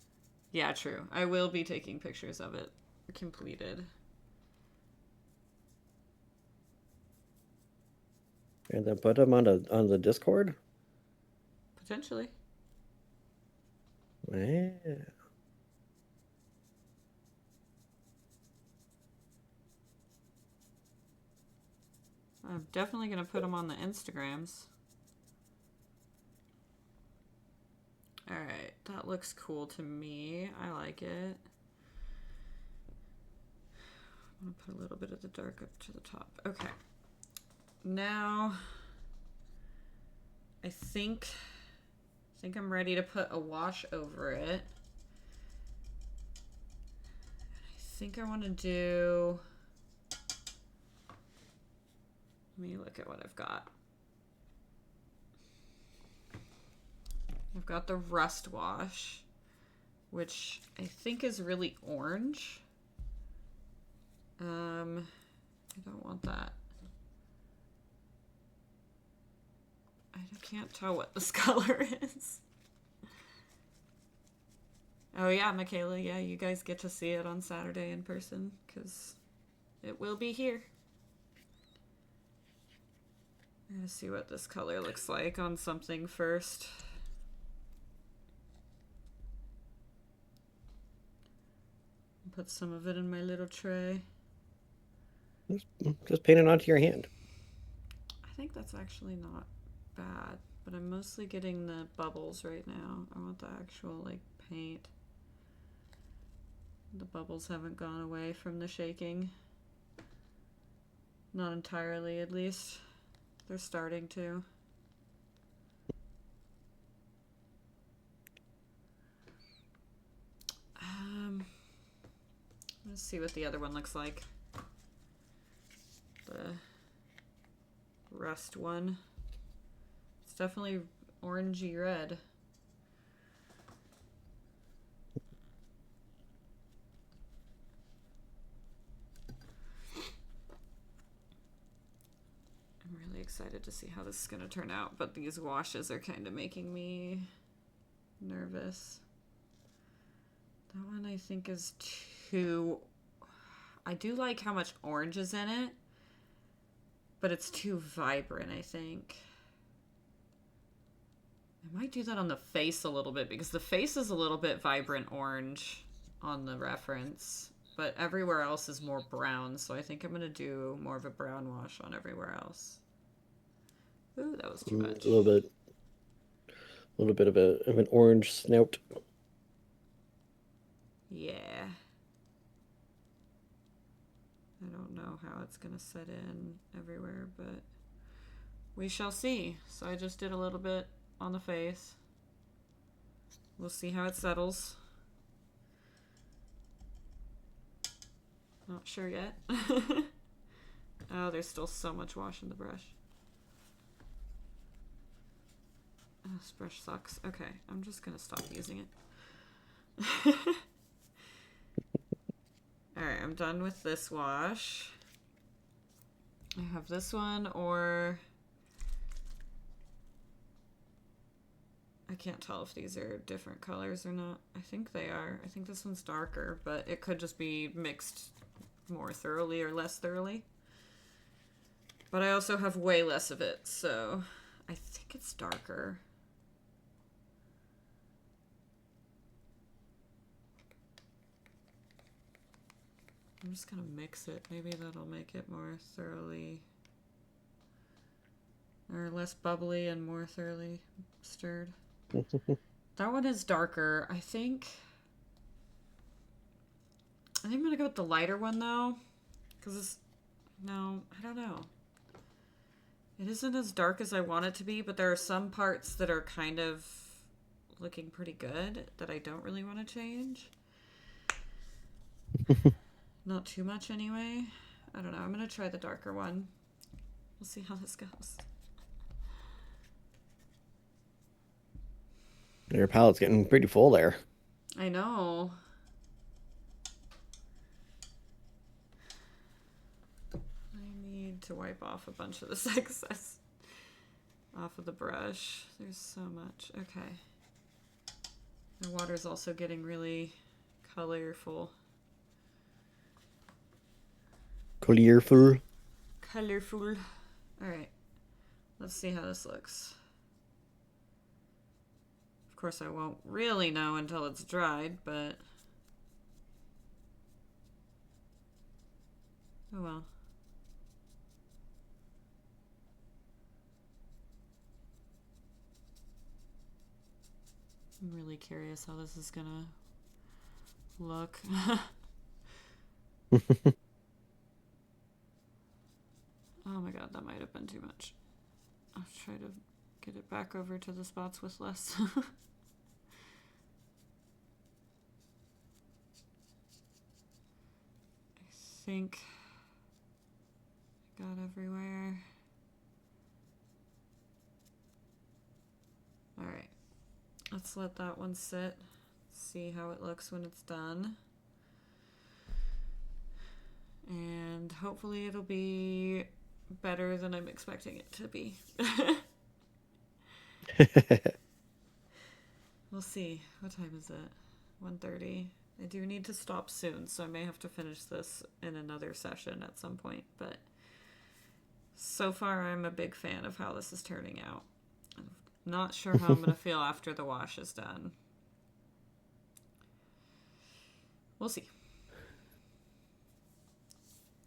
Yeah, true. I will be taking pictures of it completed. And then put them on the Discord? Potentially. Yeah. I'm definitely going to put them on the Instagrams. Alright, that looks cool to me. I like it. I'm going to put a little bit of the dark up to the top. Okay. Now, I think I'm ready to put a wash over it. I think I want to do... Let me look at what I've got. I've got the rust wash, which I think is really orange. I don't want that. I can't tell what this color is. Oh yeah, Michaela, yeah, you guys get to see it on Saturday in person, because it will be here. I'm gonna see what this color looks like on something first. Put some of it in my little tray. Just paint it onto your hand. I think that's actually not bad, but I'm mostly getting the bubbles right now. I want the actual, like, paint. The bubbles haven't gone away from the shaking. Not entirely, at least. They're starting to. Let's see what the other one looks like. The rust one. It's definitely orangey red. I'm really excited to see how this is going to turn out, but these washes are kind of making me nervous. That one I think is too... I do like how much orange is in it, but it's too vibrant, I think. I might do that on the face a little bit, because the face is a little bit vibrant orange on the reference, but everywhere else is more brown, so I think I'm going to do more of a brown wash on everywhere else. Ooh, that was too much. A little bit of an orange snout. Yeah. I don't know how it's going to set in everywhere, but we shall see. So I just did a little bit on the face. We'll see how it settles. Not sure yet. Oh, there's still so much wash in the brush. Oh, this brush sucks. Okay, I'm just going to stop using it. Alright, I'm done with this wash. I have this one, or... I can't tell if these are different colors or not. I think they are. I think this one's darker, but it could just be mixed more thoroughly or less thoroughly. But I also have way less of it, so I think it's darker. I'm just gonna mix it. Maybe that'll make it more thoroughly, or less bubbly and more thoroughly stirred. That one is darker. I think I'm gonna go with the lighter one though, because it's, no, I don't know. It isn't as dark as I want it to be, but there are some parts that are kind of looking pretty good that I don't really want to change. Not too much anyway. I don't know. I'm going to try the darker one. We'll see how this goes. Your palette's getting pretty full there. I know. I need to wipe off a bunch of this excess off of the brush. There's so much. Okay. The water's also getting really colorful. Colorful. Colorful. Alright. Let's see how this looks. Of course, I won't really know until it's dried, but... oh well. I'm really curious how this is gonna look. Oh my god, that might have been too much. I'll try to get it back over to the spots with less. I think I got everywhere. Alright, let's let that one sit. See how it looks when it's done. And hopefully it'll be better than I'm expecting it to be. We'll see. What time is it? 1:30. I do need to stop soon, so I may have to finish this in another session at some point, but so far I'm a big fan of how this is turning out. I'm not sure how I'm going to feel after the wash is done. We'll see.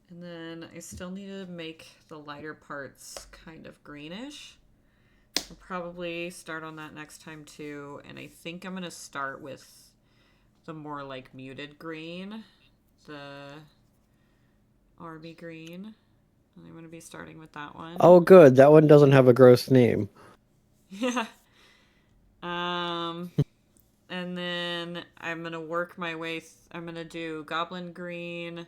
And then I still need to make the lighter parts kind of greenish. I'll probably start on that next time too. And I think I'm going to start with the more like muted green. The Army green. And I'm going to be starting with that one. Oh, good. That one doesn't have a gross name. Yeah. And then I'm going to work my way... I'm going to do Goblin green...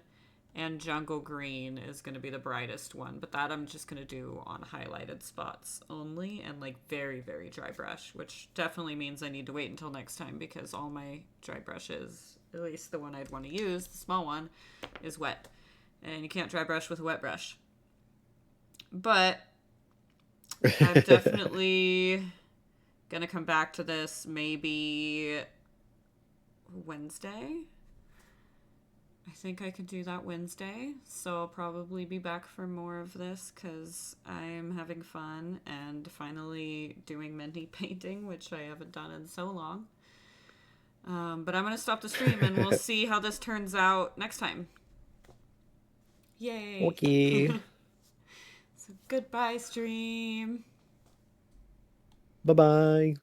and jungle green is going to be the brightest one, but that I'm just going to do on highlighted spots only and like very, very dry brush, which definitely means I need to wait until next time because all my dry brushes, at least the one I'd want to use, the small one, is wet. And you can't dry brush with a wet brush. But I'm definitely going to come back to this maybe Wednesday. I think I could do that Wednesday, so I'll probably be back for more of this because I'm having fun and finally doing mini painting, which I haven't done in so long. But I'm going to stop the stream and we'll see how this turns out next time. Yay! Okay. So goodbye, stream. Bye-bye.